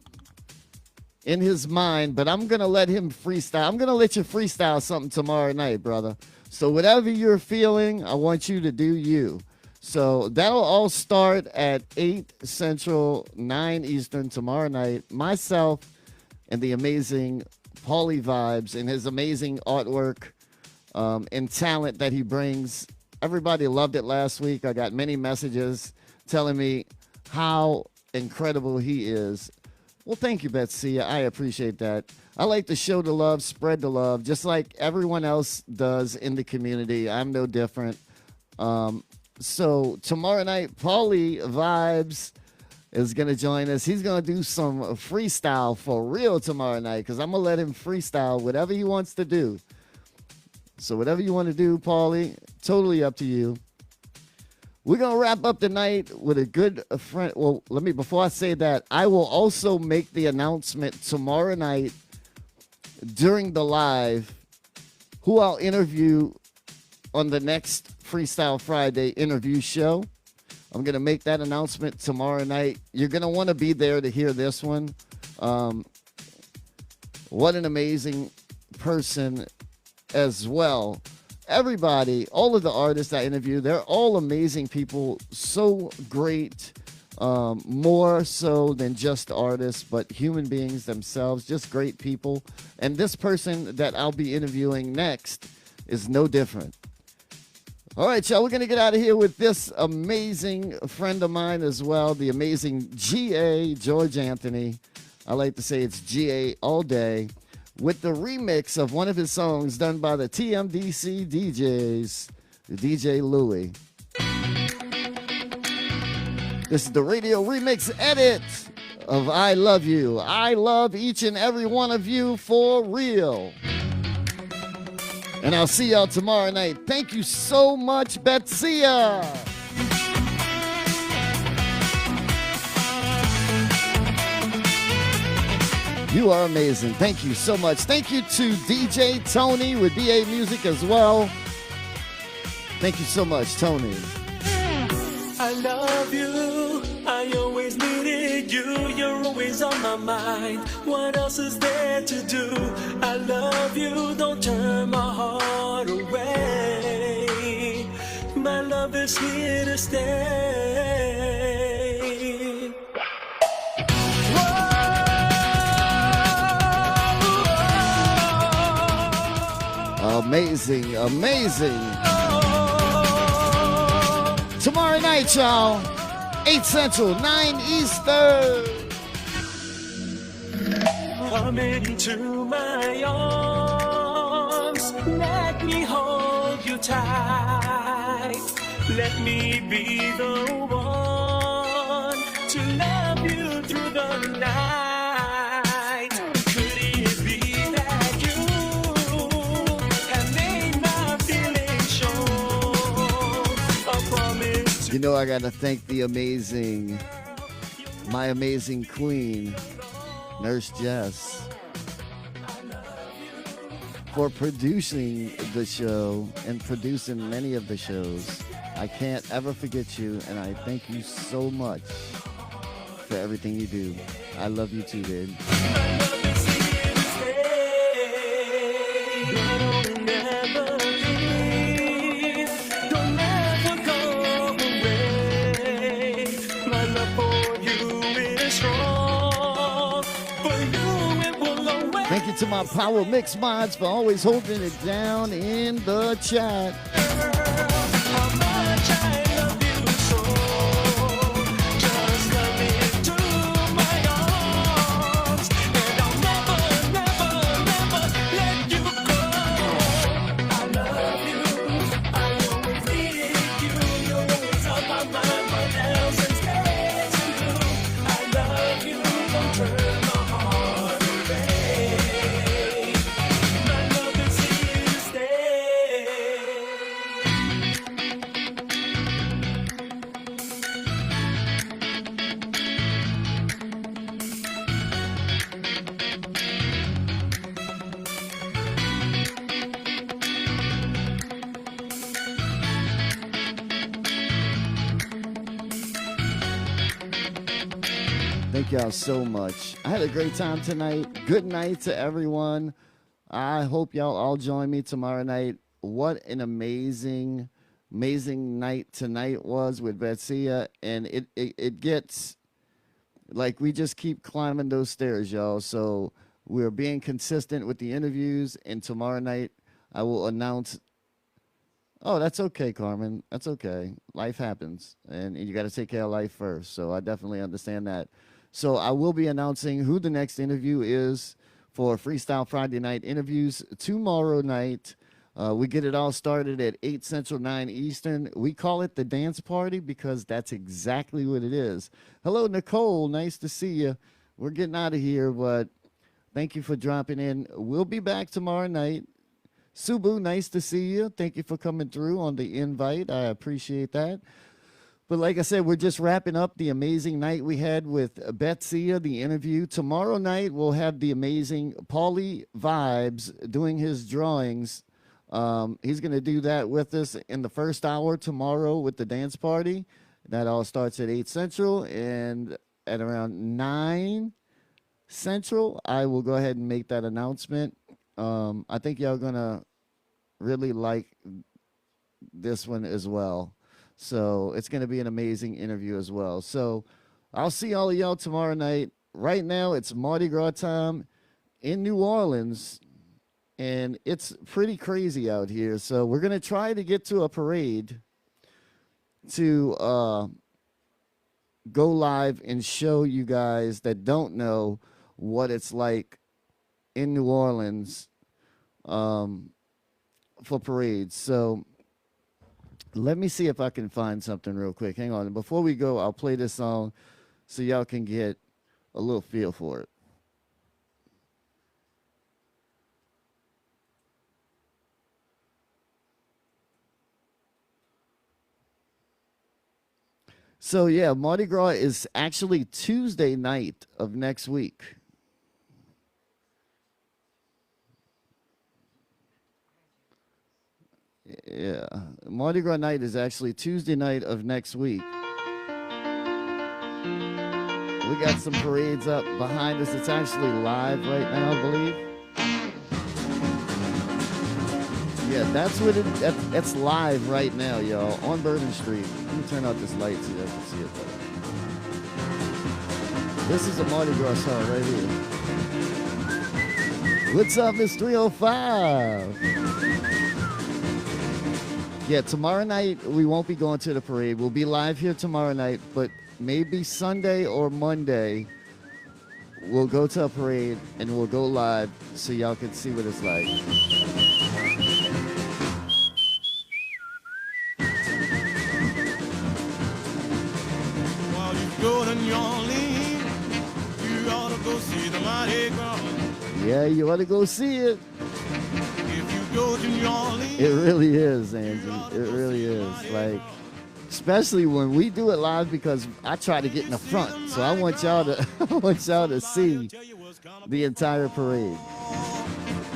A: in his mind, but I'm going to let him freestyle. I'm going to let you freestyle something tomorrow night, brother. So whatever you're feeling, I want you to do you. So that'll all start at 8 Central, 9 Eastern tomorrow night. Myself and the amazing Paulie Vibes and his amazing artwork and talent that he brings. Everybody loved it last week. I got many messages telling me how incredible he is. Well, thank you, Betsy. I appreciate that. I like to show the love, spread the love, just like everyone else does in the community. I'm no different. So tomorrow night, Paulie Vibes is going to join us. He's going to do some freestyle for real tomorrow night because I'm going to let him freestyle whatever he wants to do. So whatever you want to do, Paulie, totally up to you. We're going to wrap up the night with a good friend. Well, before I say that, I will also make the announcement tomorrow night during the live who I'll interview on the next Freestyle Friday interview show. I'm going to make that announcement tomorrow night. You're going to want to be there to hear this one. What an amazing person as well. Everybody, all of the artists I interview, they're all amazing people. So great. More so than just artists, but human beings themselves. Just great people. And this person that I'll be interviewing next is no different. All right, y'all, we're going to get out of here with this amazing friend of mine as well, the amazing G.A. George Anthony. I like to say it's G.A. all day, with the remix of one of his songs done by the TMDC DJs, the DJ Louie. This is the radio remix edit of I Love You. I love each and every one of you for real. And I'll see y'all tomorrow night. Thank you so much, Betsya. You are amazing. Thank you so much. Thank you to DJ Tony with BA Music as well. Thank you so much, Tony.
F: I love you, I always needed you, you're always on my mind, what else is there to do? I love you, don't turn my heart away, my love is here to stay.
A: Amazing, amazing. Tomorrow night, y'all, 8 Central, 9 Eastern.
F: Come into my arms, let me hold you tight. Let me be the one to love you through the night. Could it be that you have made my feelings show? A promise.
A: You know, I got to thank the amazing, my amazing queen, Nurse Jess, for producing the show and producing many of the shows. I can't ever forget you, and I thank you so much for everything you do. I love you too, babe. Thank you to my Power Mix mods for always holding it down in the chat. Thank y'all so much. I had a great time tonight. Good night to everyone. I hope y'all all join me tomorrow night. what an amazing night tonight was with Betsya, and it gets like we just keep climbing those stairs, y'all. So we're being consistent with the interviews, and tomorrow night I will announce. Oh, that's okay, Carmen. That's okay. Life happens, and you got to take care of life first. So I definitely understand that. So I will be announcing who the next interview is for Freestyle Friday Night interviews tomorrow night. We get it all started at 8 Central, 9 Eastern. We call it the dance party because that's exactly what it is. Hello, Nicole. Nice to see you. We're getting out of here, but thank you for dropping in. We'll be back tomorrow night. Subu, nice to see you. Thank you for coming through on the invite. I appreciate that. But like I said, we're just wrapping up the amazing night we had with Betsya, the interview. Tomorrow night, we'll have the amazing Paulie Vibes doing his drawings. He's going to do that with us in the first hour tomorrow with the dance party. That all starts at 8 Central. And at around 9 Central, I will go ahead and make that announcement. I think y'all going to really like this one as well. So it's going to be an amazing interview as well. So I'll see all of y'all tomorrow night. Right now, it's Mardi Gras time in New Orleans, and it's pretty crazy out here. So we're going to try to get to a parade to go live and show you guys that don't know what it's like in New Orleans for parades. So let me see if I can find something real quick. Hang on. Before we go, I'll play this song so y'all can get a little feel for it. So, yeah, Mardi Gras is actually Tuesday night of next week. Yeah, Mardi Gras night is actually Tuesday night of next week. We got some parades up behind us. It's actually live right now, I believe. Yeah, that's what that's live right now, y'all, on Bourbon Street. Let me turn out this light so you can see it better. This is a Mardi Gras song right here. What's up, Miss 305? Yeah, tomorrow night we won't be going to the parade. We'll be live here tomorrow night, but maybe Sunday or Monday we'll go to a parade and we'll go live so y'all can see what it's like.
F: While you go to New Orleans, you ought to go see the Mardi Gras.
A: Yeah, you ought to go see it.
F: If you go to New Orleans,
A: It really is, Angie. It really is. Like, especially when we do it live, because I try to get in the front. So I want y'all to see the entire parade.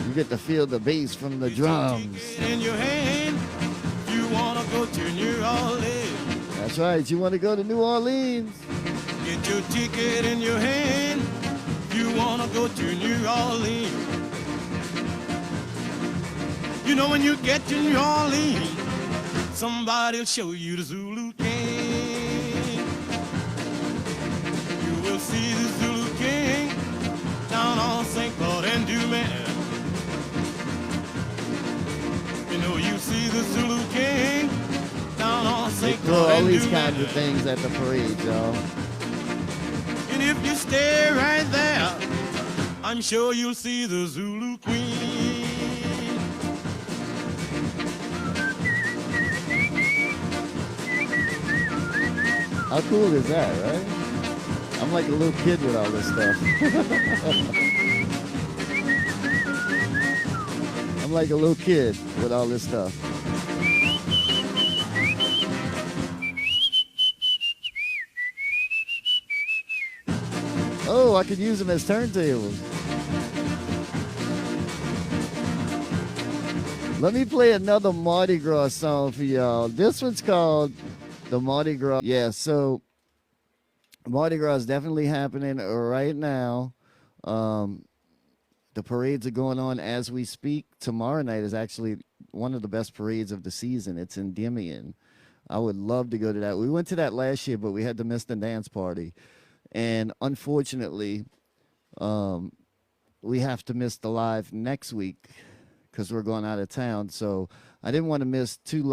A: You get to feel the bass from the drums.
F: in your hand, you want to go to New Orleans.
A: That's right. You want to go to New Orleans?
F: Get your ticket in your hand, you want to go to New Orleans. You know when you get to New Orleans, somebody'll show you the Zulu King. You will see the Zulu King down on St. Claude and Dumas. You know you see the Zulu King down on
A: They
F: St.
A: throw
F: Claude
A: all
F: and
A: these
F: Dumas.
A: kinds of things at the parade, y'all.
F: And if you stay right there, I'm sure you'll see the Zulu Queen.
A: How cool is that, right? I'm like a little kid with all this stuff. I'm like a little kid with all this stuff. Oh, I could use them as turntables. Let me play another Mardi Gras song for y'all. This one's called the Mardi Gras. Yeah, so Mardi Gras is definitely happening right now. The parades are going on as we speak. Tomorrow night is actually one of the best parades of the season. It's in Endymion. I would love to go to that. We went to that last year, but we had to miss the dance party. And unfortunately, we have to miss the live next week because we're going out of town. So I didn't want to miss two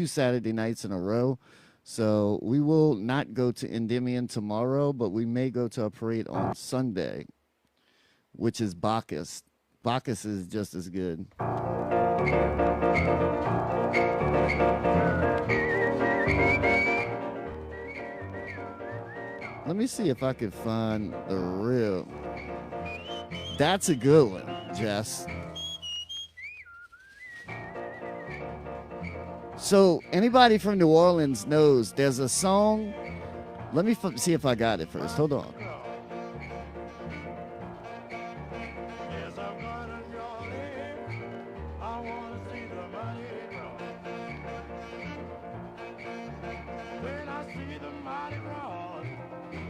A: Saturday nights in a row. So we will not go to Endymion tomorrow, but we may go to a parade on Sunday, which is Bacchus. Bacchus is just as good. Let me see if I could find the real. That's a good one, Jess. So anybody from New Orleans knows there's a song. Let me see if I got it first. Hold on.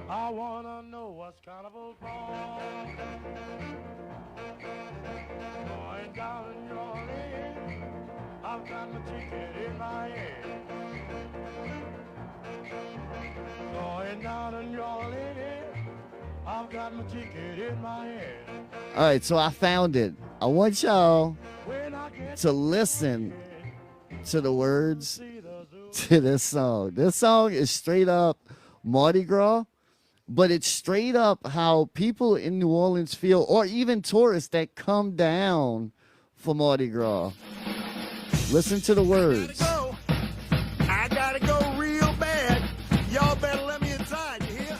F: I wanna know what's carnival for. Going down in New Orleans, I've got my ticket in my hand. Going down in New Orleans, I've got my ticket in my hand.
A: All right, so I found it. I want y'all to listen to the words to this song. This song is straight up Mardi Gras, but it's straight up how people in New Orleans feel, or even tourists that come down for Mardi Gras. Listen to the words.
F: I gotta go real bad. Y'all better let me inside, you hear?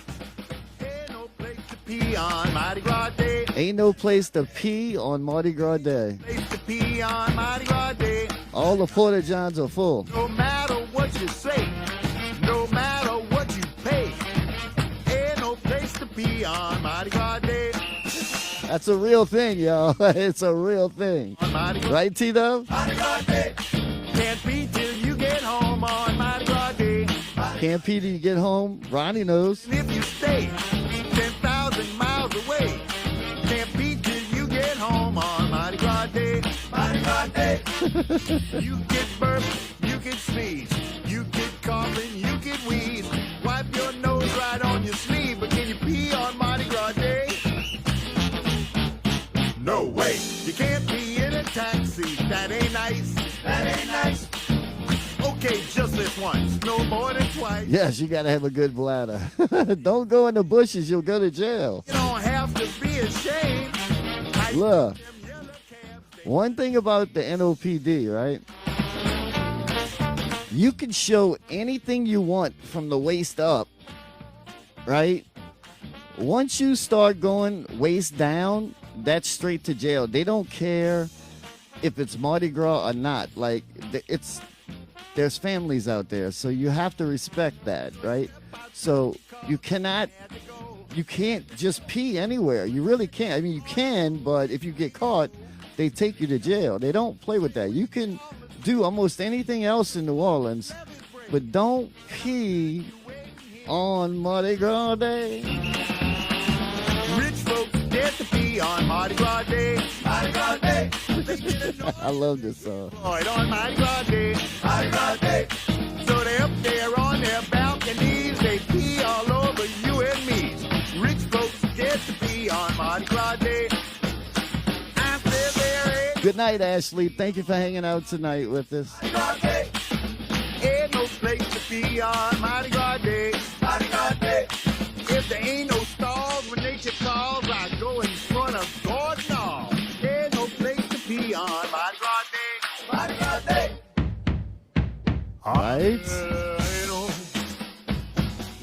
F: Ain't no place to pee on Mardi Gras Day.
A: Ain't no place to pee on Mardi Gras Day.
F: Place to pee on Mardi Gras Day.
A: All the Porta Johns are full.
F: No matter what you say, no matter what you pay, ain't no place to pee on Mardi Gras Day.
A: That's a real thing, y'all. It's a real thing.
F: On Mardi Gras,
A: Right, Tito?
F: Mardi Gras Day. Can't pee till you get home on Mardi Gras Day.
A: Can't pee till you get home. Ronnie knows.
F: And if you stay 10,000 miles away, can't pee till you get home on Mardi Gras Day. Mardi Gras Day. You get burp, you get sneeze, you get coughing, you get wheeze. Wipe your nose right on your sleeve, but can you pee on Mardi Gras Day? No way. You can't pee in a taxi. That ain't nice. That ain't nice. Okay, just this once. No more than twice.
A: Yes, you got to have a good bladder. Don't go in the bushes. You'll go to jail.
F: You don't have to be ashamed.
A: Look, one thing about the NOPD, right? You can show anything you want from the waist up, right? Once you start going waist down, that's straight to jail. They don't care if it's Mardi Gras or not. Like, there's families out there, so you have to respect that, right? So you can't just pee anywhere. You really can't. I mean, you can, but if you get caught, they take you to jail. They don't play with that. You can do almost anything else in New Orleans, but don't pee on Mardi Gras Day.
F: Rich folks get to pee on Mardi Gras Day. Mardi Gras Day.
A: I love this song.
F: Floyd on Mardi Gras Day. Mardi Gras Day. So they're up there on their balconies. They pee all over you and me. Rich folks get to pee on Mardi Gras Day. I said there ain't
A: Good night, Ashley. Thank you for hanging out tonight with us.
F: Mardi Gras Day. Ain't no place to pee on Mardi Gras Day. Mardi Gras Day. If there ain't no stalls when nature calls, I go in front of God now. Ain't no place to pee on Mardi Gras Day. Mardi Gras Day.
A: Right?
F: Ain't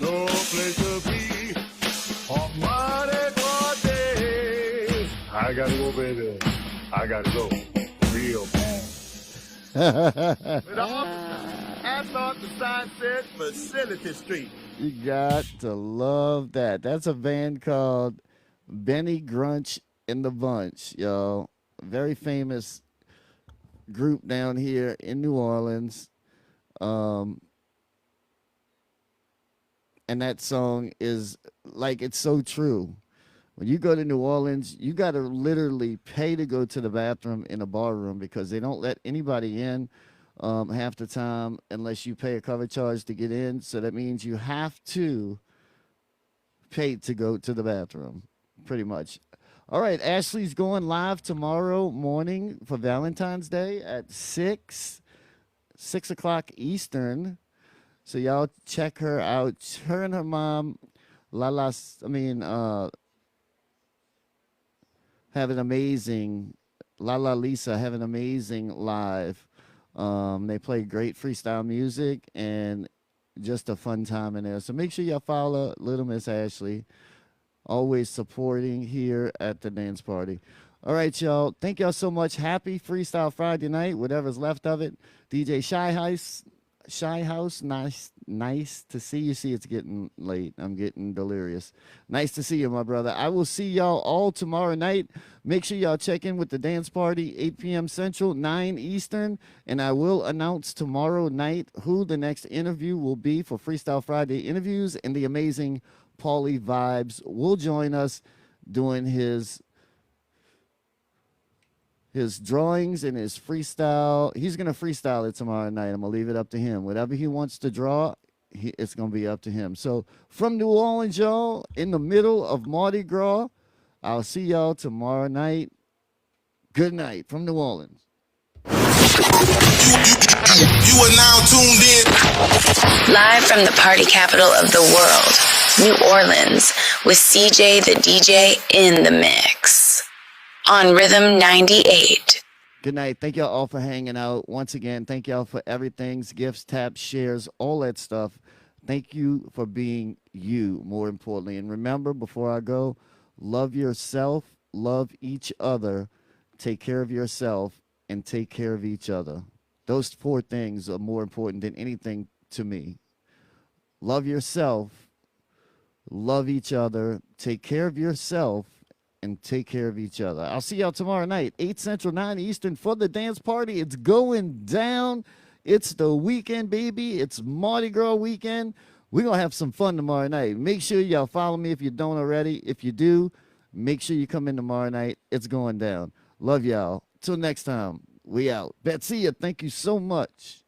F: no place to pee on Mardi Gras Day. I gotta go, baby. I gotta go. Real bad. But I thought the sign said Facility Street.
A: You got to love that. That's a band called Benny Grunch and the Bunch, y'all. Very famous group down here in New Orleans. And that song is like, it's so true. when you go to New Orleans, you got to literally pay to go to the bathroom in a bar room because they don't let anybody in half the time unless you pay a cover charge to get in. So that means you have to pay to go to the bathroom, pretty much. All right, Ashley's going live tomorrow morning for Valentine's Day at 6 o'clock Eastern. So y'all check her out. Her and her mom, have an amazing, Lisa have an amazing live. They play great freestyle music and just a fun time in there. So make sure y'all follow Little Miss Ashley. Always supporting here at the dance party. All right, y'all. Thank y'all so much. Happy Freestyle Friday night, whatever's left of it. DJ Shy House, nice to see you. See, it's getting late. I'm getting delirious. Nice to see you, my brother. I will see y'all all tomorrow night. Make sure y'all check in with the dance party, 8 p.m. Central, 9 Eastern, and I will announce tomorrow night who the next interview will be for Freestyle Friday interviews, and the amazing Paulie Vibes will join us doing his drawings and his freestyle. He's going to freestyle it tomorrow night. I'm going to leave it up to him. Whatever he wants to draw, it's going to be up to him. So from New Orleans, y'all, in the middle of Mardi Gras, I'll see y'all tomorrow night. Good night from New Orleans.
F: You are now tuned in.
H: Live from the party capital of the world, New Orleans, with CJ the DJ in the mix. On Rhythm 98.
A: Good night. Thank y'all all for hanging out. Once again, thank y'all for everything, gifts, taps, shares, all that stuff. Thank you for being you, more importantly. And remember, before I go, love yourself, love each other, take care of yourself, and take care of each other. Those 4 things are more important than anything to me. Love yourself, love each other, take care of yourself, and take care of each other. I'll see y'all tomorrow night, 8 Central, 9 Eastern, for the dance party. It's going down. It's the weekend, baby. It's Mardi Gras weekend. We're going to have some fun tomorrow night. Make sure y'all follow me if you don't already. If you do, make sure you come in tomorrow night. It's going down. Love y'all. Till next time, we out. Betsya, thank you so much.